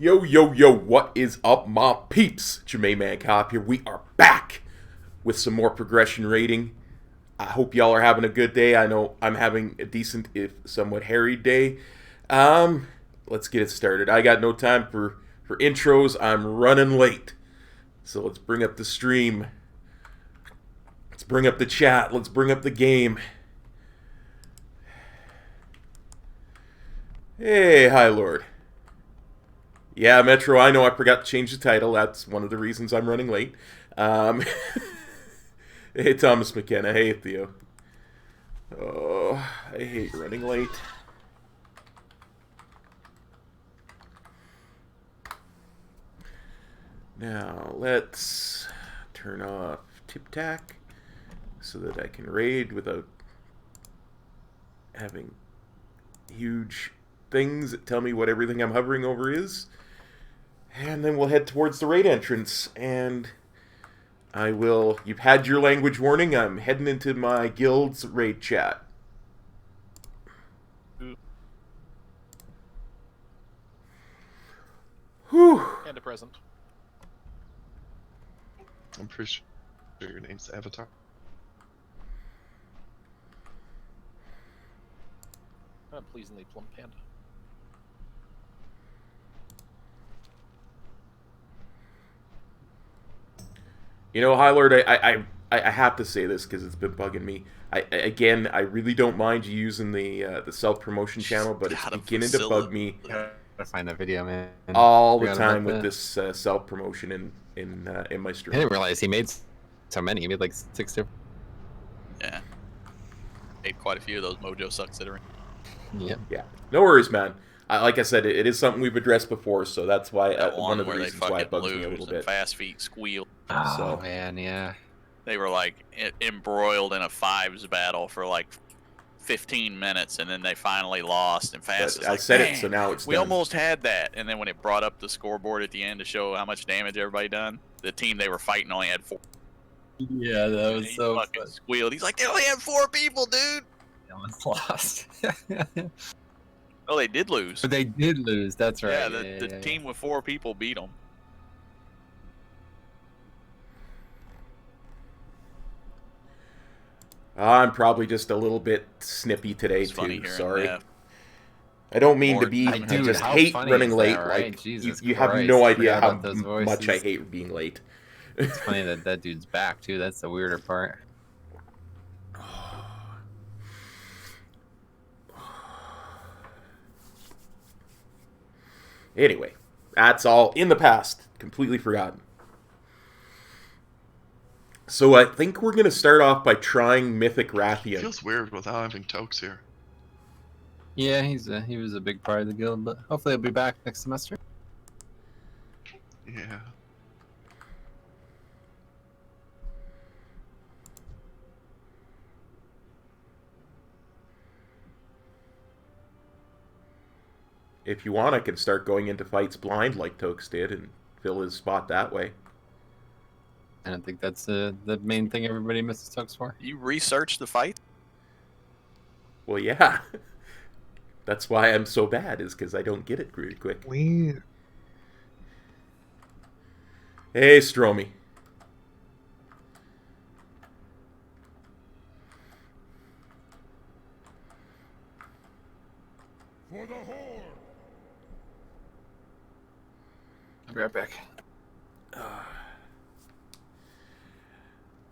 Yo, yo, yo, what is up, my peeps? Jermaine Man Cop here. We are back with some more progression rating. I hope y'all are having a good day. I know I'm having a decent, if somewhat harried day. Let's get it started. I got no time for intros. I'm running late. So let's bring up the stream. Let's bring up the chat. Let's bring up the game. Hey, hi, Lord. Yeah, Metro, I know I forgot to change the title. That's one of the reasons I'm running late. Hey, Thomas McKenna. Hey, Theo. Oh, I hate running late. Now, let's turn off Tip-Tac so that I can raid without having huge things that tell me what everything I'm hovering over is. And then we'll head towards the raid entrance, and I will... You've had your language warning. I'm heading into my guild's raid chat. Whew. And a present. I'm pretty sure your name's Avatar. Pleasingly plump panda. You know, High Lord, I have to say this because it's been bugging me. I really don't mind you using the self-promotion channel, but it's beginning to bug me. Gotta find that video, man. All the time with this self-promotion in my stream. I didn't realize he made so many. He made like 6 different. Yeah. Made quite a few of those mojo sucks that are in. Yep. Yeah, no worries, man. Like I said, it is something we've addressed before, so that's why That one one of the where they reasons why it fucking bugs me a lose little and bit. Fast Feet squeal. Oh So- man, yeah. They were like embroiled in a fives battle for like 15 minutes, and then they finally lost. And Fast But is I like, said man, it, so now it's we done. almost had that. And then when it brought up the scoreboard at the end to show how much damage everybody done, the team they were fighting only had 4. Yeah, that And was he so fucking fun. squealed. He's like, they only had 4 people, dude. They almost lost. Oh, they did lose. But they did lose. That's right. Yeah, Yeah, the team with 4 people beat them. I'm probably just a little bit snippy today It's funny too. hearing Sorry. that. I don't mean to Or- be. I I mean, just how hate funny running is late. that, right? Like Jesus you have Christ, no I idea forgot how about those much I voices. hate being late. It's funny that that dude's back too. That's the weirder part. Anyway, that's all in the past. Completely forgotten. So I think we're gonna start off by trying Mythic Rathian. Feels weird without having Tokes here. Yeah, he was a big part of the guild, but hopefully he'll be back next semester. Yeah. If you want, I can start going into fights blind like Tokes did and fill his spot that way. I don't think that's the main thing everybody misses Tux for. You researched the fight? Well, yeah. That's why I'm so bad, is because I don't get it really quick. Weird. Hey, Stromy. For the Horde! I'll be right back.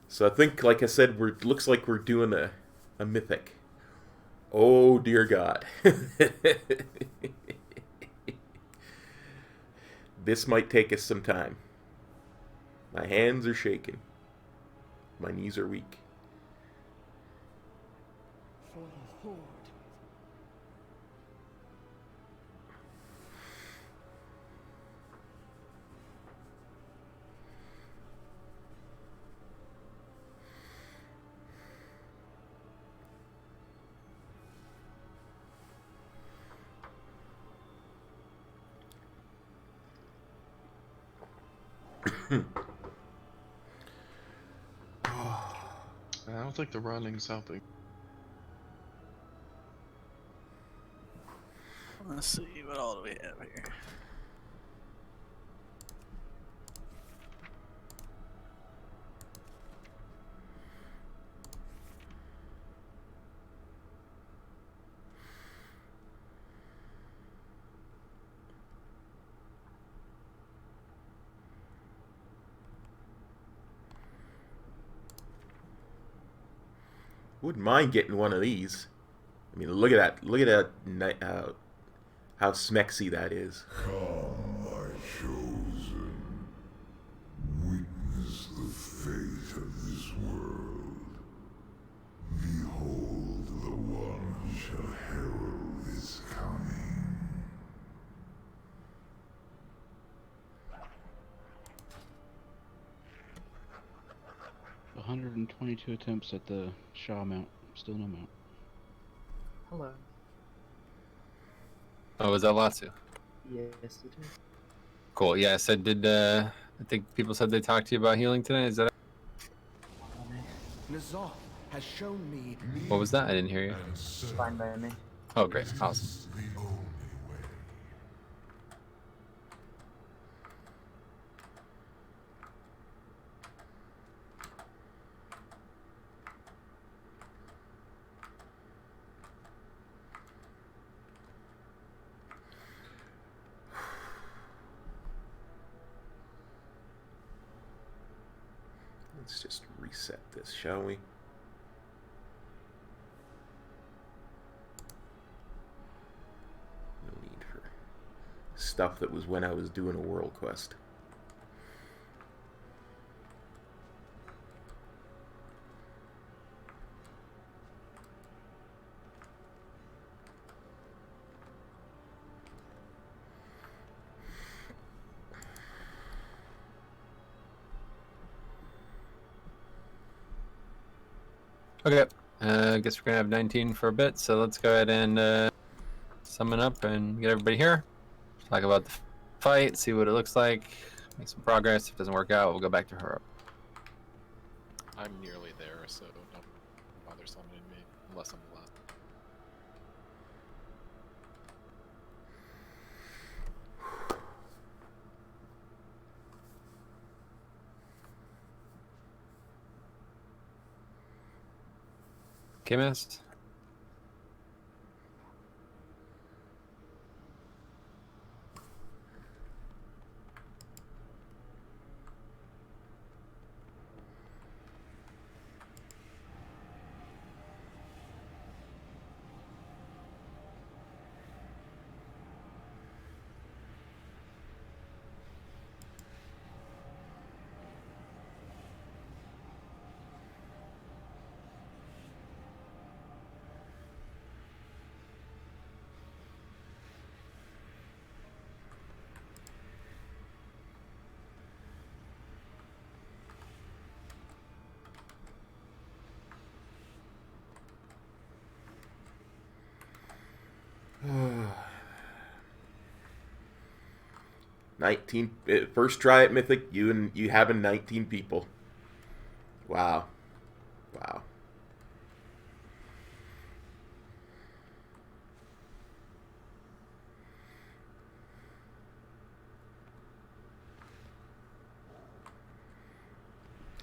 So I think, like I said, looks like we're doing a mythic. Oh, dear God. This might take us some time. My hands are shaking. My knees are weak. For the Horde. I don't think the running's helping. Let's see, what all do we have here? Wouldn't mind getting one of these. I mean, look at that. Look at that. How smexy that is. Come, my chosen. Witness the fate of this world. Behold the one who shall herald its coming. 122 attempts at the Shaw mount. Still no mount. Hello. Oh, was that Latsu? Yes, it is. Cool. Yeah, I said, I think people said they talked to you about healing today? Is that Ny'alotha has shown me what was that? I didn't hear you. Fine by me. Oh, great. Awesome. This is the only way. Let's just reset this, shall we? No need for stuff that was when I was doing a world quest. Okay. I guess we're gonna have 19 for a bit, so let's go ahead and summon up and get everybody here. Talk about the fight, see what it looks like, make some progress. If it doesn't work out, we'll go back to her. I'm nearly there, so don't bother summoning me unless I'm allowed. Chemist. First try at Mythic, you having 19 people. Wow. Wow.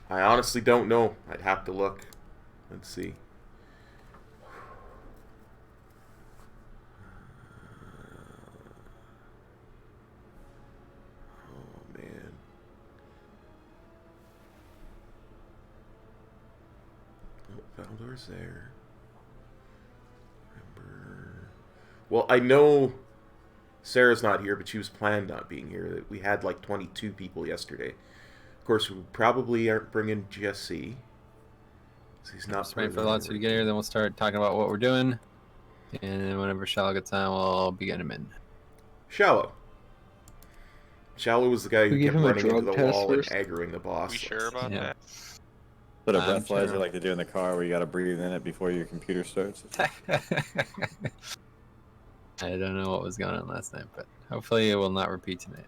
I honestly don't know. I'd have to look. Let's see. Oh, man. Oh, Valdor's there. Remember. Well, I know Sarah's not here, but she was planned not being here. We had like 22 people yesterday. Of course, we probably aren't bringing Jesse. He's not. Just waiting for the lots to get here, then we'll start talking about what we're doing. And then whenever Shallow gets on, we'll begin him in. Shallow. Shallow was the guy who We give kept him a running into drug the test wall first? and aggroing the boss. We sure about Yeah. that? Put a I'm breathalyzer sure. like they do in the car where you gotta breathe in it before your computer starts. I don't know what was going on last night, but hopefully it will not repeat tonight.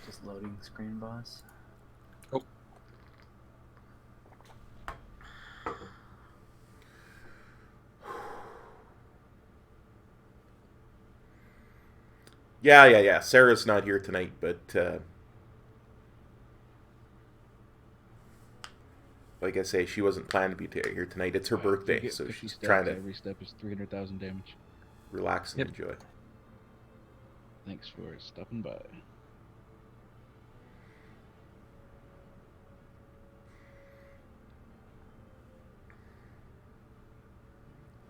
Just loading screen, boss. Yeah. Sarah's not here tonight, but like I say, she wasn't planned to be here tonight. It's her birthday, so she's trying to Every step is 300,000 damage. relax and Yep. enjoy. Thanks for stopping by.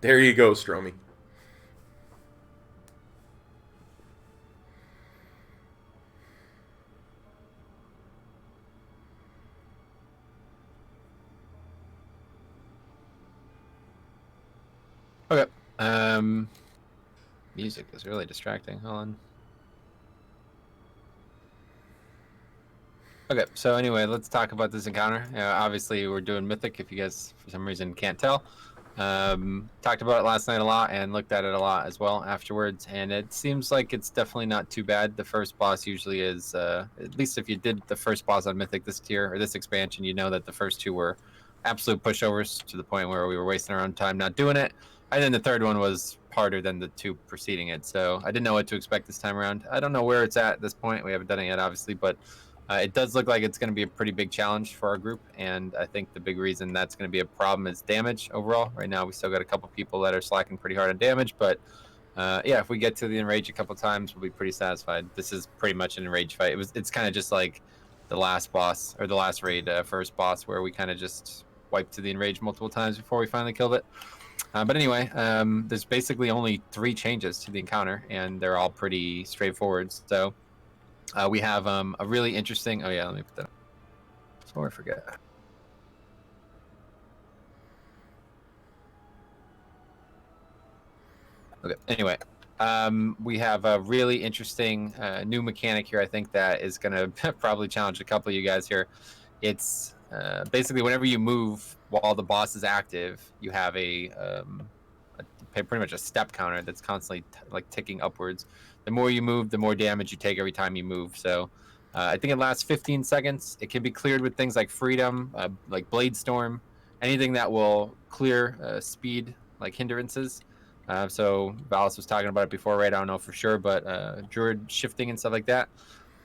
There you go, Stromy. Okay. Music is really distracting. Hold on. Okay, so anyway, let's talk about this encounter. Obviously, we're doing Mythic, if you guys, for some reason, can't tell. Talked about it last night a lot and looked at it a lot as well afterwards, and it seems like it's definitely not too bad. The first boss usually is, at least if you did the first boss on Mythic this tier, or this expansion, you know that the first two were absolute pushovers to the point where we were wasting our own time not doing it. And then the third one was harder than the two preceding it, so I didn't know what to expect this time around. I don't know where it's at this point. We haven't done it yet, obviously, but it does look like it's going to be a pretty big challenge for our group, and I think the big reason that's going to be a problem is damage overall. Right now, we still got a couple people that are slacking pretty hard on damage, but yeah, if we get to the enrage a couple times, we'll be pretty satisfied. This is pretty much an enrage fight. It's kind of just like the last boss, or the last raid first boss, where we kind of just wiped to the enrage multiple times before we finally killed it. But anyway, there's basically only 3 changes to the encounter, and they're all pretty straightforward. So we have a really interesting... Oh, yeah, let me put that up. Before I forget. Okay, anyway. We have a really interesting new mechanic here, I think, that is going to probably challenge a couple of you guys here. it's basically whenever you move while the boss is active, you have a pretty much a step counter that's constantly like ticking upwards. The more you move, the more damage you take every time you move. So I think it lasts 15 seconds. It can be cleared with things like Freedom, like Blade Storm, anything that will clear speed like hindrances. So Valis was talking about it before, right? I don't know for sure, but Druid shifting and stuff like that.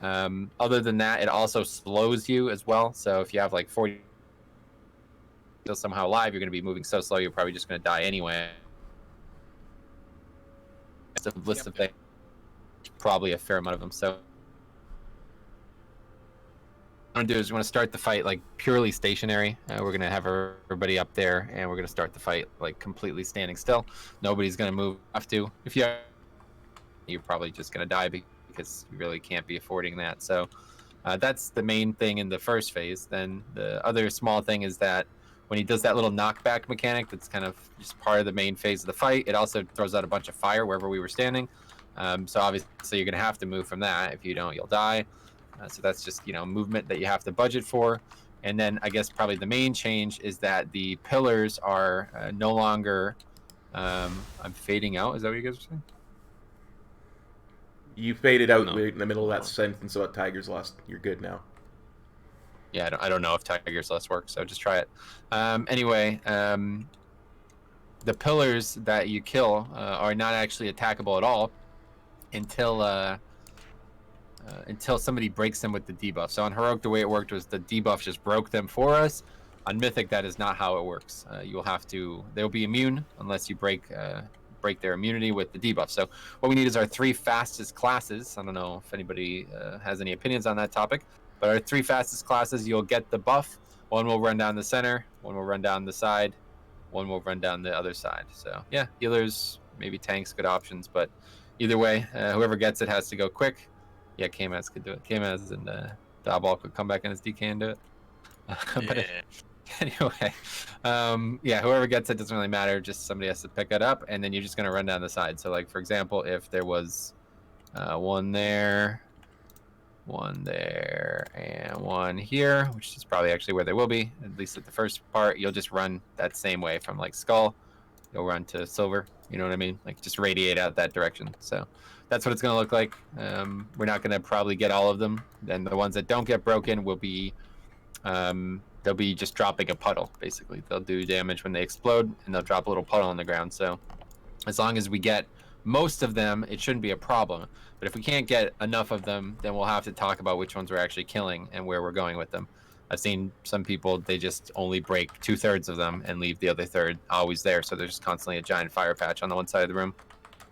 Other than that, it also slows you as well. So if you have like 40 still somehow alive, you're going to be moving so slow, you're probably just going to die anyway. It's a list of things, probably a fair amount of them. So what I want to do is we want to start the fight like purely stationary. We're going to have everybody up there, and we're going to start the fight like completely standing still. Nobody's going to move. Have to. If you're probably just going to die because you really can't be affording that. So that's the main thing in the first phase. Then the other small thing is that when he does that little knockback mechanic, that's kind of just part of the main phase of the fight. It also throws out a bunch of fire wherever we were standing. So obviously you're going to have to move from that. If you don't, you'll die. So that's just, movement that you have to budget for. And then I guess probably the main change is that the pillars are no longer... I'm fading out. Is that what you guys are saying? You faded out No. in the middle of that sentence about Tiger's Lust. You're good now. Yeah, I don't know if Tiger's Lust works, so just try it. Anyway, the pillars that you kill are not actually attackable at all until somebody breaks them with the debuff. So on Heroic, the way it worked was the debuff just broke them for us. On Mythic, that is not how it works. They'll be immune unless you break their immunity with the debuff. So what we need is our 3 fastest classes. I don't know if anybody has any opinions on that topic. But our 3 fastest classes, you'll get the buff. One will run down the center, one will run down the side, one will run down the other side. So yeah, healers, maybe tanks, good options. But either way, whoever gets it has to go quick. Yeah, K-Maz could do it. K-Maz and Diabol could come back in his DK and do it. But anyway, whoever gets it doesn't really matter. Just somebody has to pick it up, and then you're just going to run down the side. So like, for example, if there was one there, and one here, which is probably actually where they will be, at least at the first part, you'll just run that same way from like Skull. You'll run to Silver, you know what I mean? Like just radiate out that direction. So that's what it's going to look like. We're not going to probably get all of them. Then the ones that don't get broken will be, they'll be just dropping a puddle, basically. They'll do damage when they explode, and they'll drop a little puddle on the ground. So as long as we get most of them, it shouldn't be a problem. But if we can't get enough of them, then we'll have to talk about which ones we're actually killing and where we're going with them. I've seen some people, they just only break 2/3 of them and leave the other third always there. So there's just constantly a giant fire patch on the one side of the room.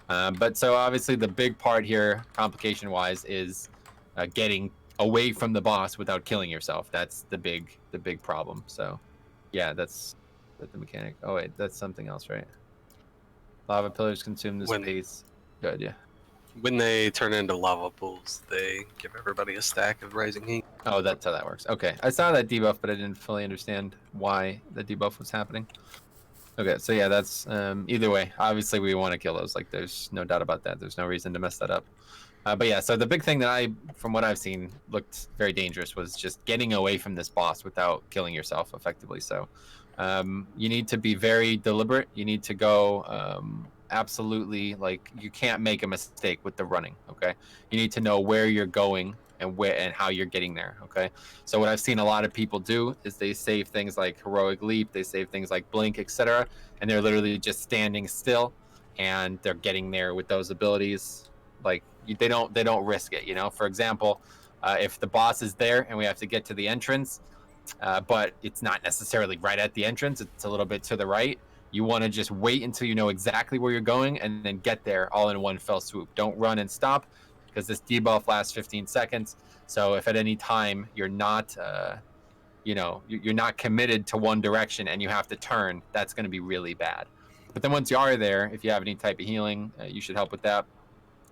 But so obviously the big part here, complication-wise, is getting away from the boss without killing yourself. That's the big problem. So yeah, that's the mechanic. Oh wait, that's something else, right? Lava pillars consume the space. Good, yeah. When they turn into lava pools, they give everybody a stack of rising heat. Oh, that's how that works. Okay, I saw that debuff, but I didn't fully understand why the debuff was happening. Okay, so yeah, that's either way. Obviously, we want to kill those. Like, there's no doubt about that. There's no reason to mess that up. But yeah, so the big thing that from what I've seen, looked very dangerous was just getting away from this boss without killing yourself effectively. So you need to be very deliberate. You need to go absolutely, like, you can't make a mistake with the running. Okay, you need to know where you're going and how you're getting there. Okay, so what I've seen a lot of people do is they save things like Heroic Leap, they save things like Blink, etc., and they're literally just standing still, and they're getting there with those abilities. Like, they don't risk it. You know, for example, if the boss is there and we have to get to the entrance, but it's not necessarily right at the entrance, it's a little bit to the right. You want to just wait until you know exactly where you're going and then get there all in one fell swoop. Don't run and stop, because this debuff lasts 15 seconds. So if at any time you're not, you're not committed to one direction and you have to turn, that's going to be really bad. But then once you are there, if you have any type of healing, you should help with that.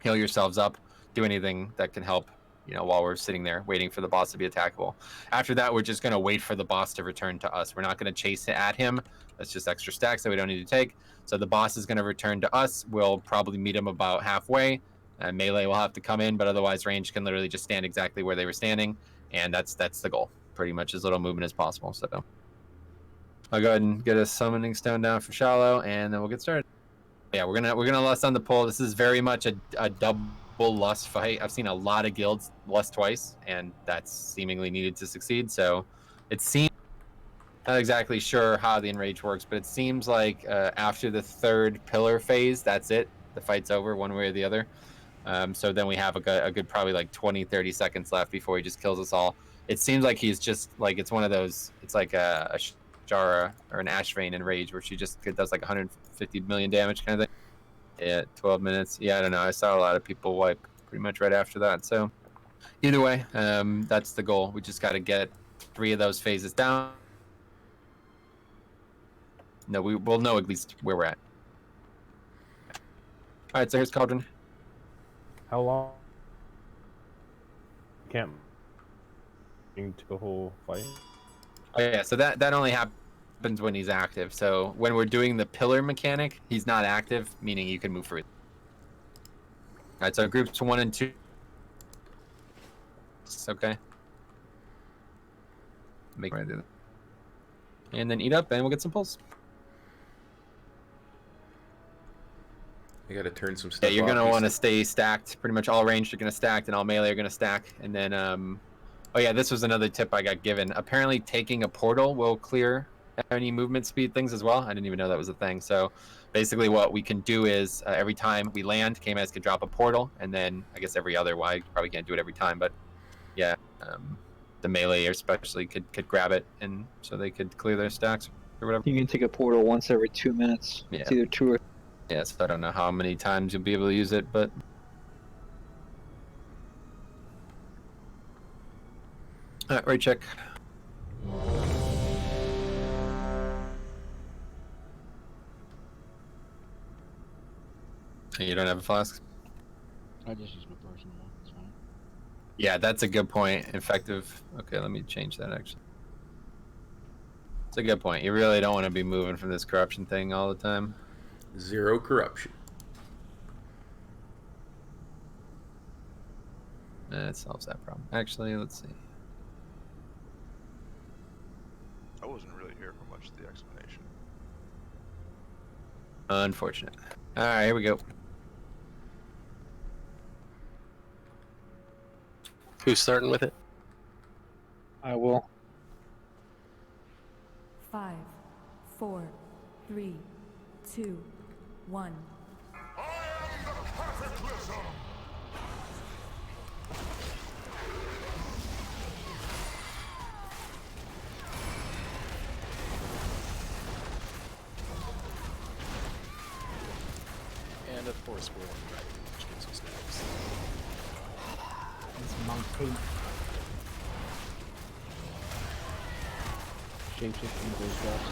Heal yourselves up. Do anything that can help, while we're sitting there waiting for the boss to be attackable. After that, we're just going to wait for the boss to return to us. We're not going to chase it at him. That's just extra stacks that we don't need to take. So the boss is going to return to us. We'll probably meet him about halfway. Melee will have to come in, but otherwise range can literally just stand exactly where they were standing, and that's the goal. pretty much as little movement as possible. So I'll go ahead and get a summoning stone down for Shallow, and then we'll get started. Yeah, we're gonna lust on the pole. This is very much a double lust fight. I've seen a lot of guilds lust twice, and that's seemingly needed to succeed. So it seems, not exactly sure how the enrage works, but it seems like after the third pillar phase, that's it. The fight's over one way or the other. So then we have a good probably like 20-30 seconds left before he just kills us all. It seems like he's just like, it's one of those, it's like a Jara or an Ashvane in Rage where she just does like 150 million damage kind of thing. Yeah, 12 minutes. Yeah, I don't know. I saw a lot of people wipe pretty much right after that. So either way, that's the goal. We just got to get 3 of those phases down. No, we'll know at least where we're at. All right, so here's Cauldron. How long? Can't into the whole fight. Oh yeah, so that only happens when he's active. So when we're doing the pillar mechanic, he's not active, meaning you can move through. All right, so groups 1 and 2. Okay. Make right there. And then eat up, and we'll get some pulls. I gotta turn some stuff. Yeah, you're off. gonna want to stay stacked. Pretty much all ranged are gonna stack, and all melee are gonna stack. And then, oh yeah, this was another tip I got given. Apparently, taking a portal will clear any movement speed things as well. I didn't even know that was a thing. So, basically, what we can do is every time we land, K-Maz can drop a portal, and then I guess every other. Well, I probably can't do it every time, but yeah, the melee especially could grab it, and so they could clear their stacks or whatever. You can take a portal once every 2 minutes. Yeah. It's either 2 or. Yes, I don't know how many times you'll be able to use it, but all right, right check. You don't have a flask? I just use my personal one. It's fine. Yeah, that's a good point. Effective. Okay, let me change that actually. It's a good point. You really don't want to be moving from this corruption thing all the time. 0 corruption. That solves that problem. Actually, let's see. I wasn't really here for much of the explanation. Unfortunate. All right, here we go. Who's starting with it? I will. 5, 4, 3, 2, 1. And of course, we're on dragon, which gives us stacks. It's monkey. Shapeshifting goes drops.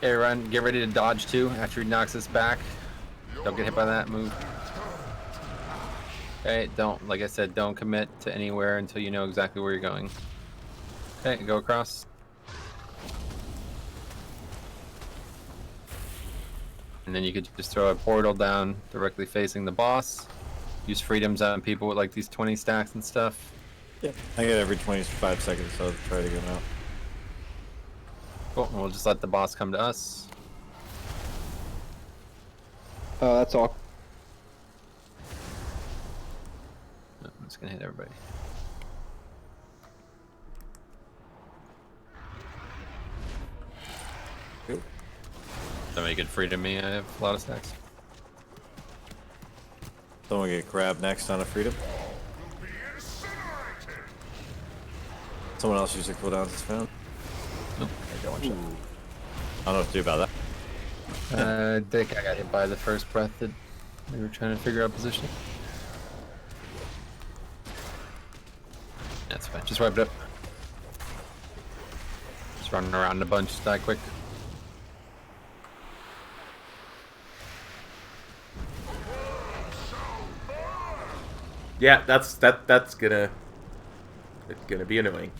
Hey, run. Get ready to dodge too after he knocks us back. Don't get hit by that move. Okay, don't, like I said, don't commit to anywhere until you know exactly where you're going. Okay, go across. And then you could just throw a portal down directly facing the boss. Use freedoms on people with like these 20 stacks and stuff. Yep. I get every 25 seconds, so I'll try to get out. Cool, and we'll just let the boss come to us. That's all. No, I'm just gonna hit everybody. Cool. Somebody could freedom me, I have a lot of stacks. Someone get grabbed next on a freedom. Someone else use their cooldowns is found. Nope, I got one shot. I don't know what to do about that. I think I got hit by the first breath that they were trying to figure out position. That's fine, just wipe it up. Just running around a bunch, die quick. Yeah, that's gonna be annoying.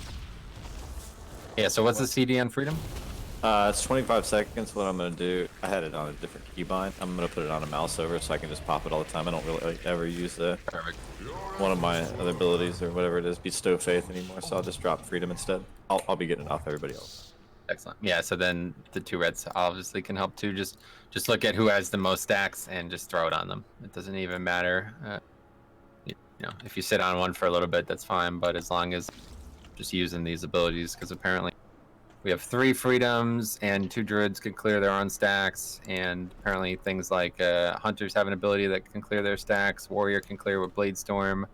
Yeah. So what's the CD on freedom? It's 25 seconds. What I'm gonna do, I had it on a different keybind. I'm gonna put it on a mouse over so I can just pop it all the time. I don't really ever use Perfect. one of my other abilities or whatever it is, bestow faith anymore. So I'll just drop freedom instead. I'll be getting it off everybody else. Excellent. Yeah. So then the 2 reds obviously can help too. Just look at who has the most stacks and just throw it on them. It doesn't even matter. You know, if you sit on one for a little bit, that's fine. But as long as just using these abilities, because apparently we have 3 freedoms and 2 druids can clear their own stacks, and apparently things like hunters have an ability that can clear their stacks. Warrior can clear with Blade Storm.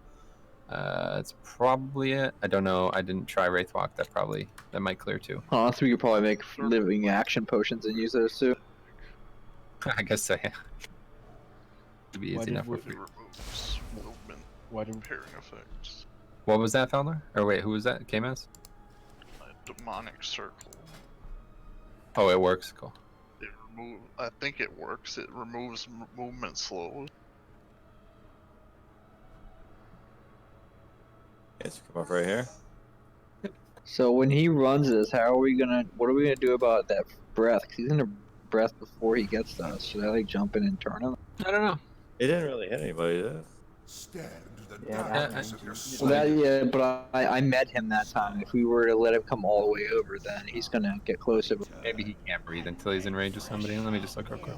That's probably it. I don't know. I didn't try Wraithwalk. That might clear too. Honestly, we could probably make living action potions and use those too. I guess so. Yeah. It'd be easy enough. It removes movement pairing effects. What was that, Fowler? Or wait, who was that? KMS? Demonic circle. Oh, it works. Cool. I think it works. It removes movement slows. Yes, come up right here. So when he runs this, what are we gonna do about that breath? 'Cause he's gonna breath before he gets to us. Should I like jump in and turn him? I don't know. It didn't really hit anybody, did it? Yeah, but I met him that time. If we were to let him come all the way over, then he's gonna get closer. Maybe he can't breathe until he's in range of somebody. Let me just look real quick.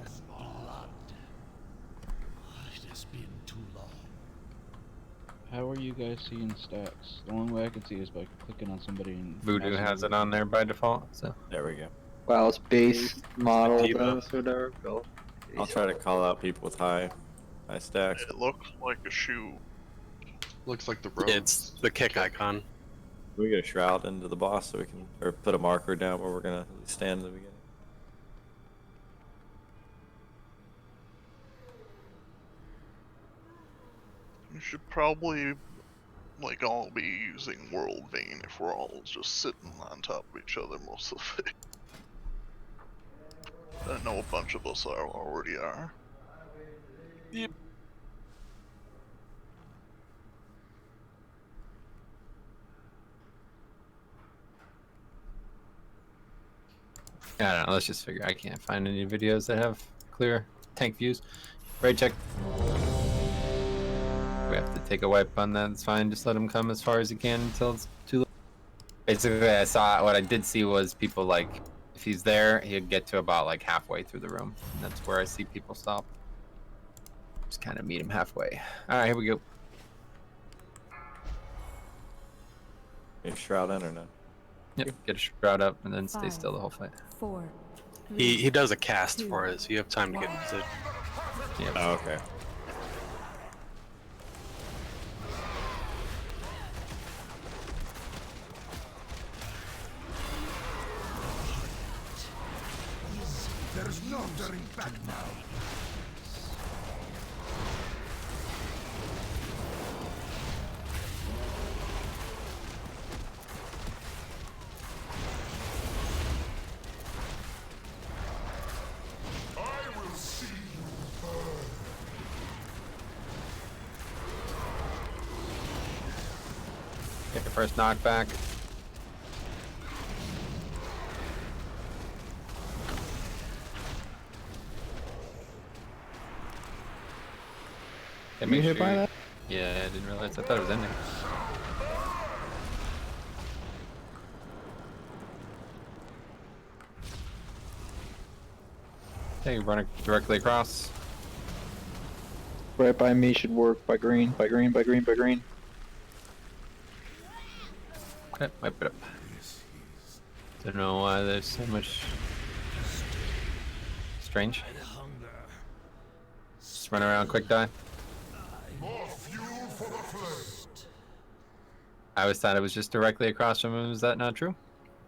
How are you guys seeing stacks? The only way I can see is by clicking on somebody and... Voodoo has it on there by default, so... There we go. Well, it's base model, Diva. whatever. I'll try to call out people with high stacks. It looks like a shoe. Looks like the road. It's the kick icon. We get a shroud into the boss so we can, or put a marker down where we're gonna stand in the beginning. We should probably like all be using World Vein if we're all just sitting on top of each other most of the day. I know a bunch of us already are. Yep. I don't know, let's just figure. I can't find any videos that have clear tank views. Right check. We have to take a wipe on that, it's fine. Just let him come as far as he can until it's too late. Basically, what I did see was people like, if he's there, he'd get to about like halfway through the room. And that's where I see people stop. Just kind of meet him halfway. Alright, here we go. Get a shroud in or no? Yep, get a shroud up and then stay still the whole fight. 4. He does a cast for it, so you have time to get in position. Yep. Oh, okay. There is no turning back now. I will see you burn. Get the first knockback. Yeah, You hit by that? Yeah, I didn't realize. I thought it was ending. Okay, run it directly across. Right by me should work. By green, by green, by green, by green. Okay, wipe it up. Don't know why there's so much strange. Just run around, quick die. More fuel for the flame. I always thought it was just directly across from him. Is that not true?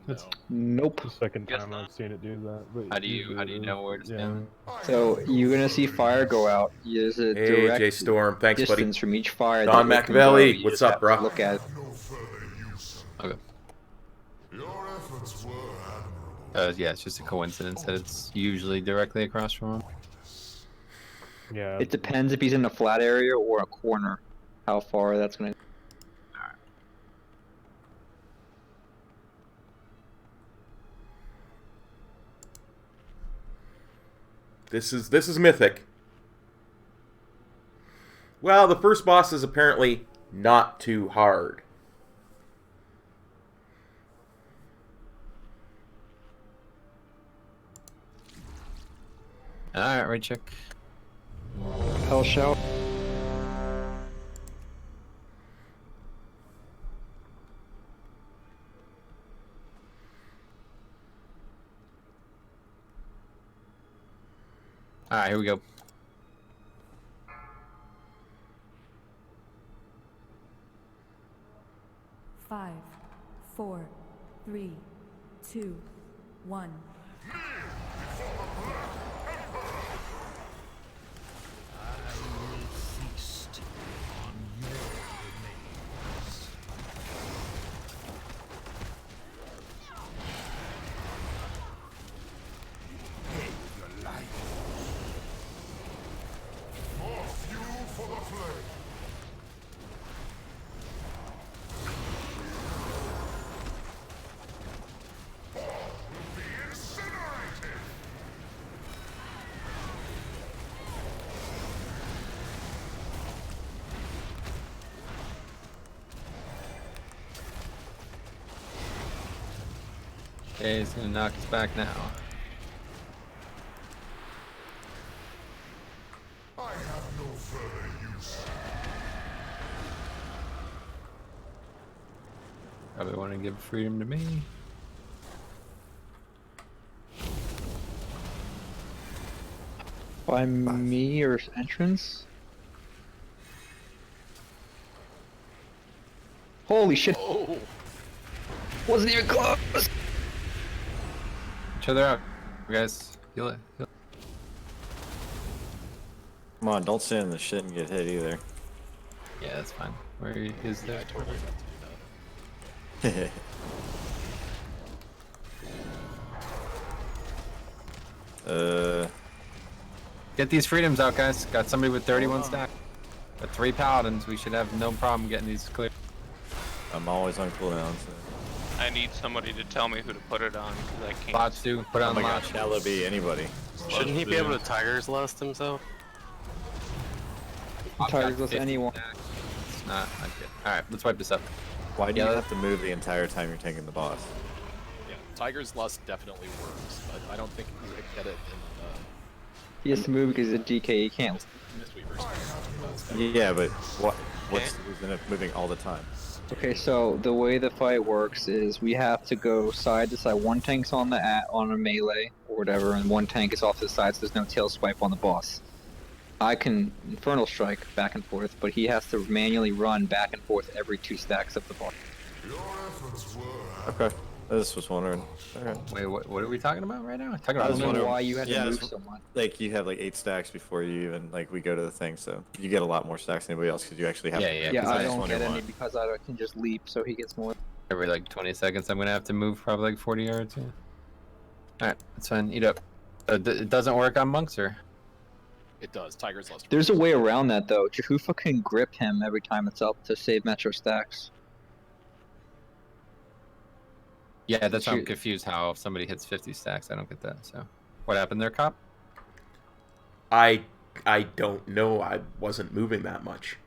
It's Nope. the second time I've seen it do that. But How do you know where to stand? So you're gonna see fire go out. Use a Hey, direct J Storm, thanks, buddy. distance from each fire. Don that it can Machiavelli, go. You what's just up, have to bro? Look at it. No further use. Okay. Your efforts were admirable. Yeah, it's just a coincidence that it's usually directly across from him. Yeah. It depends if he's in a flat area or a corner. how far that's gonna. This is mythic. Well, the first boss is apparently not too hard. Alright, right check. Hell shout. Alright, here we go. Five, 4, 3, 2, 1. Okay, he's gonna knock us back now. I have no further use. Probably want to give freedom to me. By me or entrance? Holy shit! Oh. Wasn't even close! Each other out, guys. Heal it. Heal it. Come on, don't stand in the shit and get hit either. Yeah, that's fine. Where is Yeah, I that? totally meant to do that. Get these freedoms out, guys. Got somebody with 31 stack. Got 3 paladins. We should have no problem getting these clear. I'm always on cooldown, so. I need somebody to tell me who to put it on because I can't. Bots do. Put it on Oh my the gosh, that'll be anybody. Shouldn't he be able to Tiger's Lust himself? Tiger's Lust anyone. It's not good. Alright, let's wipe this up. Why do you have to move the entire time you're taking the boss? Yeah, Tiger's Lust definitely works, but I don't think you would get it in He has to move because he's a DK, he can't. Mistweaver's. Yeah, but what's the reason of moving all the time? Okay, so the way the fight works is we have to go side to side. One tank's on a melee or whatever, and one tank is off to the side, so there's no tail swipe on the boss. I can Infernal Strike back and forth, but he has to manually run back and forth every 2 stacks of the boss. Okay, I just was wondering. Alright. Wait, what are we talking about right now? Talking I about was wondering why you had to move that's- so much. Like you have like 8 stacks before you even we go to the thing, so you get a lot more stacks than anybody else because you actually have. Yeah, I don't get any because I can just leap, so he gets more. Every like 20 seconds, I'm gonna have to move probably like 40 yards. Yeah. Alright, that's fine. Eat up. It doesn't work on monks, or? It does. Tiger's Lust. There's a way around that though. Jehufa can grip him every time it's up to save Metro stacks. Yeah, that's why I'm Shoot. confused how if somebody hits 50 stacks, I don't get that. So, what happened there, Cop? I don't know. I wasn't moving that much.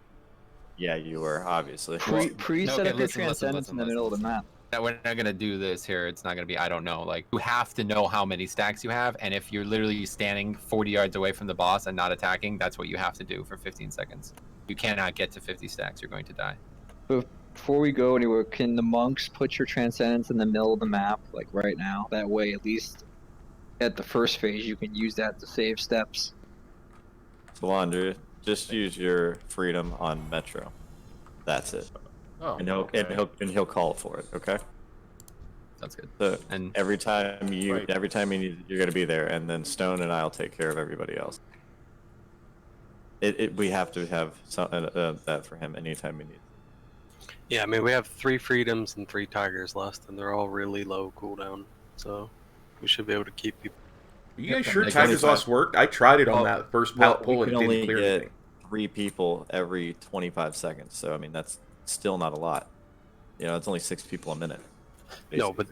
Yeah, you were obviously. Pre set up your transcendence in the middle of the map. Now, we're not gonna do this here. It's not gonna be I don't know. Like, you have to know how many stacks you have, and if you're literally standing 40 yards away from the boss and not attacking, that's what you have to do for 15 seconds. You cannot get to 50 stacks. You're going to die. Before we go anywhere, can the monks put your transcendence in the middle of the map, like right now? That way, at least at the first phase, you can use that to save steps. Salandra, just use your freedom on Metro. That's it. Oh, and he'll call for it. Okay. Sounds good. So And every time you need, you're gonna be there, and then Stone and I'll take care of everybody else. We have to have some, that for him anytime we need. Yeah, I mean, we have 3 freedoms and 3 Tigers Lust, and they're all really low cooldown, so we should be able to keep people. Are you guys sure Tiger's Lust worked? I tried it on that first pull and it didn't clear anything. 3 people every 25 seconds. So I mean, that's still not a lot. You know, it's only 6 people a minute. No, but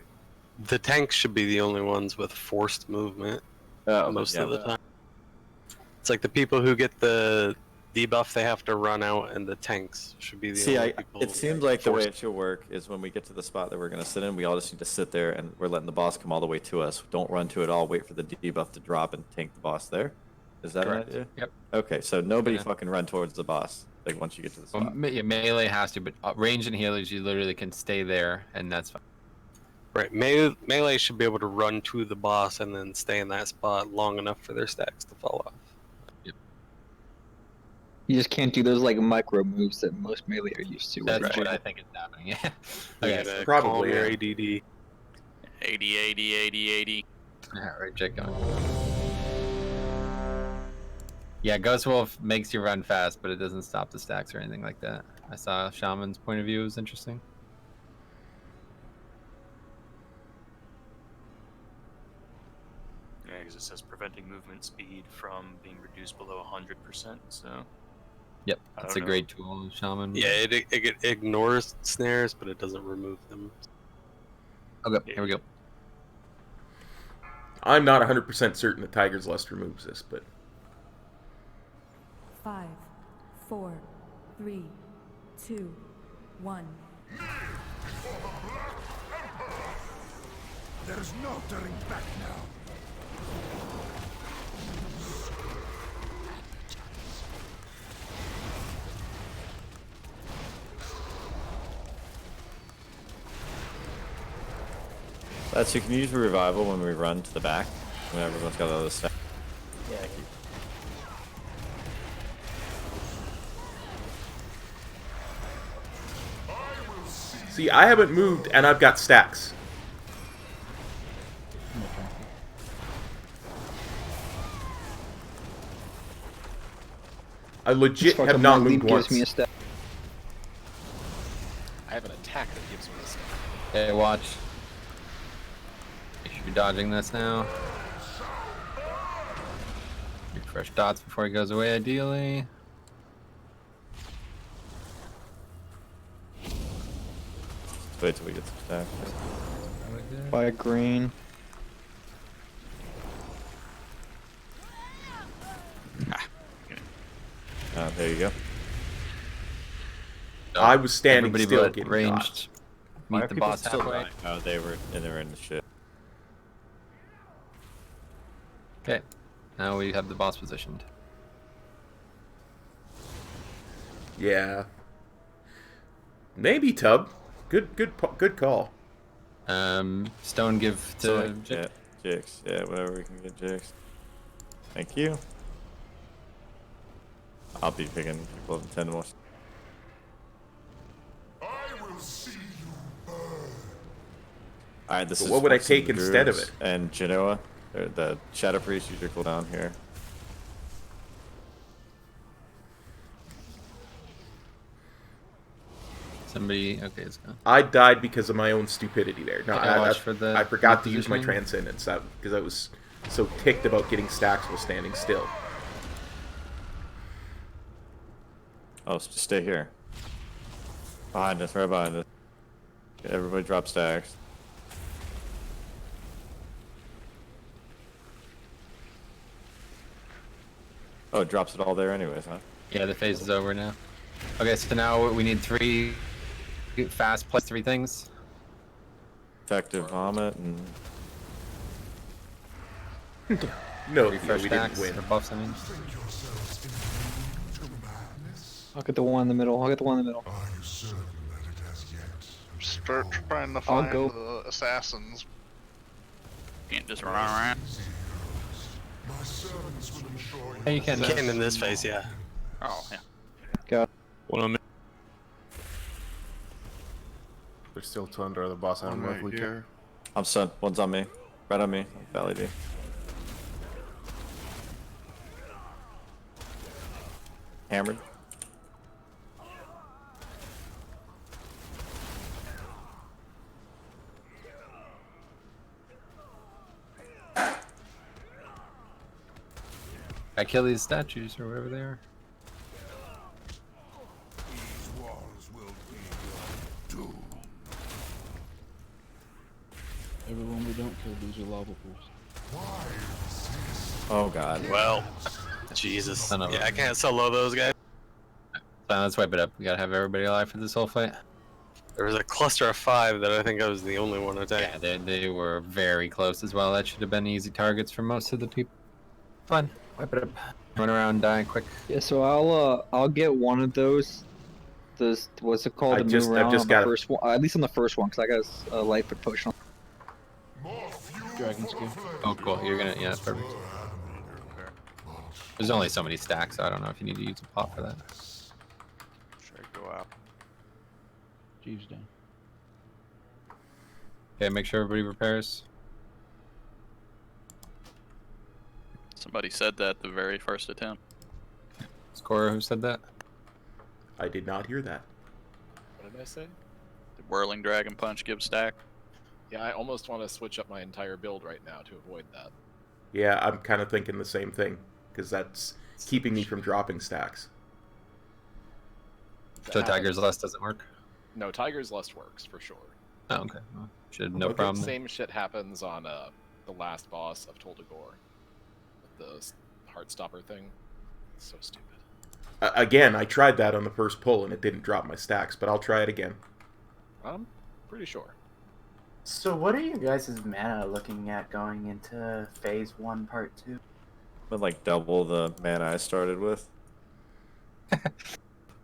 the tanks should be the only ones with forced movement most of the time. It's like the people who get the debuff, they have to run out, and the tanks should be the only people. It seems like the way it should work is when we get to the spot that we're going to sit in, we all just need to sit there, and we're letting the boss come all the way to us. Don't run to it all. Wait for the debuff to drop and tank the boss there. Is that Correct. an idea? Yep. Okay, so nobody fucking run towards the boss. Like once you get to the spot. Well, yeah, melee has to, but range and healers, you literally can stay there, and that's fine. Right, melee should be able to run to the boss and then stay in that spot long enough for their stacks to fall off. You just can't do those like micro moves that most melee are used to. That's what I think is happening. Yeah. Okay, probably, your yeah. ADD. 80. Alright, check going. Yeah, Ghost Wolf makes you run fast, but it doesn't stop the stacks or anything like that. I saw Shaman's point of view was interesting. Yeah, because it says preventing movement speed from being reduced below 100%, so... Yep, I that's a don't know. great tool, Shaman. Yeah, it ignores snares, but it doesn't remove them. Okay, here we go. I'm not 100% certain that Tiger's Lust removes this, but 5, 4, 3, 2, 1. There's no turning back now. That's you can use revival when we run to the back when everyone's got all this stuff. Yeah, see, I haven't moved and I've got stacks. I legit have not moved once. Gives me a step. I have an attack that gives me this. Okay, watch. You should be dodging this now. Refresh dots before he goes away, ideally. Wait till we get some stacks. Buy green. There you go. I was standing Everybody still but getting ranged. dodged. Why Meet are the people boss still halfway. dying? Oh, they were in the shit. Okay, now we have the boss positioned. Yeah. Maybe Tub. Good call. Stone give to So, yeah, Jix. Yeah, whatever we can get Jix. Thank you. I'll be picking people in 10 more. I will see you burn. Alright, this But is what would I Fox take and instead of Druids it? And Genoa. The Shadow Priest, use your cooldown here. Somebody, okay, it's gone. I died because of my own stupidity there. No, Okay, I watch for the I forgot to use my positioning. transcendence because I was so ticked about getting stacks while standing still. Oh, so just stay here. Behind us, right behind us. Everybody drop stacks. Oh, it drops it all there anyways, huh? Yeah, the phase is over now. Okay, so now we need 3 fast plus 3 things. Effective vomit and... No, refresh we didn't stacks win. or buffs, I mean. I'll get the one in the middle. I'll get the one in the middle. Are you certain that it has yet? Start trying to I'll find go. the assassins. Can't just run around. My servants will ensure Hey, you can. You can in this phase, yeah. Oh, yeah. Go. One on me. There's still 2 under the boss. I don't I'm know if right we can. here. I'm stunned. One's on me. Right on me. Valley D. Hammered. I kill these statues or whatever they are. Everyone we don't kill, these are lava pools. Oh god. Well, Jesus. I know. Yeah, I can't solo those guys. Let's wipe it up. We gotta have everybody alive for this whole fight. There was a cluster of 5 that I think I was the only one attacking. Yeah, they were very close as well. That should have been easy targets for most of the people. Fun. Wipe it up. Run around, die quick. Yeah, so I'll get one of those. Those what's it called? I've just on the got it. first one, at least on the first one, because I got a life foot potion. Dragon skill. Oh, cool. You're gonna, yeah, that's perfect. There's only so many stacks, so I don't know if you need to use a pot for that. Should I go out? Jeeves down. Okay, make sure everybody repairs. Somebody said that the very first attempt. Scorer, who said that? I did not hear that. What did I say? The Whirling Dragon Punch gives stack. Yeah, I almost want to switch up my entire build right now to avoid that. Yeah, I'm kind of thinking the same thing, because that's keeping me from dropping stacks. So Tiger's Lust doesn't work? No, Tiger's Lust works for sure. Oh, okay. Well, should no But problem. The same shit happens on the last boss of Toldagor. With the Heartstopper thing. It's so stupid. Again, I tried that on the first pull and it didn't drop my stacks, but I'll try it again. I'm pretty sure. So what are you guys' mana looking at going into phase 1 part 2? But like double the mana I started with.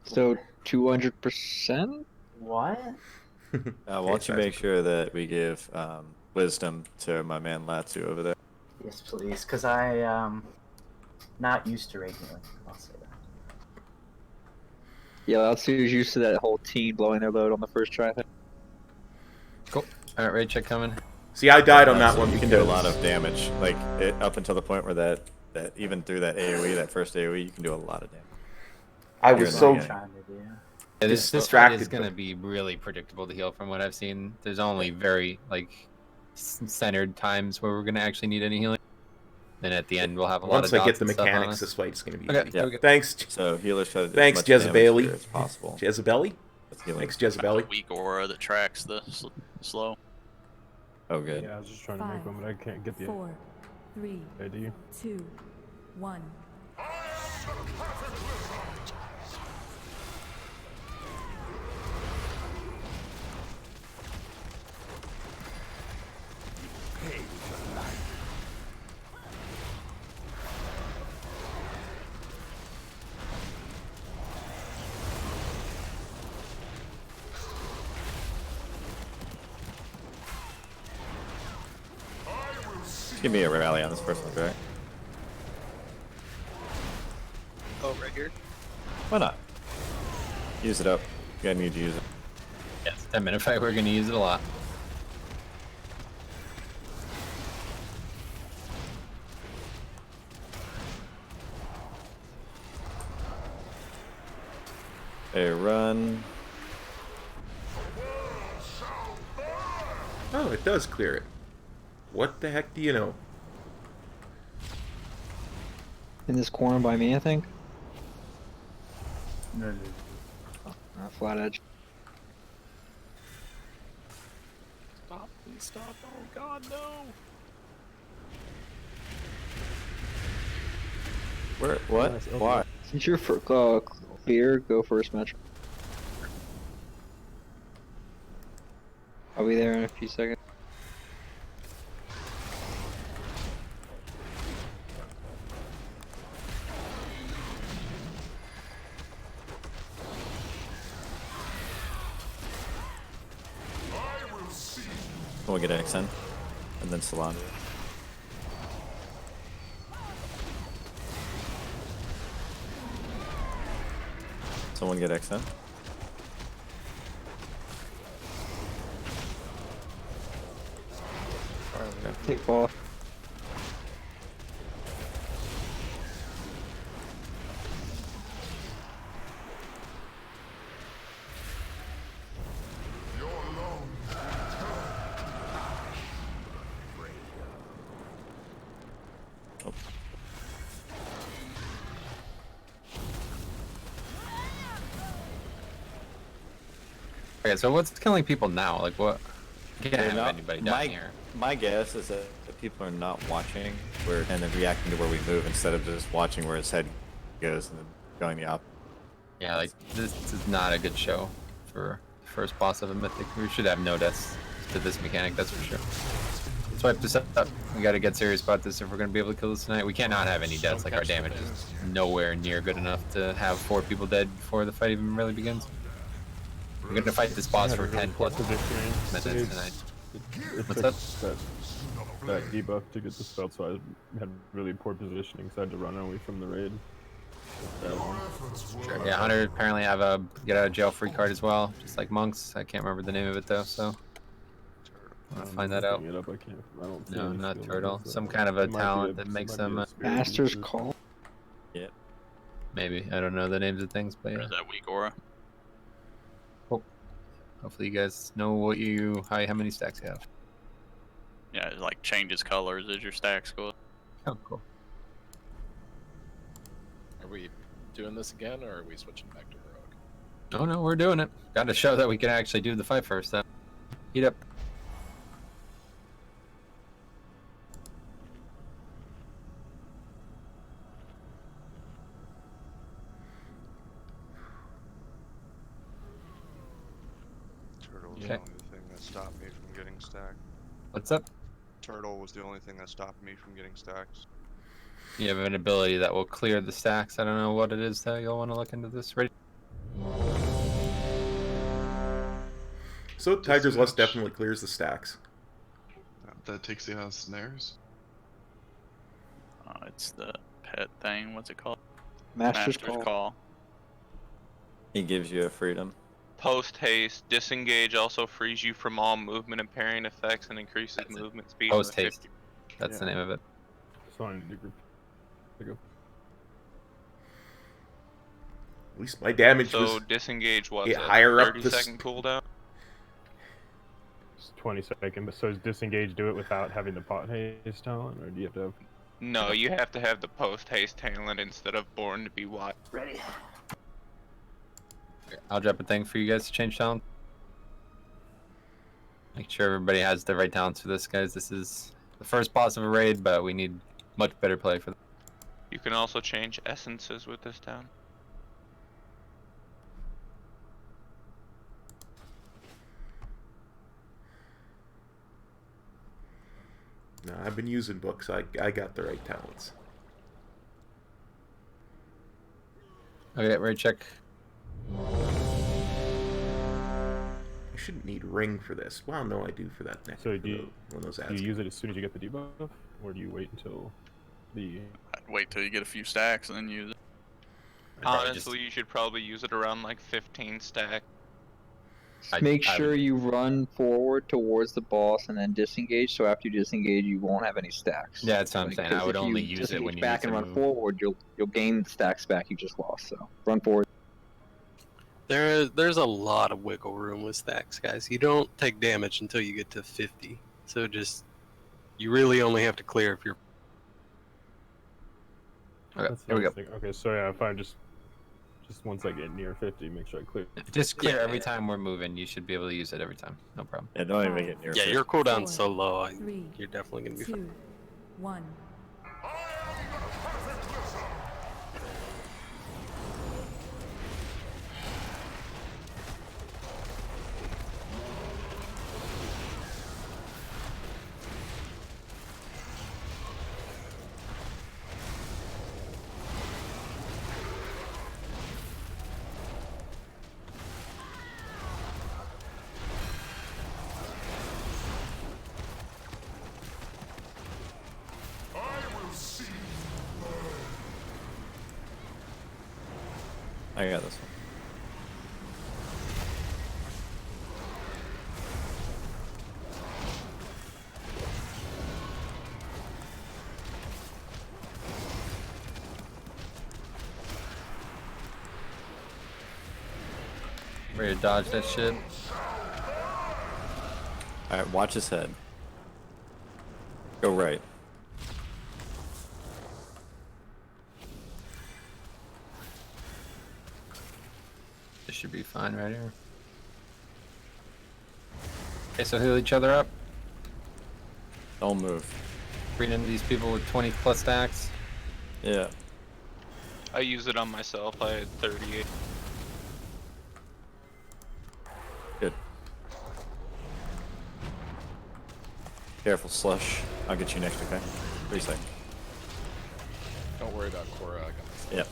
So 200%. What? Why don't you make sure that we give wisdom to my man Latsu over there? Yes, please, because I not used to Radiant. I'll say that. Yeah, that's who's used to that whole team blowing their load on the first try. Cool. All right, raid check coming. See, I died on that So one. You can do a lot of damage, like up until the point where that even through that AOE, that first AOE, you can do a lot of damage. I was so Yeah, this fight distracted. is going to be really predictable to heal from what I've seen. There's only very centered times where we're going to actually need any healing. Then at the end we'll have a lot of Once I dots get the and stuff on mechanics, us. this fight's going to be Okay, easy. there we go. Thanks. So healers try to do Thanks, as much damage Jezebeli. here as possible. Jezebeli? Thanks, Jezebeli. Weak aura that tracks the slow. Oh, good. Yeah, I was just trying to make one, but I can't get the 4, 3, idea. 2, 1. Just give me a rally on this first one, right? Oh, right here. Why not? Use it up. You gotta need to use it. Yes, 10-minute fight, we're going to use it a lot. A run. Oh, it does clear it. What the heck do you know? In this corner by me, I think. No. Flat edge. Stop, please stop. Oh god, no! Where? What? Why? Since you're clear, go first, Metro. I'll be there in a few seconds. We'll get XN. And then Salon. Someone get XN. Take ball. Okay, so what's killing people now? Like what? You can't They're have not- anybody down here. My guess is that people are not watching and then reacting to where we move instead of just watching where his head goes and then going the opposite. Yeah, like this is not a good show for the first boss of a mythic. We should have no deaths to this mechanic, that's for sure. Let's wipe this up. We gotta get serious about this if we're gonna be able to kill this tonight. We cannot have any deaths, like our damage is nowhere near good enough to have 4 people dead before the fight even really begins. We're gonna fight this boss for 10 plus minutes tonight. What's up? That debuff to get the spell, so I had really poor positioning, so I had to run away from the raid. Sure. Yeah, Hunter apparently have a get out of jail free card as well, just like monks. I can't remember the name of it though, so I'm gonna find that out. No, not turtle. Some kind of a talent that makes them. Master's Call. Yep. Maybe I don't know the names of things, but Or yeah. is that weak aura? Hopefully you guys know what how many stacks you have. Yeah, it like changes colors as your stacks go up. Oh, cool. Are we doing this again, or are we switching back to heroic? Oh no, we're doing it. Got to show that we can actually do the fight first. Then heat up. Turtle was Okay. the only thing that stopped me from getting stacked. What's up? Turtle was the only thing that stopped me from getting stacks. You have an ability that will clear the stacks. I don't know what it is that you'll want to look into this. Ready? So Tiger's Lust definitely clears the stacks. That takes you out of snares. It's the pet thing. What's it called? Master's Call. He gives you a freedom. Post haste, disengage also frees you from all movement and parrying effects and increases movement speed. Post by haste. 50. That's the name of it. So I need to group. There you go. At least my damage So was disengage what's get a higher up 30-second cooldown? It's 20 seconds, but so does disengage do it without having the pot haste talent, or do you have to have... No, you have to have the post haste talent instead of born to be what? Ready. I'll drop a thing for you guys to change talent. Make sure everybody has the right talents for this, guys. This is the first boss of a raid, but we need much better play for them. You can also change essences with this town. No, I've been using books. I got the right talents. Okay, right check. I shouldn't need ring for this. Well, no, I do for that next. So do you, one of those do ads. you use it as soon as you get the debuff, or do you wait until the... I'd wait till you get a few stacks and then use it. Honestly, you should probably use it around like 15 stack. Make sure you run forward towards the boss and then disengage. So after you disengage, you won't have any stacks. Yeah, that's what I'm saying. I 'cause would if only you use it when disengage you back need and to run move. forward. You'll gain the stacks back you just lost. So run forward. There's a lot of wiggle room with stacks, guys. You don't take damage until you get to 50. So you really only have to clear if you're... Okay, here we go. Okay, so yeah, if I just once I get near 50, make sure I clear. Just clear every time we're moving. You should be able to use it every time. No problem. Yeah, don't even get near Yeah, 50. your cooldown's so low, Three, you're definitely going to be fine. 2, 1. I got this one. Ready to dodge that shit? Alright, watch his head. Go right. This should be fine right here. Okay, so heal each other up. Don't move. Bring in these people with 20 plus stacks. Yeah. I use it on myself. I had 38. Good. Careful, Slush. I'll get you next, okay? 3 seconds. Don't worry about Cora. I got this. Yep.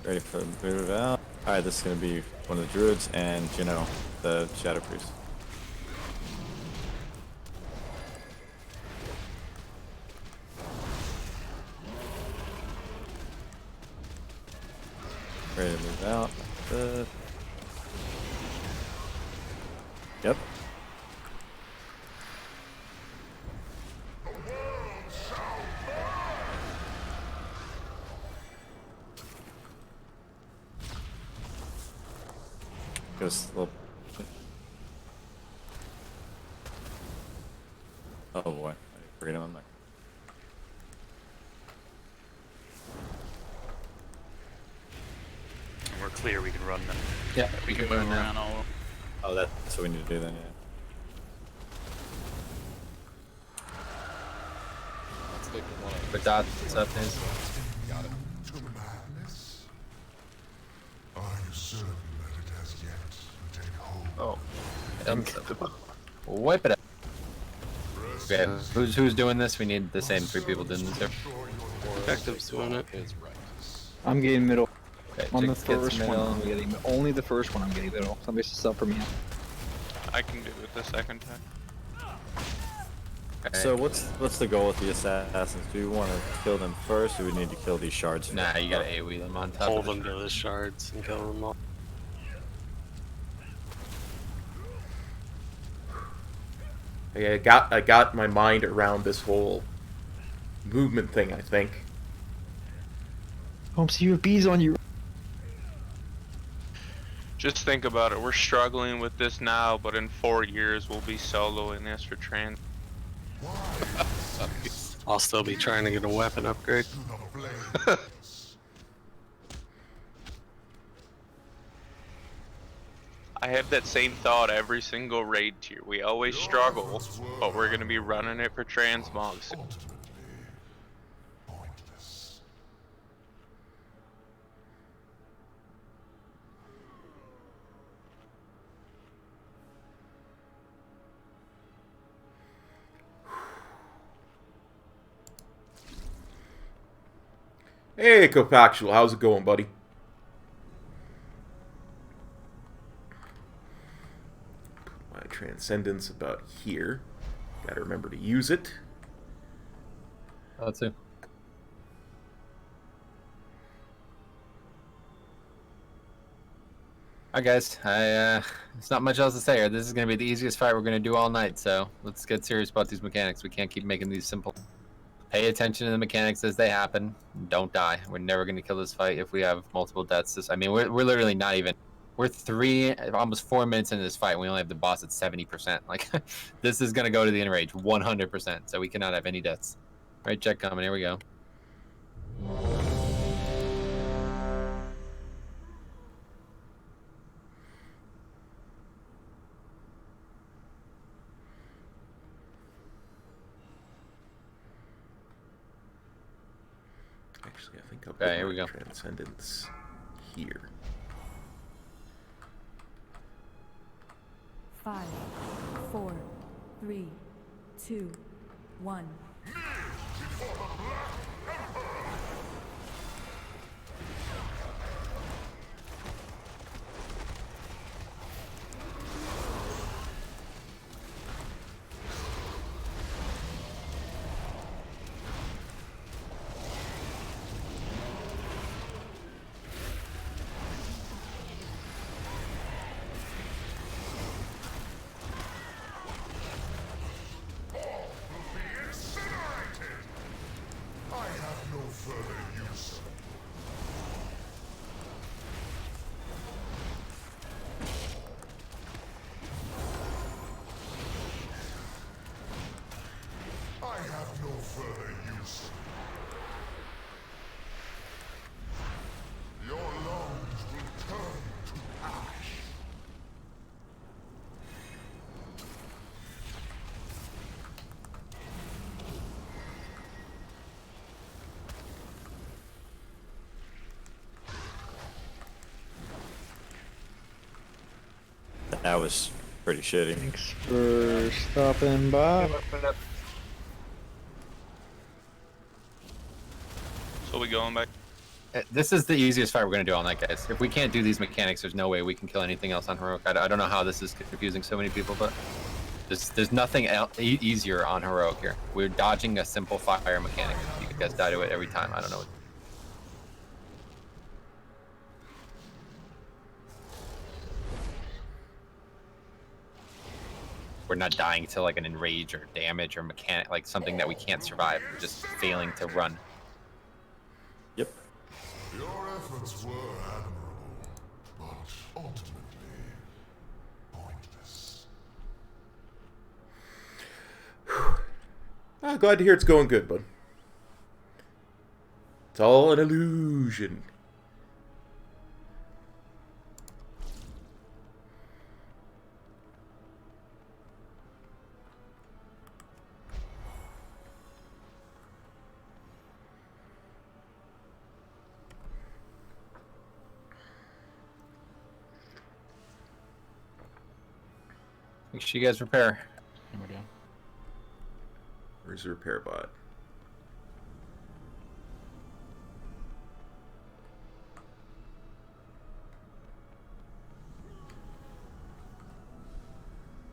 Ready for the move out. Alright, this is gonna be one of the Druids and Juno, the Shadow Priest. Ready to move out. Yep. Goes a little. Oh boy, I forget him. We're clear, we can run now. Yeah, we can run now. All. Oh, that's what we need to do then, yeah. Let's take one of But dots up his. Got it. To madness? Are you certain that it has yet to take hold? Oh. Wipe it out. Okay, who's doing this? We need the same 3 people doing this here. Effective's doing it. Is right. I'm getting middle. Okay, On the Jix gets first one, middle. I'm getting only the first one. I'm getting middle. Somebody just sub for me. I can do it the second time. Okay. So what's the goal with the assassins? Do you want to kill them first, or we need to kill these shards? Nah, you gotta AoE them on top Hold of them to the shards and kill them all. I got my mind around this whole movement thing, I think. See your bees on you. Just think about it. We're struggling with this now, but in 4 years we'll be soloing this for trans. I'll still be trying to get a weapon upgrade. I have that same thought every single raid tier. We always struggle, but we're gonna be running it for transmogs. Hey, Copactual, how's it going, buddy? My Transcendence about here. Gotta remember to use it. That's too. Alright guys, there's not much else to say here. This is going to be the easiest fight we're going to do all night, so let's get serious about these mechanics. We can't keep making these simple. Pay attention to the mechanics as they happen. Don't die. We're never going to kill this fight if we have multiple deaths. I mean, we're literally not even... We're almost 4 minutes into this fight. We only have the boss at 70%. Like, this is going to go to the enrage 100%, so we cannot have any deaths. Right, check coming. Here we go. Actually, I think I'll Okay, here we go. Transcendence here. 5, 4, 3, 2, 1. That was pretty shitty. Thanks for stopping by. So we going back? This is the easiest fight we're going to do all night, guys. If we can't do these mechanics, there's no way we can kill anything else on Heroic. I don't know how this is confusing so many people, but there's nothing easier on Heroic here. We're dodging a simple fire mechanic. You guys die to it every time. I don't know. We're not dying to like an enrage or damage or mechanic, like something that we can't survive. We're just failing to run. Yep. Your efforts were admirable, but ultimately pointless. Glad to hear it's going good, bud. It's all an illusion. Make sure you guys repair. Hammer down. Where's the repair bot?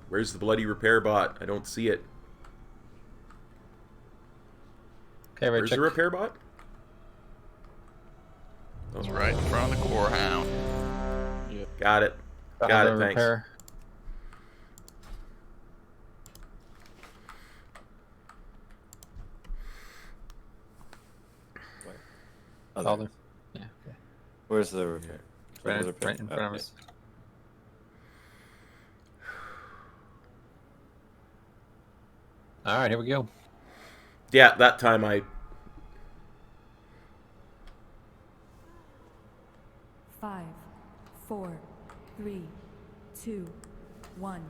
Where's the bloody repair bot? I don't see it. Okay, Where's the repair bot? It's right in front of the core hound. Yep. Got it. Got it, thanks. Repair. Other. Yeah. Okay. Where's the repair? Right, Where's the right in front of okay. us. All right, here we go. Yeah, that time I... 5, 4, 3, 2, 1.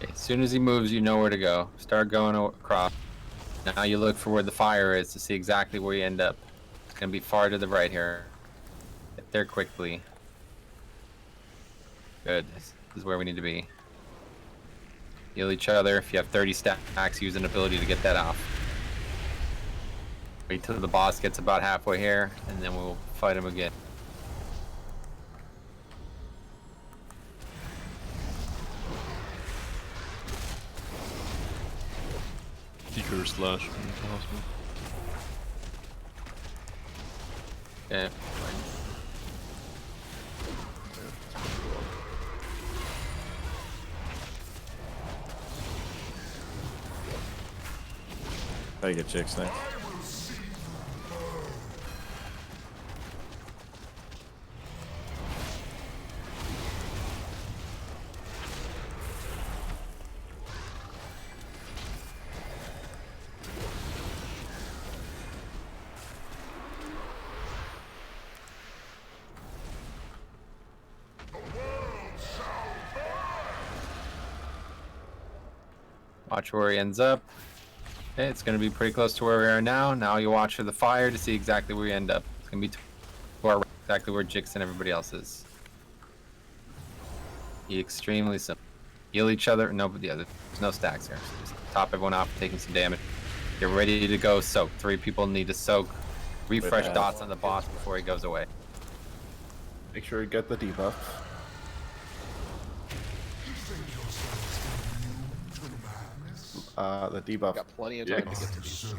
As soon as he moves, you know where to go. Start going across. Now you look for where the fire is to see exactly where you end up. It's going to be far to the right here. Get there quickly. Good. This is where we need to be. Heal each other. If you have 30 stacks, use an ability to get that off. Wait till the boss gets about halfway here, and then we'll fight him again. Secret slash. Yeah. Try to get chicks next. Watch where he ends up. Okay, it's going to be pretty close to where we are now. Now you watch for the fire to see exactly where you end up. It's going to be exactly where Jix and everybody else is. Extremely simple. Heal each other. No, but yeah, there's no stacks here. So just top everyone off, taking some damage. Get ready to go soak. 3 people need to soak. Refresh dots on the boss before he goes away. Make sure you get the debuff. the debuff. Got plenty of time to get to these.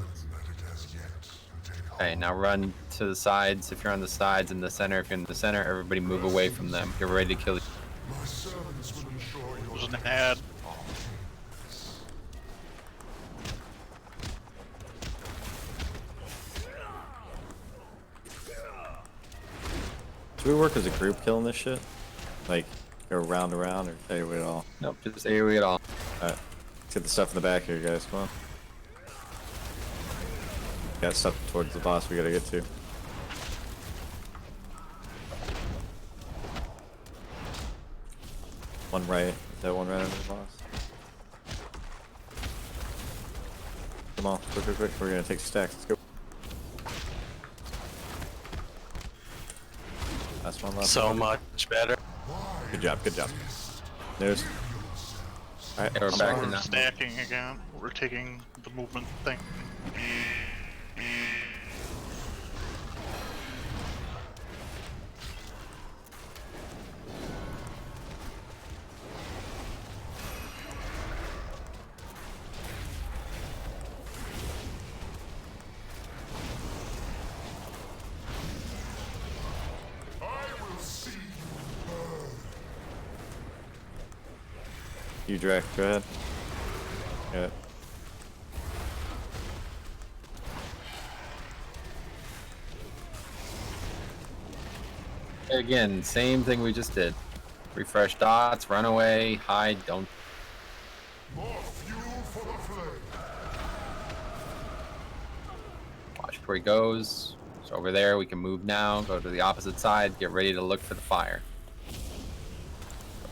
Okay, now run to the sides if you're on the sides, in the center if you're in the center. Everybody move away from them. Get ready to kill. There's an ad. Should we work as a group killing this shit? Like, go round and round, or AoE it all? Nope, just AoE it all. Alright. Let's get the stuff in the back here, guys. Come on. Got stuff towards the boss we gotta get to. One right. Is that one right under the boss? Come on, quick, quick, quick. We're gonna take stacks. Let's go. Last one, last So one. much better. Good job, good job. There's. Alright, we're back in We're that. stacking again. We're taking the movement thing. You Drake, go ahead. Yeah. Again, same thing we just did. Refresh dots, run away, hide, don't. Watch where he goes. So over there, we can move now. Go to the opposite side. Get ready to look for the fire.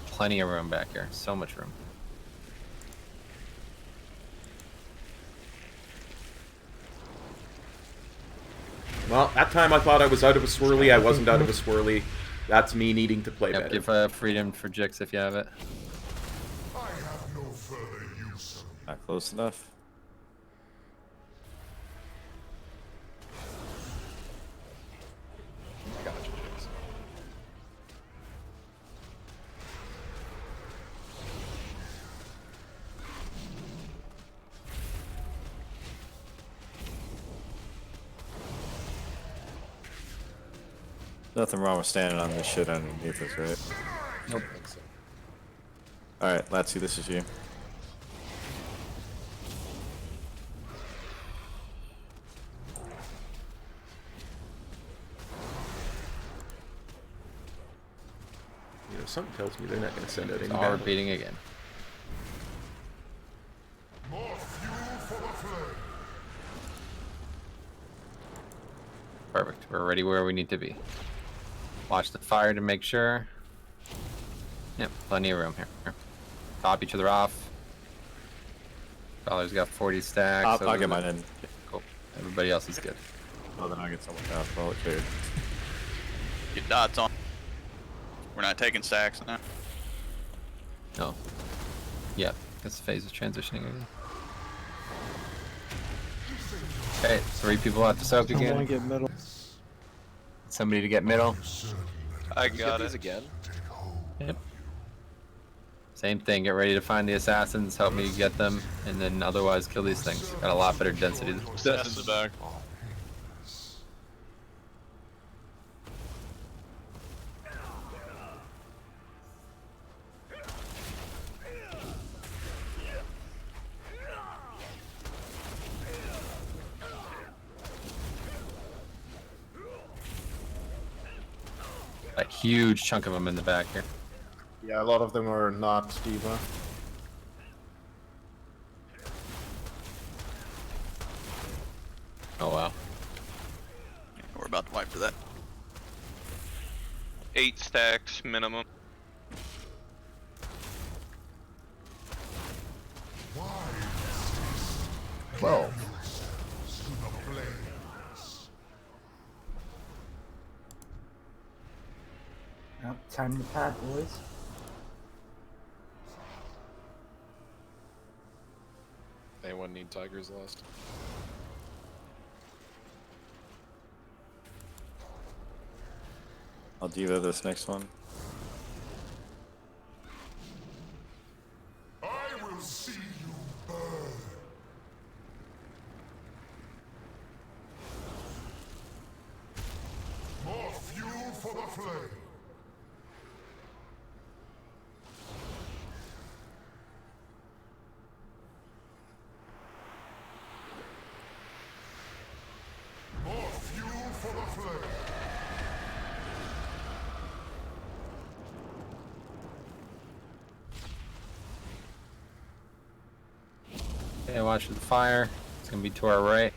Plenty of room back here. So much room. Well, that time I thought I was out of a swirly. I wasn't out of a swirly. That's me needing to play better. Give freedom for Jix if you have it. Not close enough. Gotcha, Jix. Nothing wrong with standing on this shit underneath us, right? Nope. I think so. Alright, Latsu, this is you. You know, something tells me they're not going to send out any All battle. repeating again. Perfect. We're ready where we need to be. Watch the fire to make sure. Yep, plenty of room here. Top each other off. Dollar's got 40 stacks. I'll get mine in. Cool. Everybody else is good. Oh, then I'll get someone else. Well, it cleared. Get dots on. We're not taking stacks now. No. Yep, this phase is transitioning again. Okay, 3 people have to soak again. Get middle. Somebody to get middle. I Get got these it. again. Yep. Same thing, get ready to find the assassins, help me get them, and then otherwise kill these things. Got a lot better density. Assassin's back. A huge chunk of them in the back here. Yeah, a lot of them are not D.Va. Oh wow. We're about to wipe for that. 8 stacks minimum. Whoa. Well, time to pad, boys. Anyone need Tiger's Lust? I'll D.Va this next one. I will see you burn. Okay, watch for the fire. It's gonna be to our right.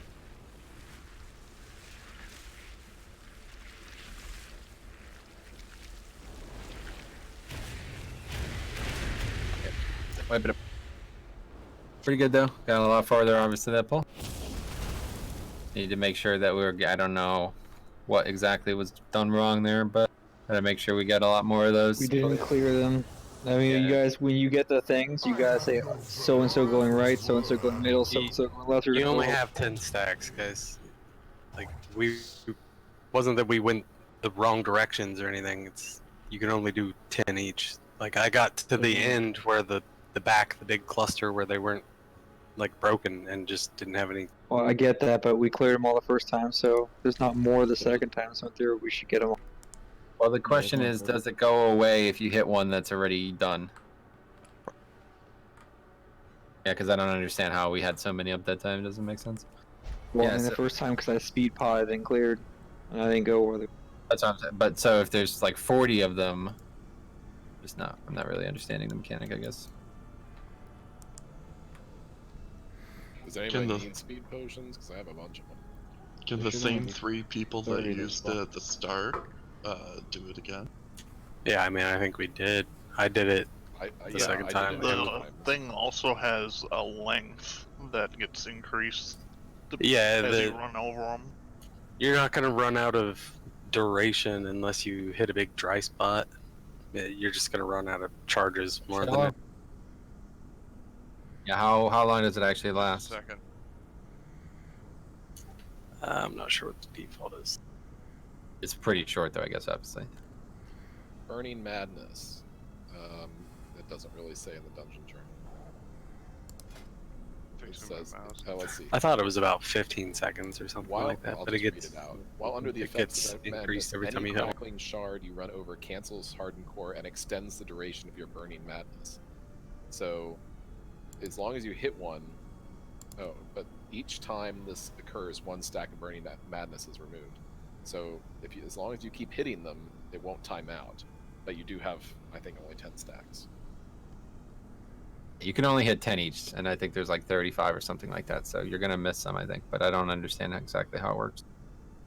Okay. Wipe it up. Pretty good though. Got a lot farther obviously that pull. Need to make sure that I don't know what exactly was done wrong there, but gotta make sure we get a lot more of those. We didn't clear them. I mean, you guys, when you get the things, you gotta say so and so going right, so and so going middle, so and so going left. You only have 10 stacks, guys. Like wasn't that we went the wrong directions or anything. It's you can only do 10 each. Like I got to the end where the big cluster where they weren't like broken and just didn't have any. Well, I get that, but we cleared them all the first time, so there's not more the second time. So in theory, we should get them all. Well, the question is, does it go away if you hit one that's already done? Yeah, because I don't understand how we had so many up that time. It doesn't make sense. Well, yeah, I mean, the first time because I speed pod, then cleared, and I didn't go where the. That's what I'm saying. But so if there's like 40 of them, I'm not really understanding the mechanic, I guess. Does anybody need speed potions? Because I have a bunch of them. Can the same 3 people that used it at the start do it again? Yeah, I mean, I think we did. I did it the second time. The thing also has a length that gets increased as you run over them. You're not going to run out of duration unless you hit a big dry spot. You're just going to run out of charges more than it. Yeah, how long does it actually last? Second. I'm not sure what the default is. It's pretty short though, I guess, obviously. Burning Madness. It doesn't really say in the dungeon journal. It says, let's see. I thought it was about 15 seconds or something like that, I'll but it just gets read it out. While under the it effects gets of increased every any time you hit one. crackling shard you run over cancels hardened core and extends the duration of your Burning Madness. So, as long as you hit one, but each time this occurs, 1 stack of Burning Madness is removed. So, as long as you keep hitting them, it won't time out. But you do have, I think, only 10 stacks. You can only hit 10 each, and I think there's like 35 or something like that. So you're gonna miss some, I think. But I don't understand exactly how it works.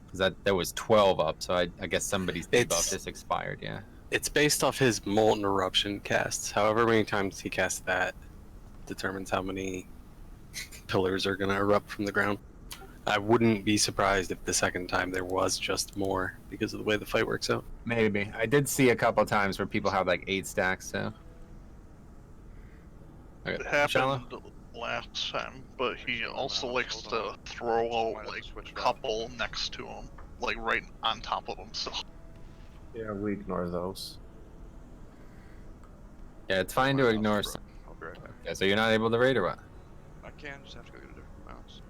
Because there was 12 up, so I guess somebody's debuff just expired. Yeah. It's based off his Molten Eruption casts. However many times he casts that determines how many pillars are gonna erupt from the ground. I wouldn't be surprised if the second time there was just more because of the way the fight works out. Maybe. I did see a couple times where people have like 8 stacks, so. Okay. It happened last time, but he also likes to throw out like a couple next to him, like right on top of himself. Yeah, we ignore those. Yeah, it's fine to ignore some. I'll be right back. Yeah, so you're not able to raid or what? I can, just have to go get a different mouse.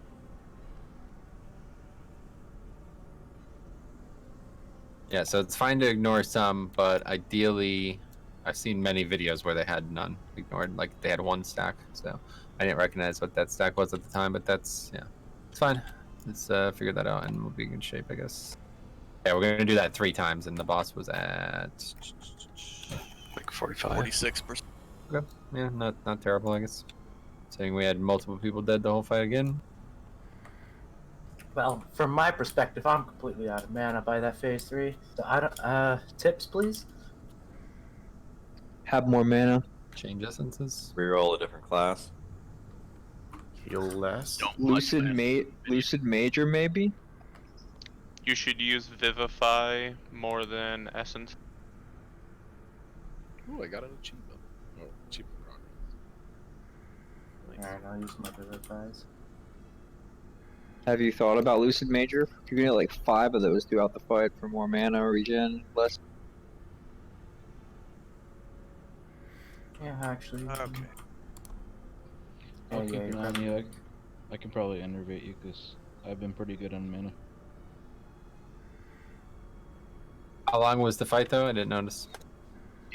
Yeah, so it's fine to ignore some, but ideally, I've seen many videos where they had none ignored, like they had 1 stack. So I didn't recognize what that stack was at the time, but it's fine. Let's figure that out and we'll be in good shape, I guess. Yeah, we're gonna do that 3 times, and the boss was at like 45. 46%. Okay, yeah, not terrible, I guess. Saying we had multiple people dead the whole fight again. Well, from my perspective, I'm completely out of mana by that phase 3. So I don't. Tips, please. Have more mana. Change essences. Reroll a different class. Heal less. Lucid Major, maybe. You should use Vivify more than Essence. Ooh, I got an achievement. Oh, achievement progress. Alright, I'll use my Vivifies. Have you thought about Lucid Major? You're gonna get like 5 of those throughout the fight for more mana, regen, less. Yeah, actually. Okay. I'll keep yeah, an eye on you. I can probably enervate you because I've been pretty good on mana. How long was the fight though? I didn't notice.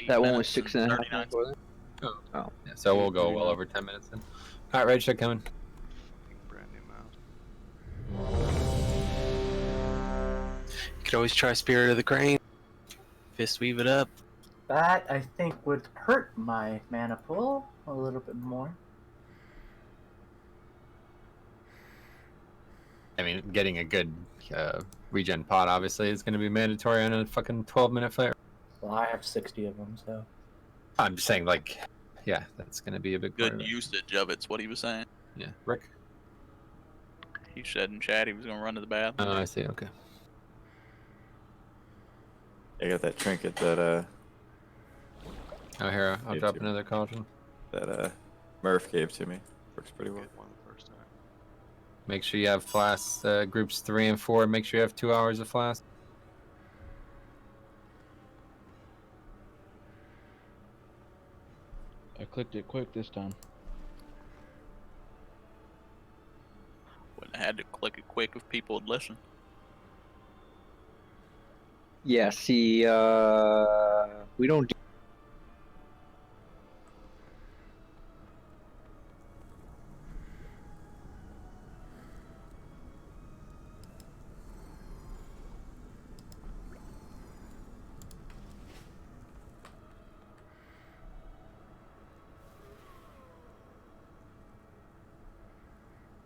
That one was 6.5 minutes, wasn't it? Oh. Yeah, so we'll go well over 10 minutes then. Alright, raid check coming. Brand new mouse. You could always try Spirit of the Crane. Fist weave it up. That, I think, would hurt my mana pool a little bit more. I mean, getting a good regen pod obviously is going to be mandatory on a fucking 12-minute fight. Well, I have 60 of them, so. I'm just saying, like, yeah, that's going to be a big part Good of it. usage of it's what he was saying. Yeah, Rick. He said in chat he was gonna run to the bathroom. Oh, I see. Okay. I got that trinket that Oh, here, I'll gave drop to me. another caution. That Murph gave to me. Works pretty well. Make sure you have flasks, groups 3 and 4. Make sure you have 2 hours of flask. I clicked it quick this time. Wouldn't have had to click it quick if people would listen. Yeah, see, we don't do.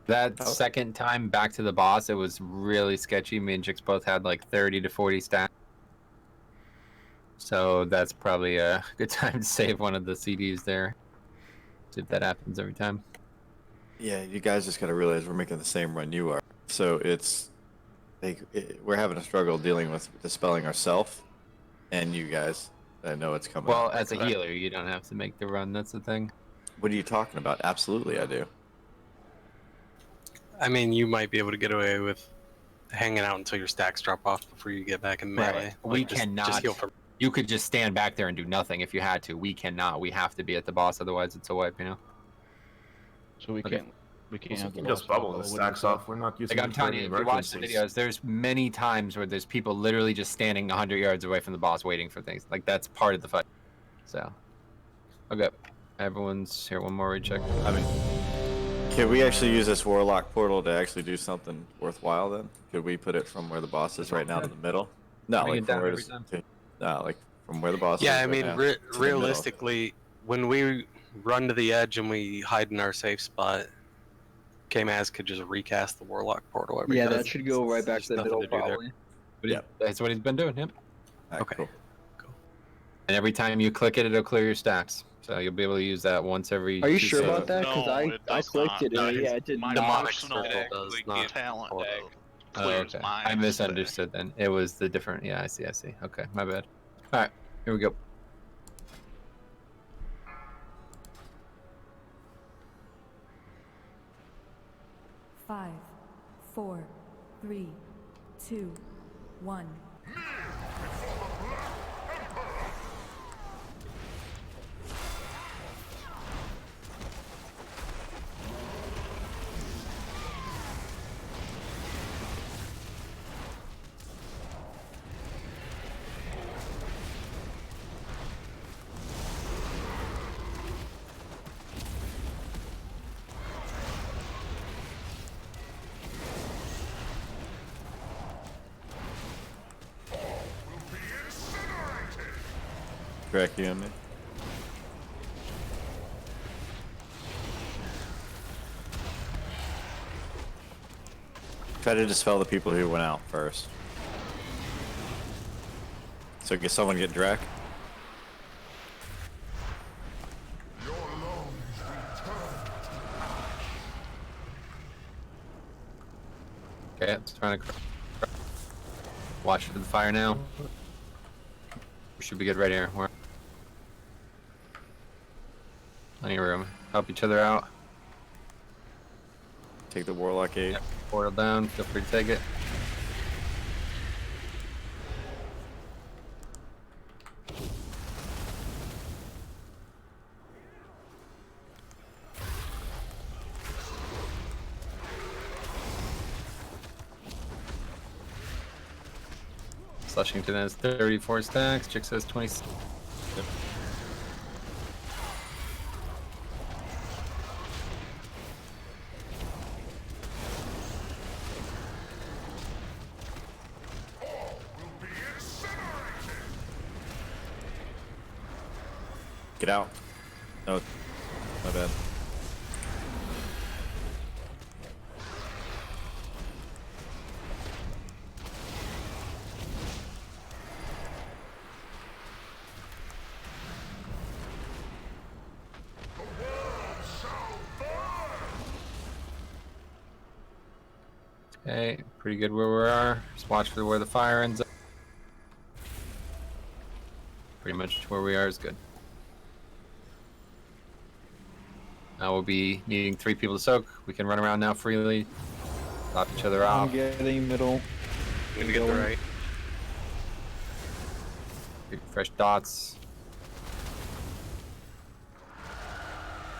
That second time back to the boss, it was really sketchy. Me and Jix both had like 30 to 40 stats. So that's probably a good time to save one of the CDs there. See if that happens every time. Yeah, you guys just got to realize we're making the same run you are. So it's like we're having a struggle dealing with dispelling ourselves and you guys. I know it's coming. Well, as a healer, you don't have to make the run. That's the thing. What are you talking about? Absolutely, I do. I mean, you might be able to get away with hanging out until your stacks drop off before you get back in melee. Right. We cannot. Just heal from. You could just stand back there and do nothing if you had to. We cannot. We have to be at the boss, otherwise it's a wipe. You know. So we can't. We can't have the just bubble the stacks off. We're not using. Like I'm telling you, if you watch the videos, there's many times where there's people literally just standing 100 yards away from the boss waiting for things. Like that's part of the fight. So, okay, everyone's here. One more recheck. I mean, can we actually use this warlock portal to actually do something worthwhile? Then could we put it from where the boss is right now to the middle? No, Bring like it down from where every it's, time. no, like from where the boss Yeah, is. I right mean, now, to the middle. realistically, when we run to the edge and we hide in our safe spot, K-Maz could just recast the warlock portal every time. Yeah, that should go right back to the Nothing middle, to do there. probably. yeah, that's what he's been doing. Yep. Alright, Okay. cool. And every time you click it, it'll clear your stacks. So you'll be able to use that once every. Are you 2 sure seconds. about that? Because I clicked it and yeah, it did My not. personal does not talent portal. deck Oh, clears okay. my I misunderstood then. It was the different. Yeah, I see. Okay, my bad. All right, here we go. Five, 4, 3, 2, 1. Correct you and me. Try to dispel the people who went out first. So get someone get Drek. Okay, it's trying to. Watch for the fire now. We should be good right here. We're plenty of room. Help each other out. Take the warlock 8. Yep. Portal down. Feel free to take it. Slushington has 34 stacks. Jix has 20. Yep. Get out. No, my bad. Okay, pretty good where we are. Just watch for where the fire ends up. Pretty much where we are is good. Now we'll be needing 3 people to soak. We can run around now freely. Stop each other I'm off. getting middle. I'm gonna get the right. Fresh dots.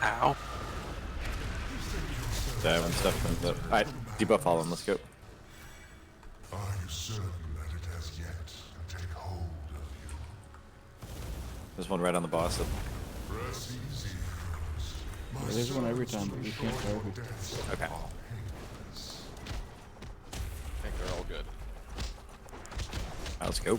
Ow. Yeah, when stuff comes up. Alright, debuff all of them, let's go. Are you certain that it has yet to take hold of you? There's one right on the boss. Press easy. Yeah, there's one every time, but we can't target. Okay. I think they're all good. Let's go.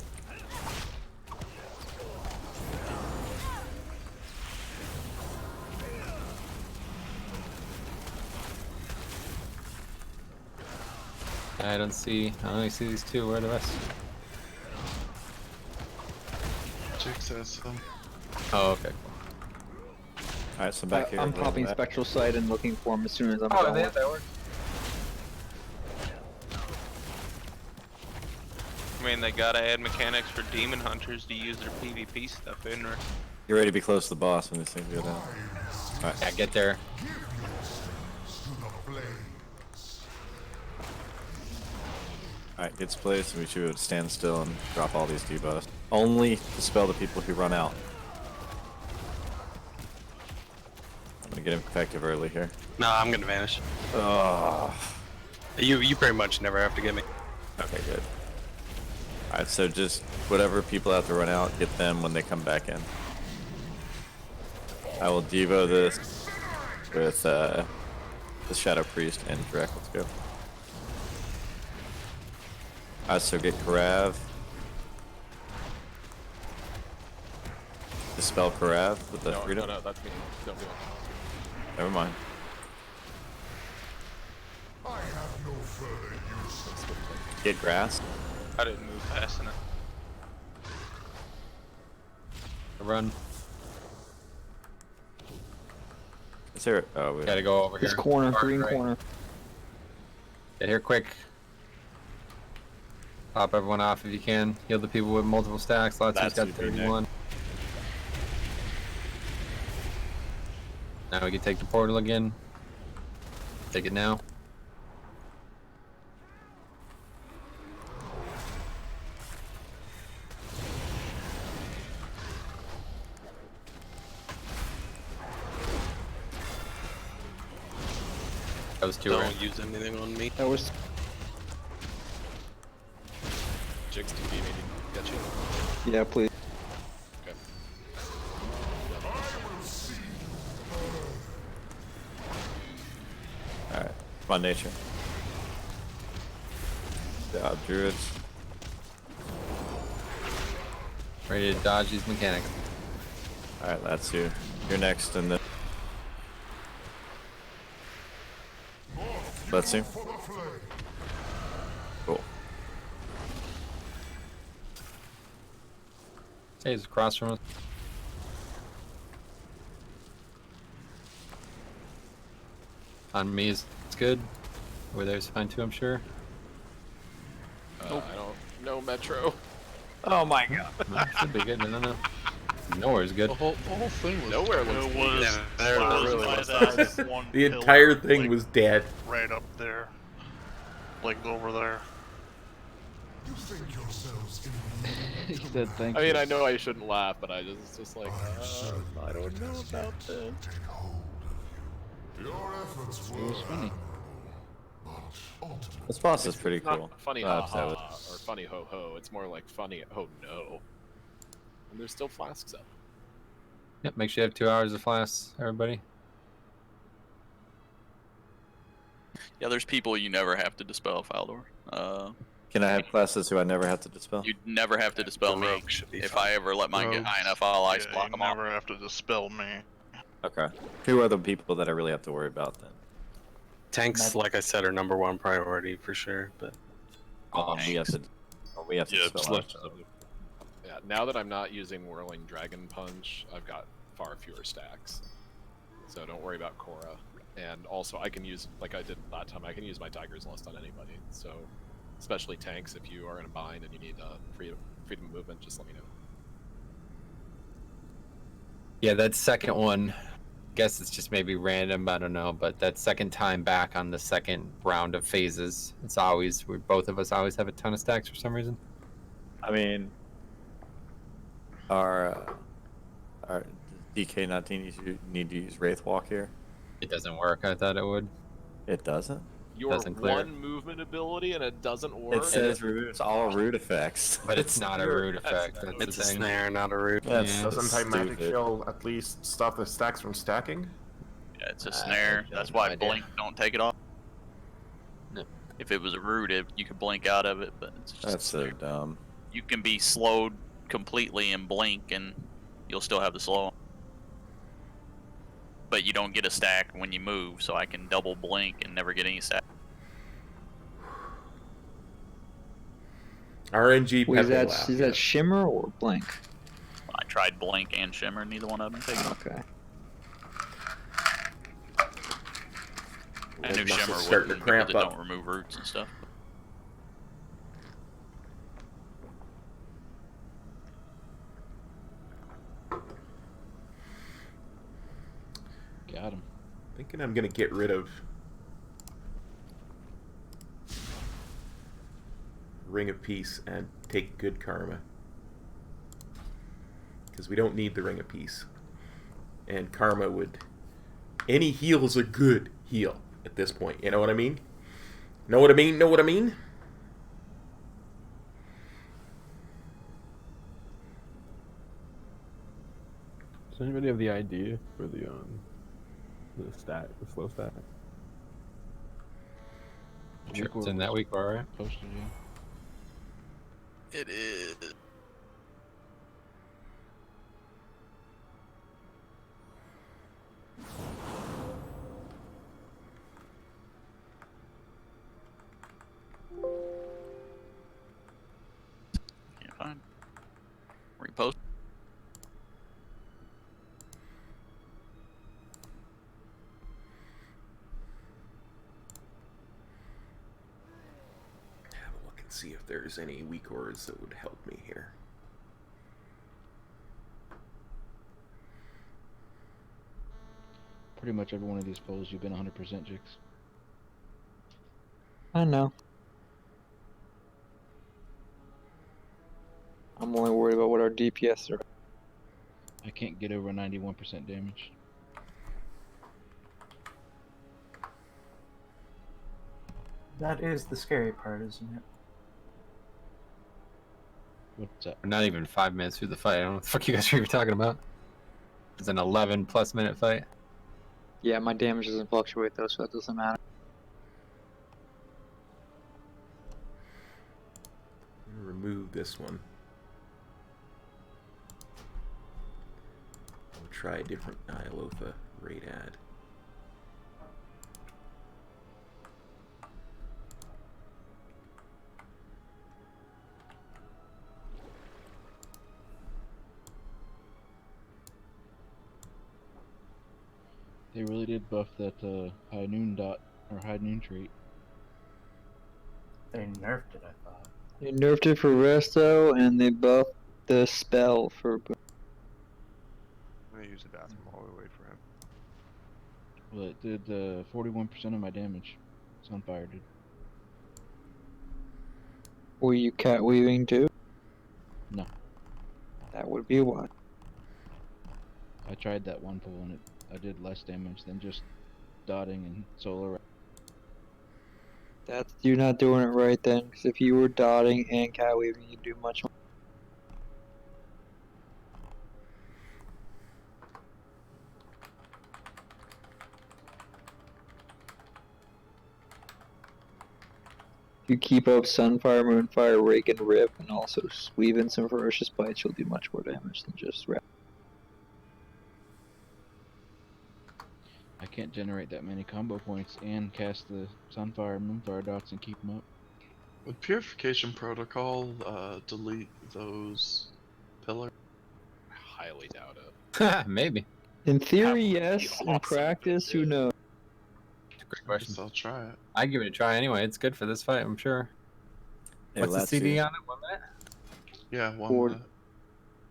I only see these 2. Where are the rest? Jix has some. Oh, okay. Alright, so back here. I'm popping Spectral Sight and looking for him as soon as I'm done. That works. I mean, they gotta add mechanics for demon hunters to use their PvP stuff in, or You're ready to be close to the boss when these things go down. Alright. Yeah, get there. Alright, gets placed, and we should be able to stand still and drop all these debuffs. Only dispel the people who run out. I'm gonna get effective early here. No, I'm gonna vanish. Oh. You pretty much never have to get me. Okay, good. Alright, so just whatever people have to run out, get them when they come back in. I will Devo this with the Shadow Priest and Drek. Let's go. Alright, so get Karav. Dispel Karav with the freedom. No, that's me. Don't do it. Never mind. I have no further use. Get grass. I didn't move fast enough. Run. Is there? Oh, we Gotta go over This here. corner, Far green right. corner. Get here quick. Pop everyone off if you can. Heal the people with multiple stacks. Lots of got 31. Now we can take the portal again. Take it now. That was 2. Don't use anything on me. That was. Jix TV maybe get you. Yeah, please. Okay. Alright, come on, nature. Good job, Druids. Ready to dodge these mechanics. Alright, that's you. You're next, and then. Let's see. Cool. Hey, it's across from us. On me is it's good. Over there's fine too, I'm sure. I don't know Metro. Oh my god. No, should be good. No. Nowhere's good. The whole thing was Nowhere looks was, good. there Wow. was Really by was that one The pillar, entire thing like, was dead. right up there, like over there. You think yourselves He said thank I you. mean, I know I shouldn't laugh, but it's just like, I don't know about this. take hold of you. Your efforts were It was funny. but ultimately This boss is pretty It's cool. not funny Not ha upset ha with- or funny ho ho. It's more like funny oh no. And there's still flasks up. Yep, make sure you have 2 hours of flasks, everybody. Yeah, there's people you never have to dispel, Faldor. Can I have classes who I never have to dispel? You'd never have to dispel me. rogue should be If fine. I ever let mine get Rogues. high enough, I'll ice Yeah, block you them off. never have to dispel me. Okay. Who are the people that I really have to worry about then? Tanks, like I said, are #1 priority for sure. But We have to. We have to Yeah, dispel just ourselves. Yeah, now that I'm not using Whirling Dragon Punch, I've got far fewer stacks. So don't worry about Korra. And also, I can use, like I did that time, I can use my Tiger's Lust on anybody. So, especially tanks, if you are in a bind and you need freedom of movement, just let me know. Yeah, that second one, guess it's just maybe random, I don't know, but that second time back on the second round of phases, it's always, both of us always have a ton of stacks for some reason. I mean, our DK not need to use Wraith Walk here? It doesn't work. I thought it would. It doesn't? Your Doesn't clear. one movement ability and it doesn't work? It says removes all root effects. But it's not a root effect. That's It's the a thing. snare, not a root. That's Doesn't type magic stupid. shield at least stop the stacks from stacking? Yeah, it's a snare. That's why blink don't take it off. No. If it was a root, you could blink out of it, but it's just That's so dumb. you can be slowed completely and blink, and you'll still have the slow. But you don't get a stack when you move, so I can double blink and never get any stack. RNG Wait, Pepe is that shimmer or blink? I tried blink and shimmer, neither one of them take it. Okay. I knew Muscles shimmer starting to wouldn't cramp because it up. don't remove roots and stuff. Got him. Thinking I'm gonna get rid of Ring of Peace and take good karma. Because we don't need the Ring of Peace. And karma would... Any heal's a good heal at this point. You know what I mean? Know what I mean? Know what I mean? Does anybody have the idea for the slow stack? Sure, it's in that week, alright. Posted, yeah. It is. Yeah, fine. Repost. Have a look and see if there's any weak ores that would help me here. Pretty much every one of these polls, you've been 100% Jix. I know. I'm only worried about what our DPS are. I can't get over 91% damage. That is the scary part, isn't it? What's that? We're not even 5 minutes through the fight. I don't know what the fuck you guys are even talking about. It's an 11+ minute fight. Yeah, my damage doesn't fluctuate though, so that doesn't matter. I'm gonna remove this one. I'll try a different Ny'alotha raid ad. They really did buff that high noon dot or high noon trait. They nerfed it, I thought. They nerfed it for resto, and they buffed the spell for. I'm gonna use the bathroom while we wait for him. Well, it did 41% of my damage. Sunfire did. Were you cat weaving too? No. That would be why. I tried that one pull and I did less damage than just dotting and solo. That's you're not doing it right then, because if you were dotting and cat weaving, you'd do much more. If you keep up Sunfire, Moonfire, Rake, and Rip, and also weave in some Ferocious Bites, you'll do much more damage than just Rip. I can't generate that many combo points and cast the Sunfire and Moonfire dots and keep them up. Would Purification Protocol delete those pillars? I highly doubt it. Maybe. In theory, That would be yes. In awesome. practice, who knows? Great question. I'll try it. I'd give it a try anyway. It's good for this fight, I'm sure. Hey, What's the let's CD see. on it? 1 minute? Yeah, 1 Or- minute.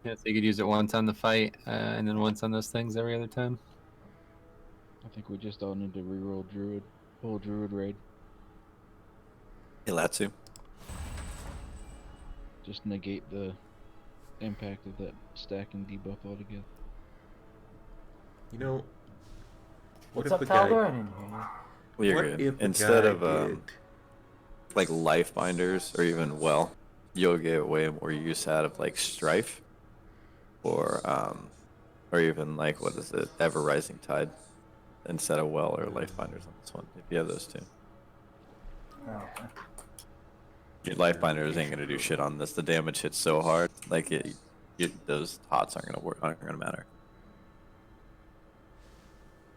Yeah, so you could use it once on the fight, and then once on those things every other time. I think we just all need to reroll Druid. Full Druid raid. Hey, Latsu. Just negate the impact of that stacking debuff altogether. You know, what What's if up, a guy? Talbot? I didn't hear you. Well, you're What good. if a Instead guy of did- like life binders or even you'll get way more use out of like strife or even like what is it, ever rising tide instead of well or life binders on this one if you have those two. Oh, okay. Your life binders ain't gonna do shit on this. The damage hits so hard, like those hots aren't gonna matter.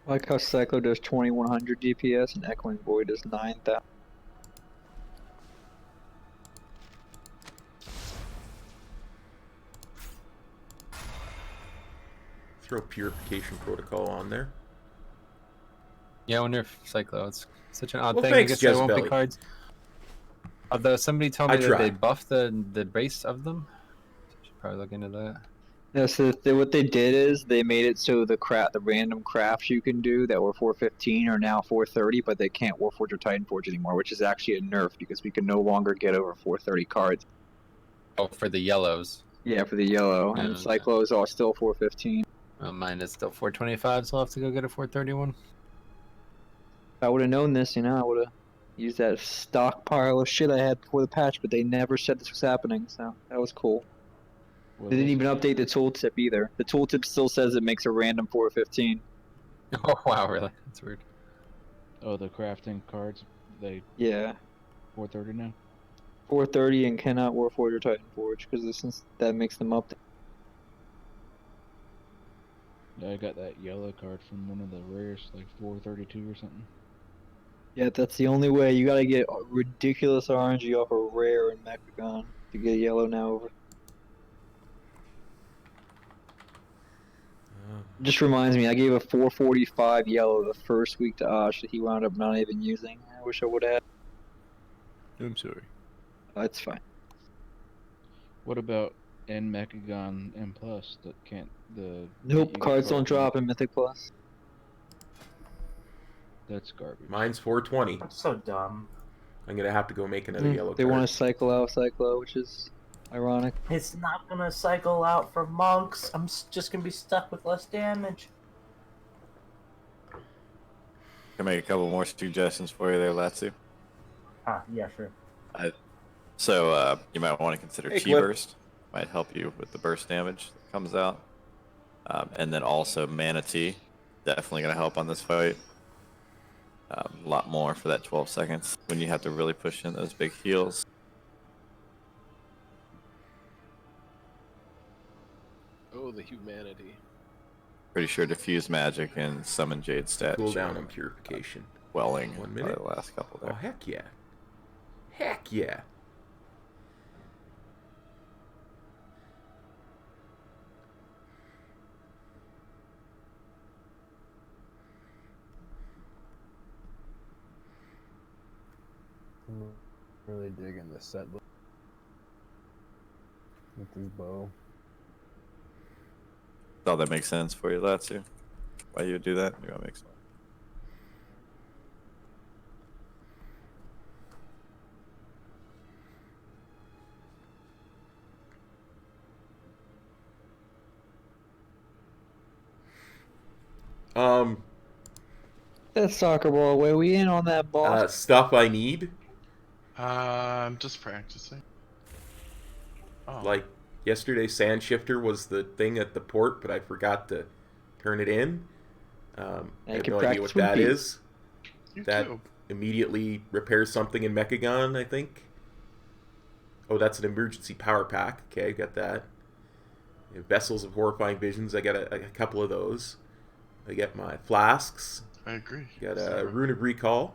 I like how Cyclo does 2100 DPS and Echoing Void does 9000. Throw purification protocol on there. Yeah, I wonder if Cyclo, it's such an odd Well, thing. thanks, I guess there won't Jezebel. be cards. Although somebody told me I that tried. they buffed the base of them. Should probably look into that. Yeah, so what they did is they made it so the random crafts you can do that were 415 are now 430, but they can't Warforge or Titanforge anymore, which is actually a nerf because we can no longer get over 430 cards. Oh, for the yellows. Yeah, for the yellow, and Okay. Cyclos are still 415. Well, mine is still 425, so I'll have to go get a 431. If I would have known this, I would have used that stockpile of shit I had before the patch, but they never said this was happening, so that was cool. They didn't even update the tooltip either. The tooltip still says it makes a random 415. Oh, wow, really? That's weird. Oh, the crafting cards, they Yeah, 430 now? 430 and cannot Warforge or Titanforge, because that makes them update. I got that yellow card from one of the rares, like 432 or something. Yeah, that's the only way. You gotta get ridiculous RNG off a rare in Mechagon to get yellow now over. Just reminds me, I gave a 445 yellow the first week to Ash that he wound up not even using. I wish I would have. I'm sorry. That's fine. What about N Mechagon M Plus that can't Nope, you get cards don't card- drop in Mythic Plus. That's garbage. Mine's 420. That's so dumb. I'm gonna have to go make another yellow They card. want to cycle out Cyclo, which is ironic. It's not gonna cycle out for monks. I'm just gonna be stuck with less damage. Can make a couple more suggestions for you there, Latsu. Ah, yeah, sure. So you might want to consider Hey, Chi Clip. Burst. Might help you with the burst damage that comes out. And then also Manatee. Definitely going to help on this fight. A lot more for that 12 seconds when you have to really push in those big heals. Oh, the humanity. Pretty sure Diffuse Magic and Summon Jade stats. Cool down on purification. Welling 1 probably minute. the last couple Oh, there. heck yeah. Heck yeah. I'm really digging this set look with this bow. Thought that makes sense for you, Latsu. Why you would do that? You want to make sense. That soccer ball away. We in on that ball. Stuff I need. I'm just practicing. Oh. Like yesterday, Sand Shifter was the thing at the port, but I forgot to turn it in. I have can no idea what practice with that Pete. is. You That too. immediately repairs something in Mechagon, I think. Oh, that's an emergency power pack. Okay, got that. Vessels of Horrifying Visions, I got a couple of those. I get my flasks. I agree. Got a Rune of Recall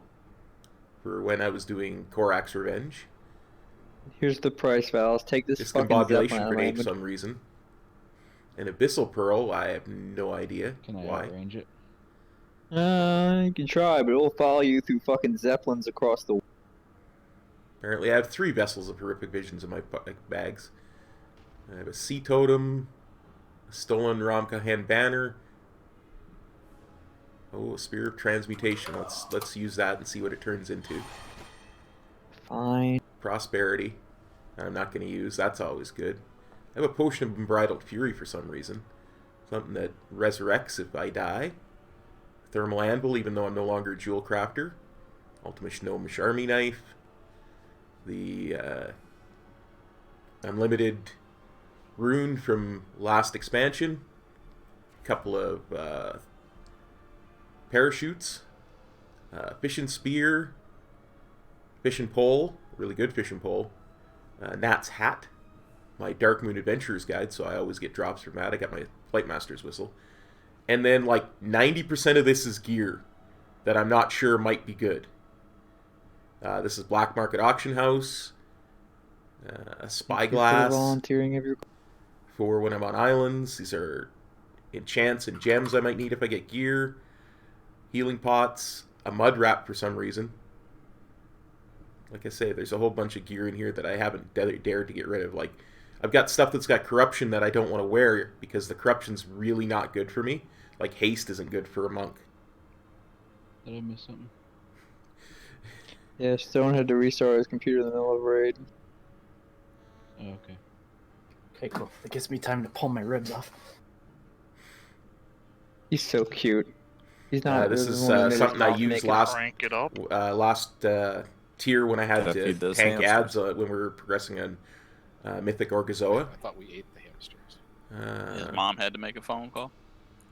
for when I was doing Korak's Revenge. Here's the price, Val. Take this fucking Discombobulation Zeppelin out of my Grenade for inventory. some reason. An Abyssal Pearl, I have no idea Can I why. arrange it? You can try, but it'll follow you through fucking zeppelins across the. Apparently, I have 3 vessels of horrific visions in my bags. I have a sea totem, a stolen Ramkahan banner. Oh, a spear of transmutation. Let's use that and see what it turns into. Fine. Prosperity. I'm not going to use. That's always good. I have a potion of unbridled fury for some reason. Something that resurrects if I die. Thermal anvil, even though I'm no longer a jewel crafter. Ultimate Gnomish army knife. The unlimited rune from last expansion. A couple of parachutes. Fishing spear. Fishing pole. Really good fishing pole. Nat's hat. My Dark Moon Adventurer's Guide, so I always get drops from that. I got my Flight Master's Whistle. And then, like, 90% of this is gear that I'm not sure might be good. This is Black Market Auction House. A spyglass. Volunteering of your... For when I'm on islands. These are enchants and gems I might need if I get gear. Healing pots. A mud wrap for some reason. Like I say, there's a whole bunch of gear in here that I haven't dared to get rid of. Like, I've got stuff that's got corruption that I don't want to wear because the corruption's really not good for me. Like, haste isn't good for a monk. Did I miss something? Yeah, Stone had to restart his computer in the middle of a raid. Oh, okay. Okay, cool. That gives me time to pull my ribs off. He's so cute. He's not. This is something I used last tier when I had tank ads when we were progressing on Mythic Orgazoa. I thought we ate the hamsters. His mom had to make a phone call.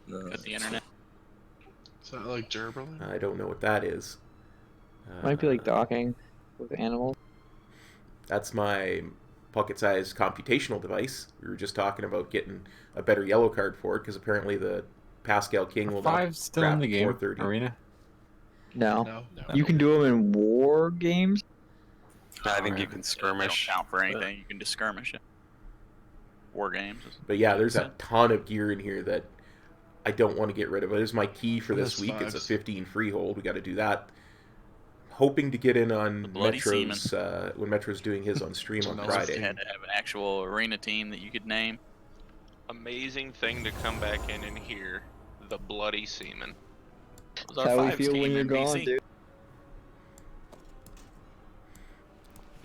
Cut the internet. Is that like Gerberlin? I don't know what that is. Might be like docking with animals. That's my pocket-sized computational device. We were just talking about getting a better yellow card for it because apparently the Pascal King will not 5 still in the game 430. arena. No. You can do them in war games. I think you can skirmish. They don't count for anything. You can just skirmish it. War games. But yeah, there's a ton of gear in here that I don't want to get rid of. There's my key for this week. It's a 15 freehold. We got to do that. Hoping to get in on Metro's when Metro's doing his on stream on Friday. Had to have an actual arena team that you could name. Amazing thing to come back in and hear the bloody seaman. That's how we feel when you're gone, dude.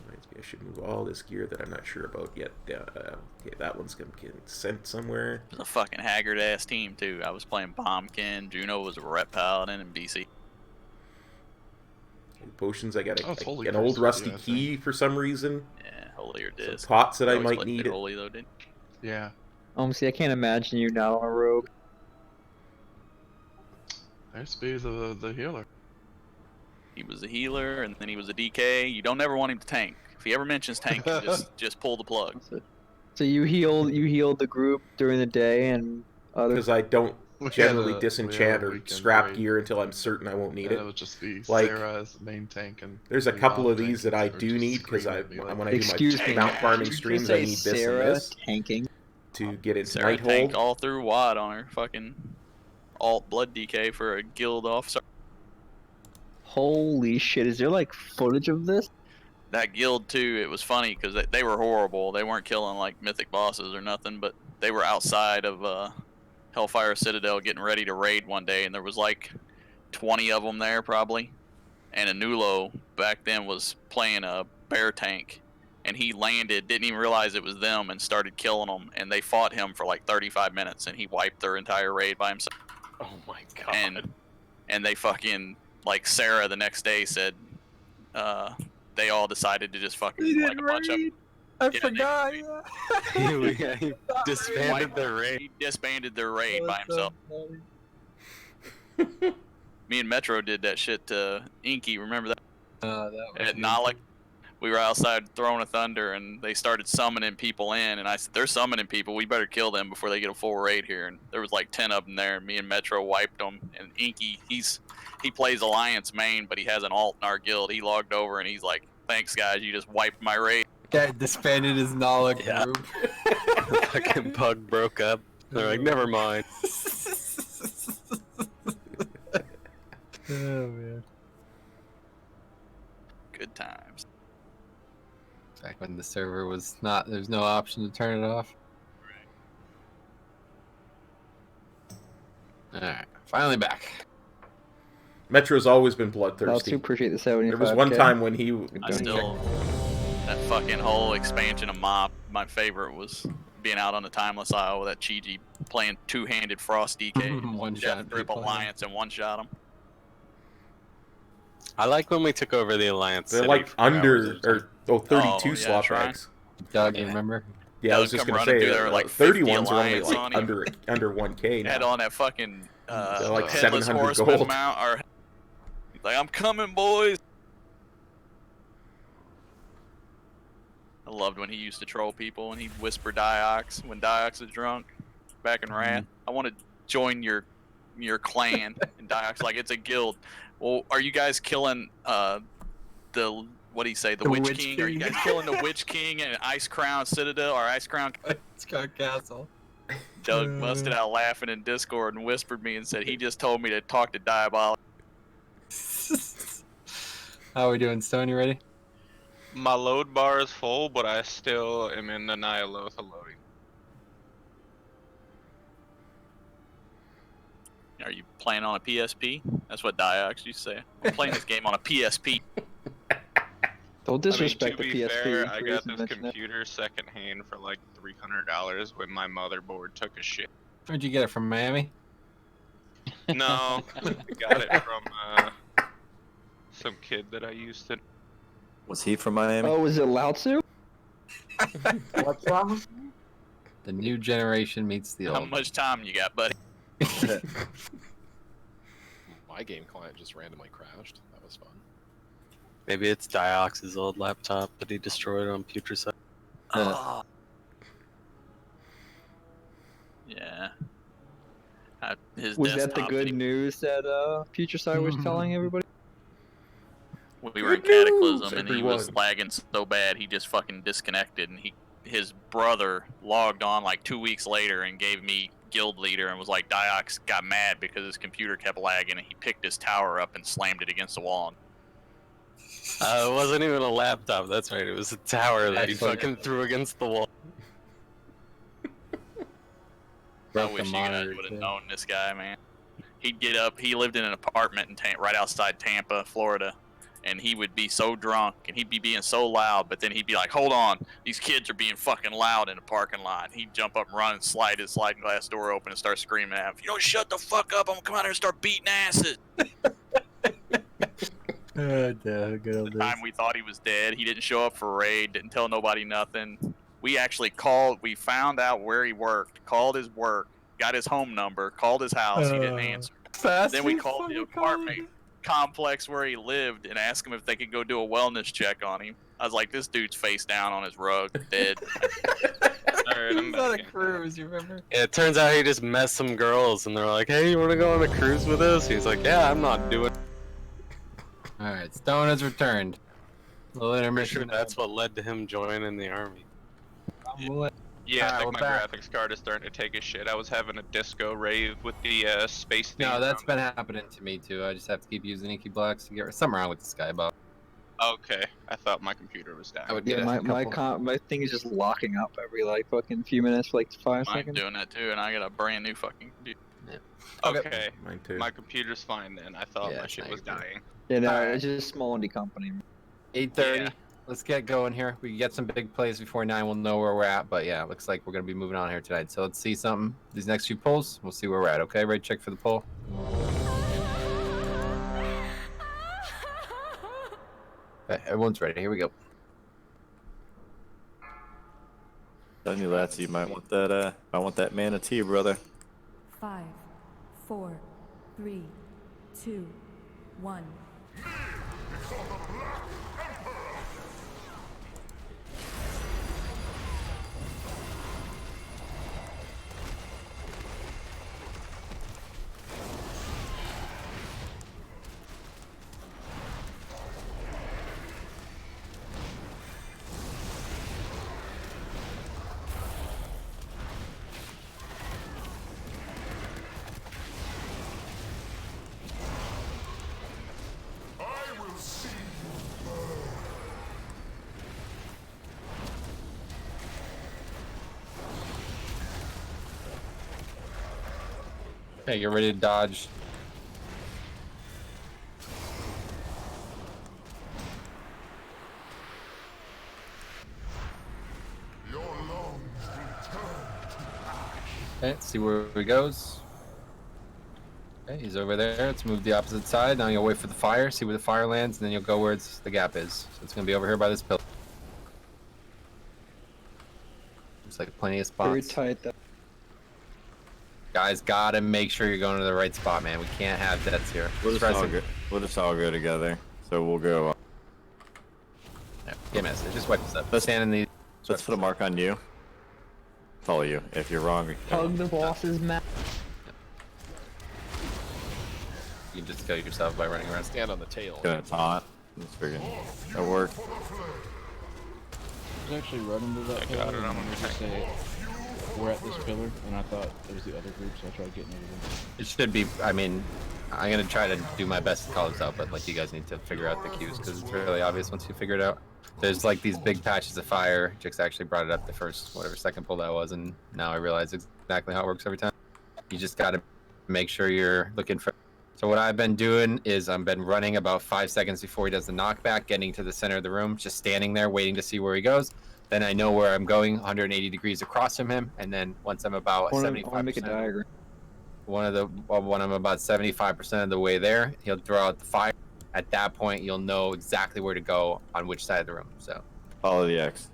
Reminds me, I should move all this gear that I'm not sure about yet. Okay, that one's gonna get sent somewhere. It was a fucking haggard ass team too. I was playing Bombkin. Juno was a Rep Paladin in BC. Potions, I got an old rusty key for some reason. Yeah, holy or disc. Some pots that I might need. Holy though, didn't you? Yeah. See, I can't imagine you not on a rogue. I used to be the healer. He was a healer, and then he was a DK. You don't ever want him to tank. If he ever mentions tank, just pull the plug. So you healed the group during the day and other. Because I don't generally disenchant or scrap gear until I'm certain I won't need it. It would just be like, Sarah as the main tank, and there's a couple of these that I do need because when I do my mount farming streams, I need this Sarah and this tanking to get into Sarah Nighthold. tanked all through WAD on her fucking alt blood DK for a guild officer. Holy shit! Is there like footage of this? That guild too, it was funny because they were horrible. They weren't killing like mythic bosses or nothing, but they were outside of Hellfire Citadel getting ready to raid one day, and there was like 20 of them there probably. And Anulo back then was playing a bear tank, and he landed, didn't even realize it was them, and started killing them. And they fought him for like 35 minutes, and he wiped their entire raid by himself. Oh my god. And they fucking, like Sarah the next day said, they all decided to just fucking like a bunch of. I forgot. He disbanded their raid. He disbanded their raid by himself. Me and Metro did that shit to Inky. Remember that? That at Ny'alotha, we were outside throwing a thunder, and they started summoning people in. And I said, "They're summoning people. We better kill them before they get a full raid here." And there was like 10 of them there. And me and Metro wiped them. And Inky, he plays Alliance main, but he has an alt in our guild. He logged over and he's like, "Thanks guys, you just wiped my raid." Guy disbanded his Ny'alotha group. The fucking bug broke up. They're like, never mind. man. Good times. Back when the server was not, there's no option to turn it off. Alright, finally back. Metro's always been I'll bloodthirsty. too appreciate the 75. There was one time when he. I still, that fucking whole expansion of Mop, my favorite was being out on the Timeless Isle with that Chi-Ji playing two-handed Frost DK. One shot Grip people. Alliance and one-shot him. I like when we took over the Alliance. They're City like for hours under, at a or time. 32 slot packs. Doug, you remember? Yeah, I was just gonna say, like 30 50 ones are only Alliance like on him. under 1K now. Had on that fucking They're like headless 700 horseman gold. mount. Or, he's like, I'm coming, boys. I loved when he used to troll people and he'd whisper Diox when Diox was drunk back in Rat. I want to join your clan. And Diox like, it's a guild. Well, are you guys killing the what do you say, the Witch King? Are you guys killing the Witch King and Ice Crown Citadel or Ice Crown Castle? Doug busted out laughing in Discord and whispered me and said he just told me to talk to Diabolic. How are we doing, Stone? You ready? My load bar is full, but I still am in the Ny'alotha loading. Are you playing on a PSP? That's what Diox used to say. I'm playing this game on a PSP. Don't disrespect I mean, to the be PSP. fair, I got Please this mention it. computer secondhand for like $300 when my motherboard took a shit. Where'd you get it from, Miami? No, I got it from some kid that I used to. Was he from Miami? Oh, was it Lao Tzu? What's wrong? The new generation meets the How old. much time you got, buddy? My game client just randomly crashed. That was fun. Maybe it's Diox's old laptop that he destroyed on Putricide. Oh. Yeah. His Was that the desktop, good news that Putricide was telling everybody? we were in Cataclysm and he was lagging so bad he just fucking disconnected and his brother logged on like 2 weeks later and gave me guild leader and was like, Diox got mad because his computer kept lagging and he picked his tower up and slammed it against the wall. It wasn't even a laptop, that's right. It was a tower that he Actually, fucking threw against the wall. I wish you guys would have known this guy, man. He'd get up, he lived in an apartment in right outside Tampa, Florida, and he would be so drunk and he'd be being so loud, but then he'd be like, hold on, these kids are being fucking loud in the parking lot. He'd jump up and run and slide his sliding glass door open and start screaming at him, if you don't shut the fuck up, I'm gonna come out here and start beating asses. The time we thought he was dead, he didn't show up for raid, didn't tell nobody nothing. We actually we found out where he worked, called his work, got his home number, called his house, he didn't answer. Then we called the apartment complex where he lived and asked him if they could go do a wellness check on him. I was like, this dude's face down on his rug, dead. Alright, I'm Not a back in. cruise, you remember? Yeah, it turns out he just met some girls and they're like, hey, you wanna go on a cruise with us? He's like, yeah, I'm not doing it. Alright, Stone has returned. A little I'm intermission. sure that's what led to him joining the army. Yeah, Alright, I we're think my back. graphics card is starting to take a shit. I was having a disco rave with the space theme. No, that's been happening to me too. I just have to keep using Inky blocks to get something wrong with the skybox. Okay, I thought my computer was down. I would Yeah, get my thing is just locking up every like fucking few minutes, for like 5 Mine's seconds. doing that too, and I got a brand new fucking computer. Okay, Mine too. my computer's fine then. I thought Yeah, my shit was dying. Yeah, no, Alright. it's just small indie company. 8:30. Yeah. Let's get going here. We can get some big plays before 9. We'll know where we're at. But yeah, looks like we're gonna be moving on here tonight. So let's see something. These next few polls, we'll see where we're at. Okay, ready? Check for the poll. Okay, everyone's ready. Here we go. Telling you, Latsy, you might want that. I want that manatee, brother. 5, 4, 3, 2, 1. Okay, you're ready to dodge. Okay, let's see where he goes. Okay, he's over there. Let's move the opposite side. Now you'll wait for the fire, see where the fire lands, and then you'll go where the gap is. So it's going to be over here by this pillar. Looks like plenty of spots. Very tight, though. Guys, gotta make sure you're going to the right spot, man. We can't have deaths here. We'll just all go together. So we'll go. Yeah, message. Just wipe this up. Let's stand in the. Let's put a mark on you. Follow you. If you're wrong, Hug the boss's mouth. You can just kill yourself by running around. Stand on the tail. Gonna taunt. Let's friggin' that work. I was actually running to that pillar, got it, and I'm then gonna it just say, we're at this pillar, and I thought it was the other group, so I tried getting over there. It should be. I mean, I'm gonna try to do my best to call this out, but like you guys need to figure out the cues because it's really obvious once you figure it out. There's like these big patches of fire. Jix actually brought it up the first second pull that was, and now I realize exactly how it works every time. You just gotta make sure you're looking for. So what I've been doing is I've been running about 5 seconds before he does the knockback, getting to the center of the room, just standing there waiting to see where he goes. Then I know where I'm going, 180 degrees across from him, and then once I'm about 75%. I want to make a diagram. When I'm about 75% of the way there, he'll throw out the fire. At that point, you'll know exactly where to go on which side of the room. So follow the X.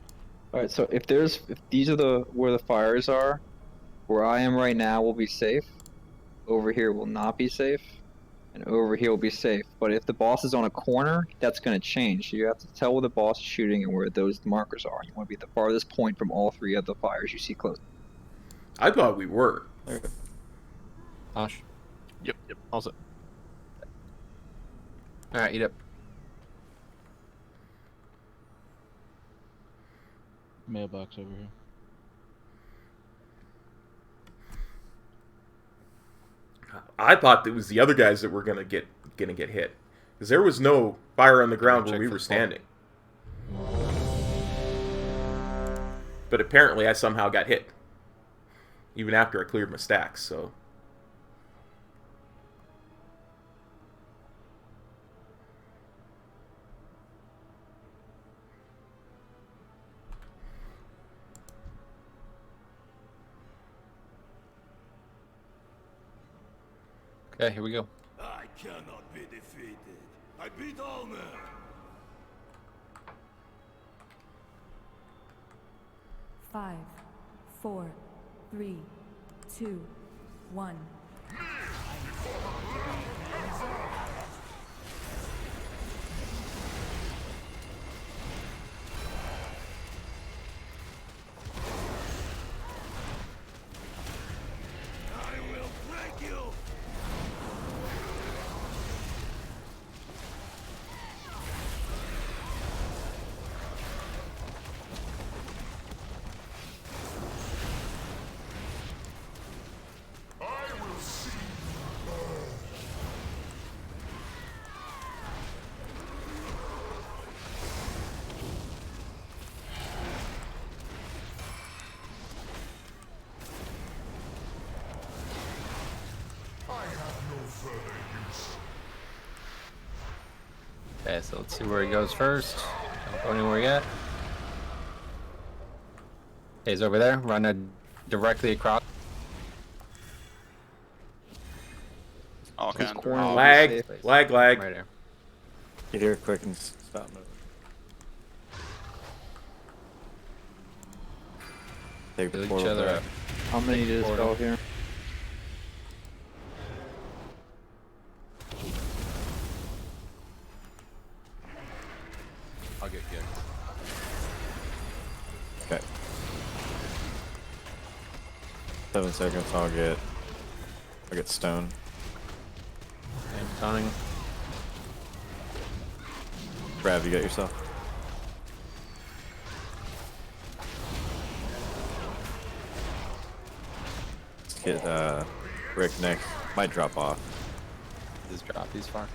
All right. So if these are where the fires are, where I am right now will be safe. Over here will not be safe, and over here will be safe. But if the boss is on a corner, that's going to change. So you have to tell where the boss is shooting and where those markers are. You want to be at the farthest point from all three of the fires you see close. I thought we were. Osh. Yep. Also. All right, eat up. Mailbox over here. I thought it was the other guys that were gonna get hit, because there was no fire on the ground where we were standing. But apparently, I somehow got hit, even after I cleared my stacks. So. Okay, here we go. I cannot be defeated. I beat all men. 5, 4, 3, 2, 1. Okay, so let's see where he goes first. Don't go anywhere yet. Okay, he's over there. Run it directly across. Okay. Lag. Right there. Get here quick and stop moving. Take the Build portal each other back. up. How many does it go here? I'll get good. Okay. 7 seconds. I'll get stone. I'm stunning. Brad, you got yourself. Let's get Rick next. Might drop off. Just drop these far.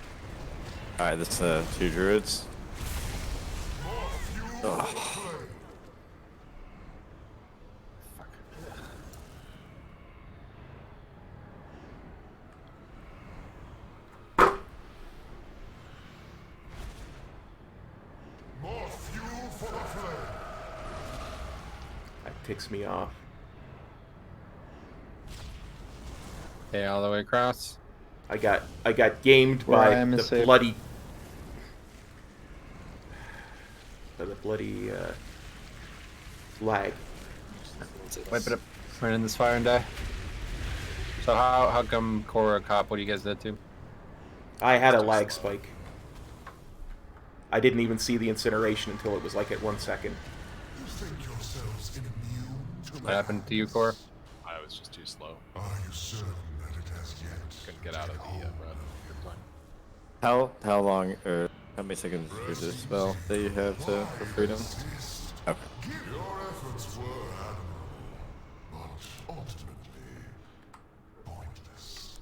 Alright, this is 2 druids. Ugh. ticks me off. Okay, all the way across. I got gamed by the bloody lag. Wipe it up. Run in this fire and die. So how come Cora Cop? What do you guys did to? I had a lag spike. I didn't even see the incineration until it was like at 1 second. What happened to you, Cora? I was just too slow. Are you certain that it has yet? Couldn't get out of the run. How long or how many seconds for this spell that you have for freedom? Okay. Your efforts were admirable, but ultimately pointless.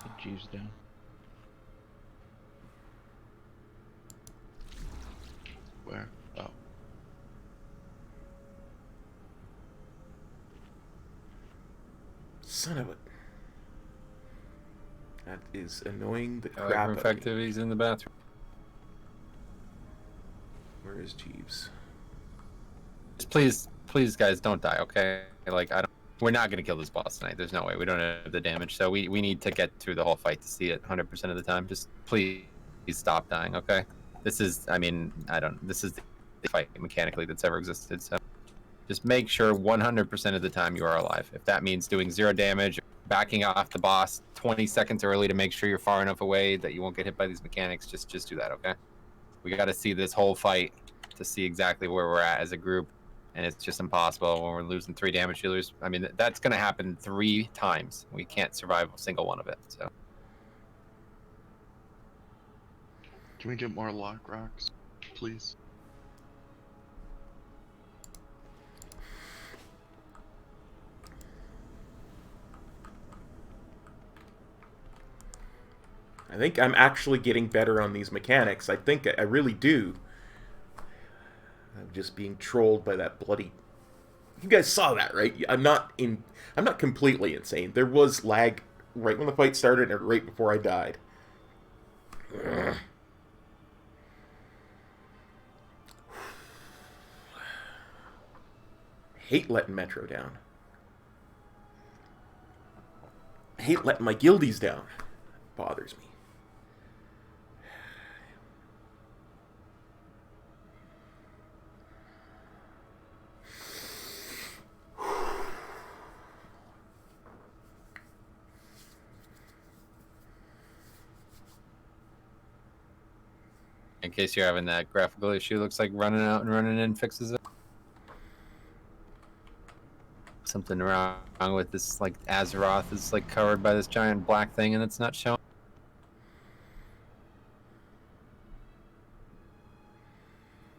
The Jeeves down. Where? Oh. Son of a... That is annoying the crap out of me. Effective, he's in the bathroom. Where is Jeeves? Just please, guys, don't die, okay? Like, we're not gonna kill this boss tonight. There's no way. We don't have the damage, so we need to get through the whole fight to see it 100% of the time. Just please stop dying, okay? This is, this is the fight mechanically that's ever existed, so just make sure 100% of the time you are alive. If that means doing 0 damage, backing off the boss 20 seconds early to make sure you're far enough away that you won't get hit by these mechanics, just do that, okay? We got to see this whole fight to see exactly where we're at as a group, and it's just impossible when we're losing 3 damage dealers. I mean, that's going to happen 3 times. We can't survive a single one of it, so. Can we get more lock rocks, please? I think I'm actually getting better on these mechanics. I think I really do. I'm just being trolled by that bloody... You guys saw that, right? I'm not completely insane. There was lag right when the fight started and right before I died. Ugh. Hate letting Metro down. Hate letting my guildies down. It bothers me. In case you're having that graphical issue, looks like running out and running in fixes it. Something wrong with this, like Azeroth is like covered by this giant black thing and it's not showing.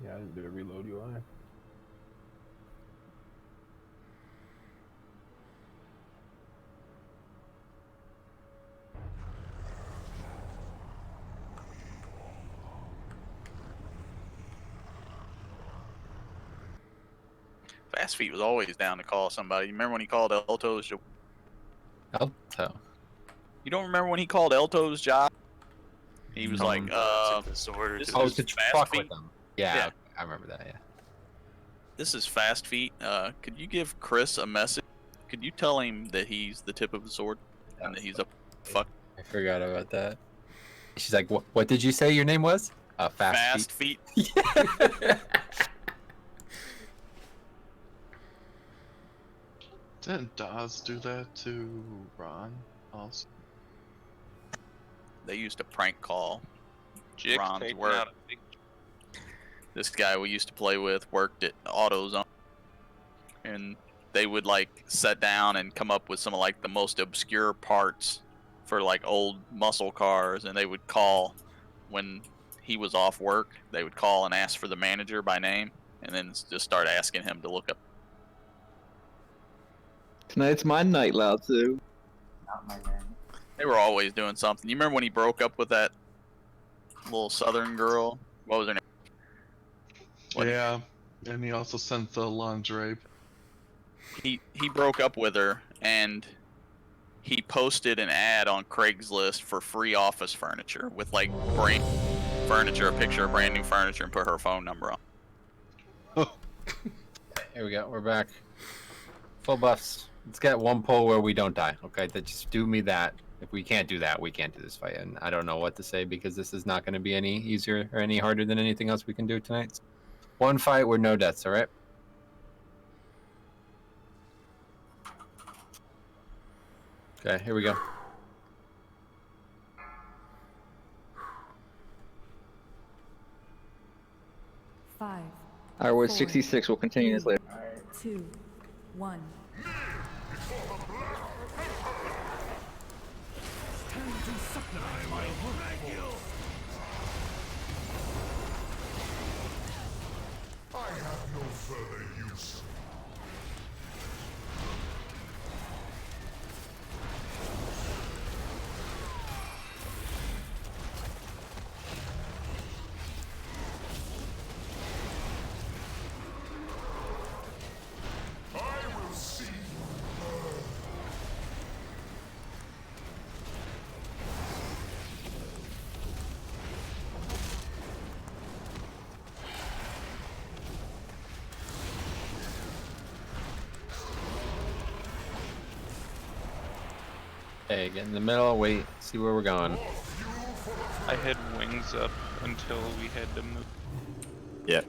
Yeah, I didn't do a reload UI. Fast Feet was always down to call somebody. You remember when he called Elto's job? Elto? You don't remember when he called Elto's job? He was like, this to is fuck Fast with Feet. them. Yeah, I remember that, yeah. This is Fast Feet. Could you give Chris a message? Could you tell him that he's the tip of the sword? And that he's a fuck? I forgot about that. She's like, what did you say your name was? Fast Feet. Didn't Dawes do that to Ron also? They used to prank call Jick's Ron's taking work. out a big- This guy we used to play with worked at AutoZone, and they would like sit down and come up with some of like the most obscure parts for like old muscle cars, and they would call when he was off work. They would call and ask for the manager by name, and then just start asking him to look up. Tonight's my night, Ny'alotha. Not my name. They were always doing something. You remember when he broke up with that little Southern girl? What was her name? Yeah, and he also sent the lingerie. He broke up with her, and he posted an ad on Craigslist for free office furniture with like brand furniture, a picture of brand new furniture, and put her phone number on. Here we go. We're back. Full buffs. Let's get one pull where we don't die. Okay, just do me that. If we can't do that, we can't do this fight. And I don't know what to say because this is not going to be any easier or any harder than anything else we can do tonight. One fight with no deaths. All right. Okay, here we go. Five. Alright, we're at 66. We'll continue this later. 2, 1. I have no further use. I will see her. Hey, get in the middle. Wait, see where we're going. I had wings up until we had to move. Yeah.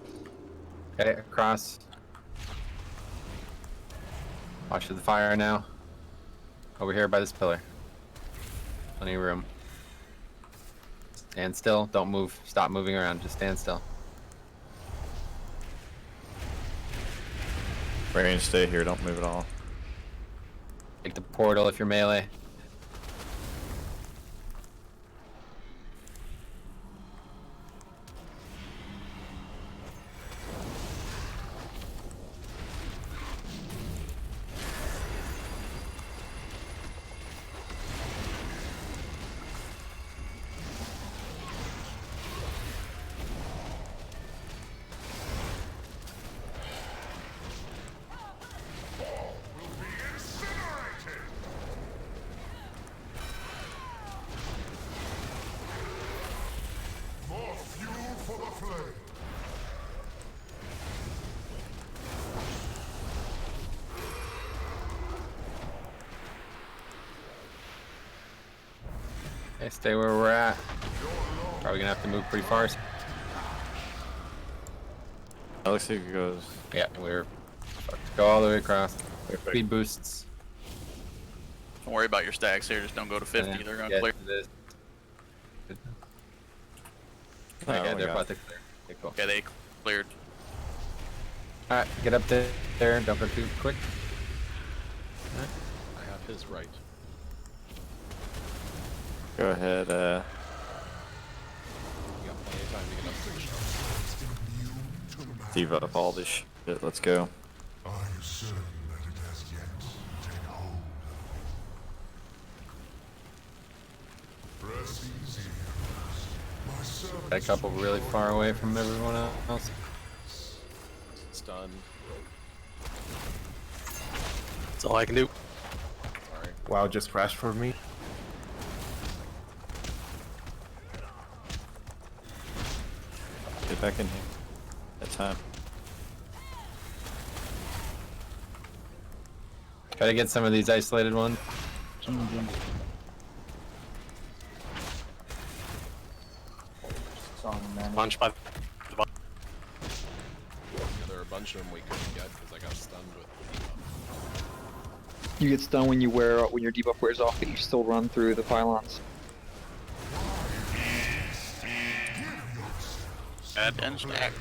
Okay, across. Watch for the fire now. Over here by this pillar. Plenty of room. Stand still. Don't move. Stop moving around. Just stand still. Range, stay here. Don't move at all. Take the portal if you're melee. More fuel for the flame. Okay, stay where we're at. Probably gonna have to move pretty far. That looks like it goes. Yeah, we're fucked. Go all the way across. Speed boosts. Don't worry about your stacks here. Just don't go to 50. Yeah, They're gonna yeah, clear. it is. Oh, Okay, we they're got about to clear. Okay, cool. Okay, they cleared. Alright, get up there. Don't go too quick. I have his right. Go ahead. You got plenty of time to get up to Debuff all this shit. Let's go. Are you certain that it has yet taken hold? Rest easy, heroes. My servants That couple really far away from everyone else. It's done. That's all I can do. Sorry. WoW just crashed for me. Get back in here. That's time. Try to get some of these isolated ones. Punch by the Yeah, there are a bunch of them we couldn't get because I got stunned with the debuff. You get stunned when your debuff wears off, but you still run through the pylons. And stack.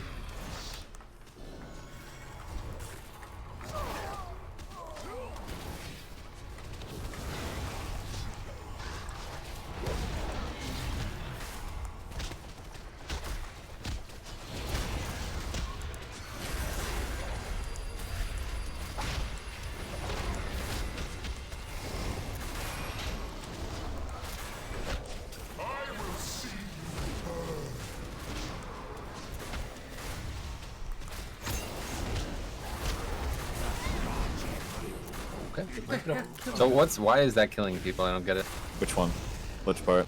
Okay. So why is that killing people? I don't get it. Which one? Which part?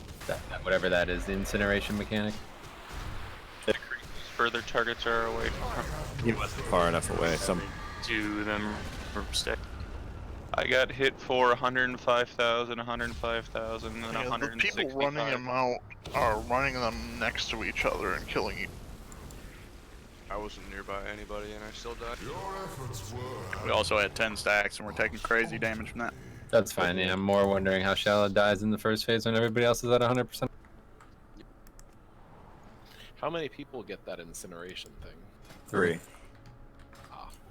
Whatever that is, the incineration mechanic. Further targets are away from He wasn't far enough away. Some To them from stick. I got hit for 105,000, 105,000, and then Yeah, the 165. people running them out are running them next to each other and killing each. I wasn't nearby anybody and I still died. We also had 10 stacks and we're taking crazy damage from that. That's fine. Yeah, I'm more wondering how Shallow dies in the first phase when everybody else is at 100%. How many people get that incineration thing? 3.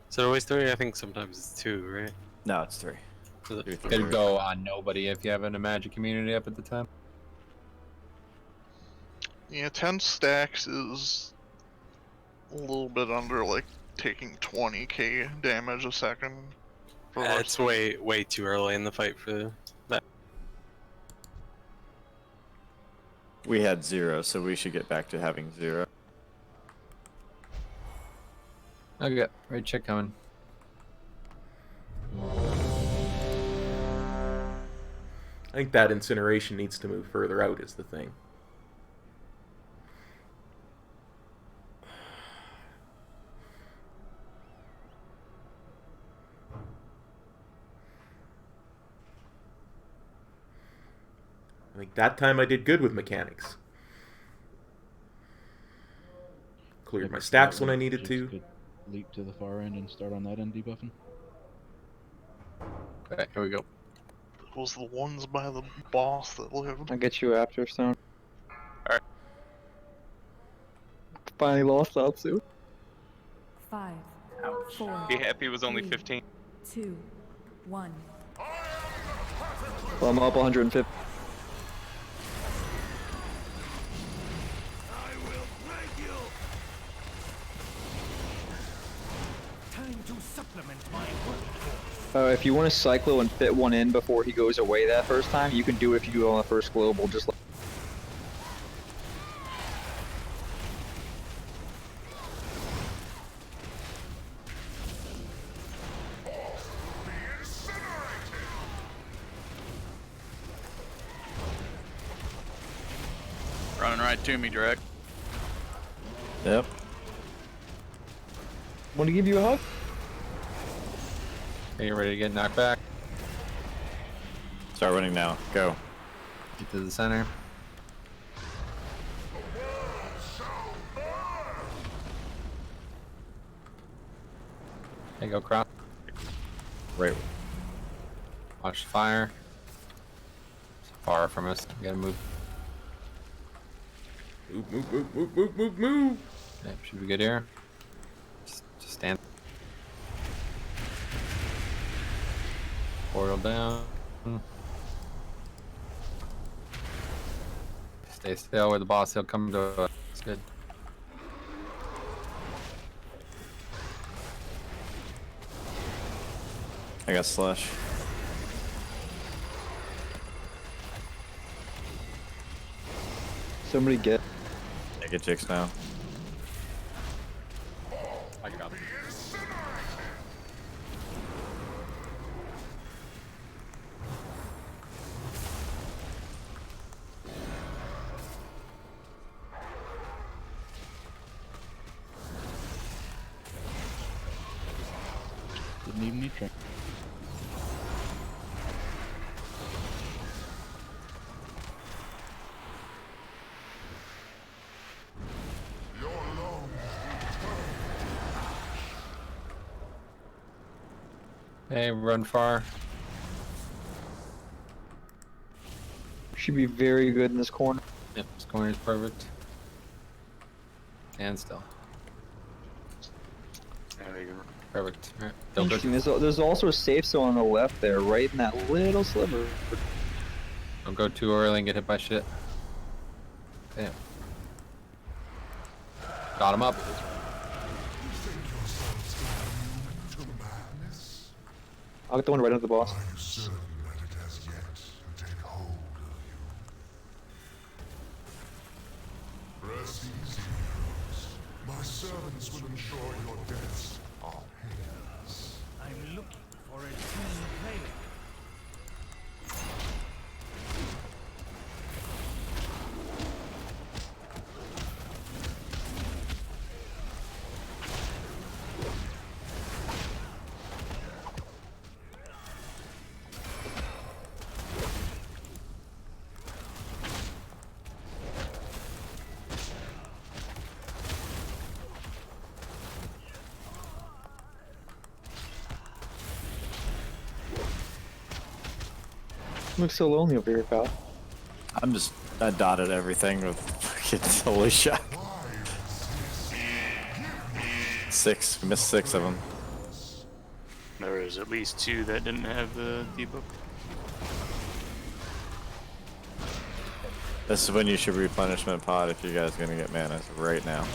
So always 3? I think sometimes it's 2, right? No, it's 3. It could go on nobody if you have a magic community up at the time. Yeah, 10 stacks is a little bit under like taking 20k damage a second. It's way too early in the fight for that. We had 0, so we should get back to having 0. Okay, right check coming. I think that incineration needs to move further out is the thing. I think that time I did good with mechanics. Cleared my stacks when I needed to. Leap to the far end and start on that end debuffing. Alright, here we go. It was the ones by the boss that lived. I'll get you after, Stone. Alright. Finally lost out soon. 5, 4. Be happy it was only 3, 15. 2, 1. Well, I'm up 150. If you want to cyclo and fit one in before he goes away that first time, you can do it if you go on the first global, just like... Running right to me, direct. Yep. Want to give you a hug? Are you ready to get knocked back? Start running now. Go. Get to the center. There you go, Cross. Right. Watch the fire. It's far from us. We gotta move. Move. Yeah, should be good here. Just stand. Portal down. Stay still with the boss. He'll come to us. It's good. I got slush. Somebody get... I get Jix now. I got it. Didn't even need track. Hey, run far. Should be very good in this corner. Yep, this corner is perfect. And still. There you go. Perfect. Alright, don't go. Interesting. There's also a safe zone on the left there, right in that little sliver. Don't go too early and get hit by shit. Damn. Got him up. I'll get the one right under the boss. Are you certain that it has yet to take hold of you? Rest easy, heroes. My servants will ensure your deaths are painless. I'm looking for a team player. Looks so lonely over here, pal. I dotted everything with fucking holy shot. 6, missed 6 of them. There was at least 2 that didn't have the debuff. This is when you should replenishment pod if you guys are gonna get mana right now.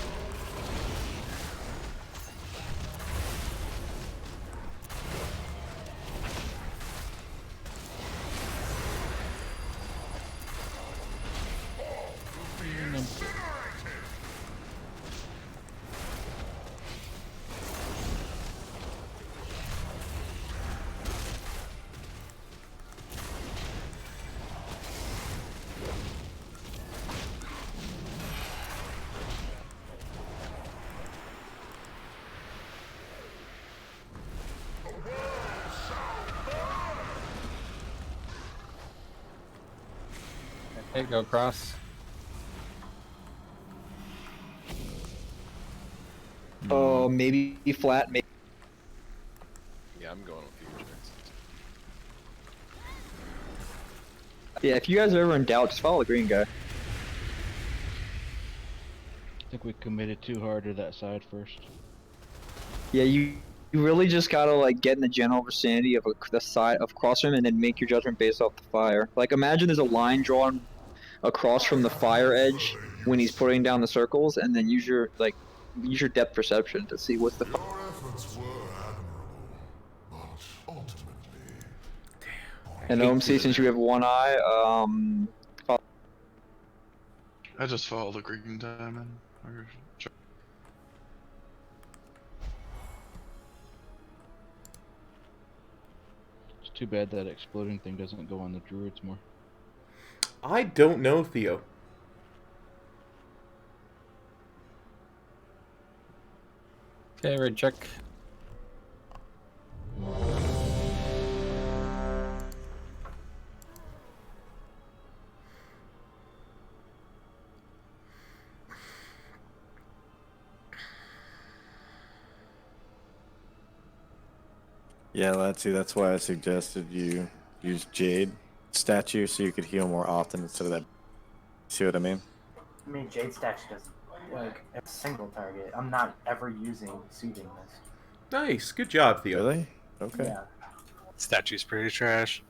Hey, go across. Oh, maybe flat, maybe. Yeah, I'm going with you, Jax. Yeah, if you guys are ever in doubt, just follow the green guy. I think we committed too hard to that side first. Yeah, you really just gotta like get in the general vicinity of the side of crossroom and then make your judgment based off the fire. Like imagine there's a line drawn across from the fire edge when he's putting down the circles, and then use your depth perception to see what's the. Your efforts were admirable, but ultimately, And OMC, since you have one eye, I just follow the green diamond. It's too bad that exploding thing doesn't go on the druids more. I don't know, Theo. Okay, red check. Yeah, that's why I suggested you use Jade statue so you could heal more often instead of that. See what I mean? I mean, Jade statue does like a single target. I'm not ever using soothing this. Nice, good job, Theo. Really? Okay. Yeah. Statue's pretty trash.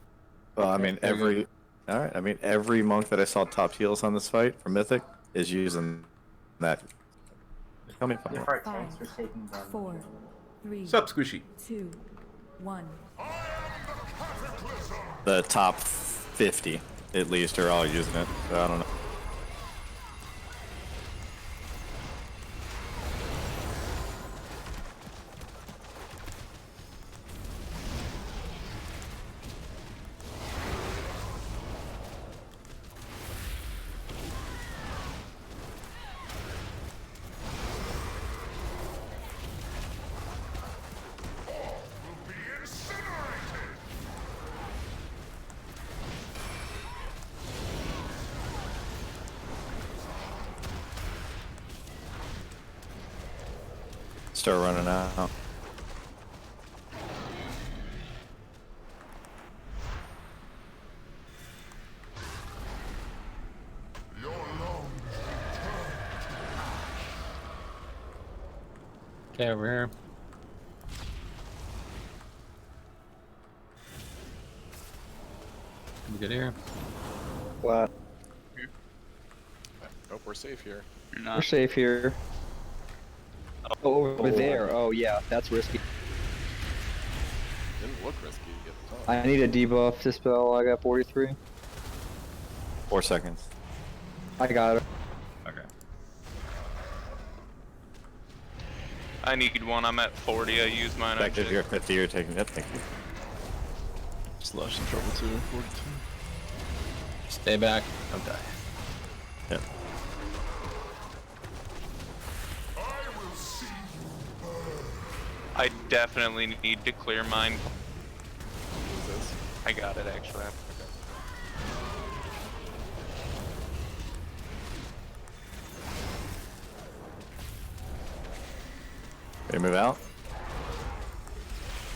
Well, I mean, every monk that I saw top heals on this fight for Mythic is using that. Tell me if I'm If wrong. our tanks were taking them. 4, 3, Sup, Squishy? 2, 1. The top 50, at least, are all using it. So I don't know. Start running out. Okay, over here. We good here? Flat. Nope, we're safe here. We're safe here. Oh, over there. Oh, yeah, that's risky. Didn't look risky at the top. I need a debuff to spell. I got 43. 4 seconds. I got it. Okay. I need one. I'm at 40. I use mine. Effective, you're at 50, you're taking it. Thank you. Slush in trouble too, 42. Stay back. Don't die. Yep. I definitely need to clear mine. I got it actually. Ready to move out?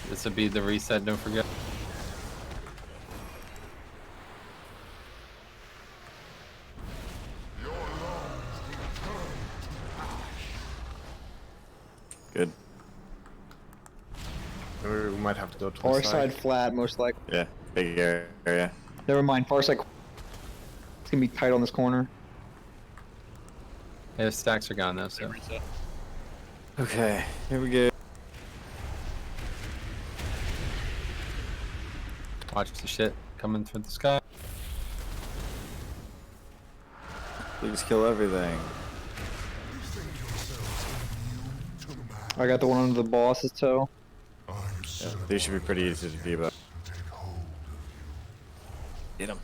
This will be the reset, don't forget. Good. We might have to go to Far the side flat, most likely. Yeah, big area. Never mind, far side. It's gonna be tight on this corner. Yeah, the stacks are gone though, so. Okay, here we go. Watch the shit coming through the sky. Please kill everything. I got the one under the boss's toe. Yeah, these should be pretty easy to debug. Get him.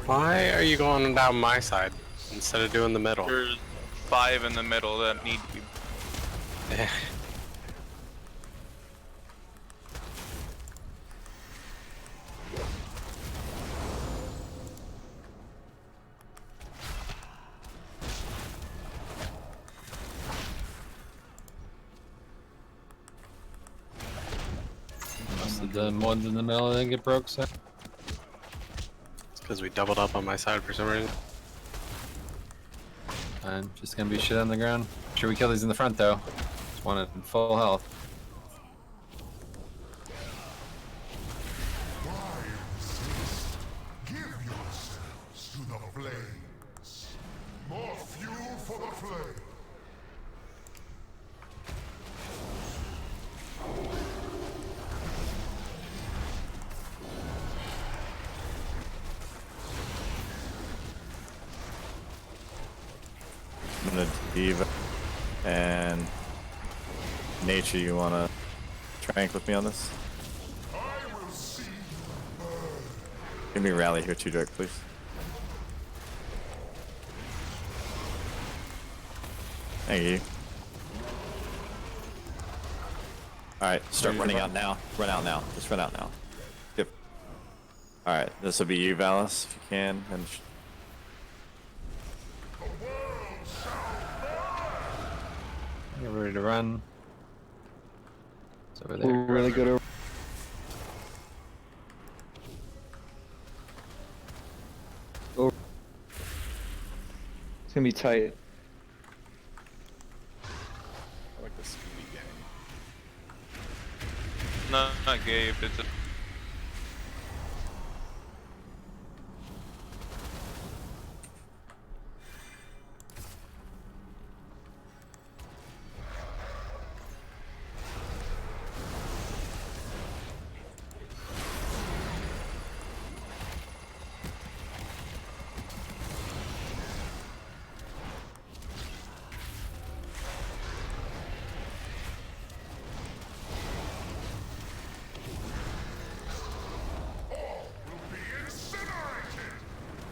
Why are you going down my side instead of doing the middle? There's 5 in the middle that need to be. Most of the ones in the middle didn't get broke, so. It's because we doubled up on my side for some reason. I'm just gonna be shit on the ground. Sure, we kill these in the front though. Just want it in full health. Give yourselves to the flames. More fuel for the flame. I'm gonna diva and nature. You wanna trank with me on this? Give me a rally here, too, Drake, please. Thank you. Alright, start running out now. Run out now. Just run out now. Yep. Alright, this will be you, Valis, if you can. And Get ready to run. It's over there. We're really good over. Over. It's gonna be tight. I like the Scooby Gang. No, not Gabe. It's a.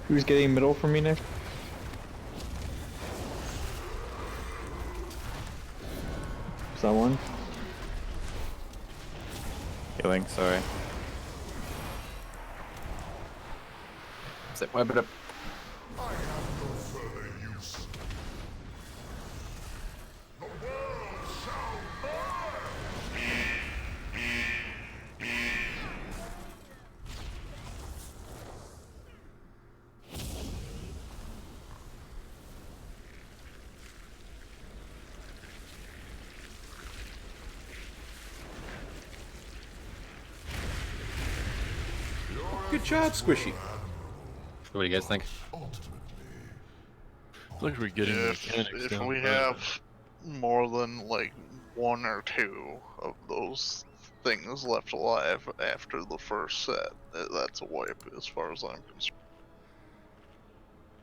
Who's getting middle for me next? Is that one? healing, sorry. Zip, wipe it up. Good job, Squishy. What do you guys think? Like we're getting if we have more than like 1 or 2 of those things left alive after the first set, that's a wipe as far as I'm concerned.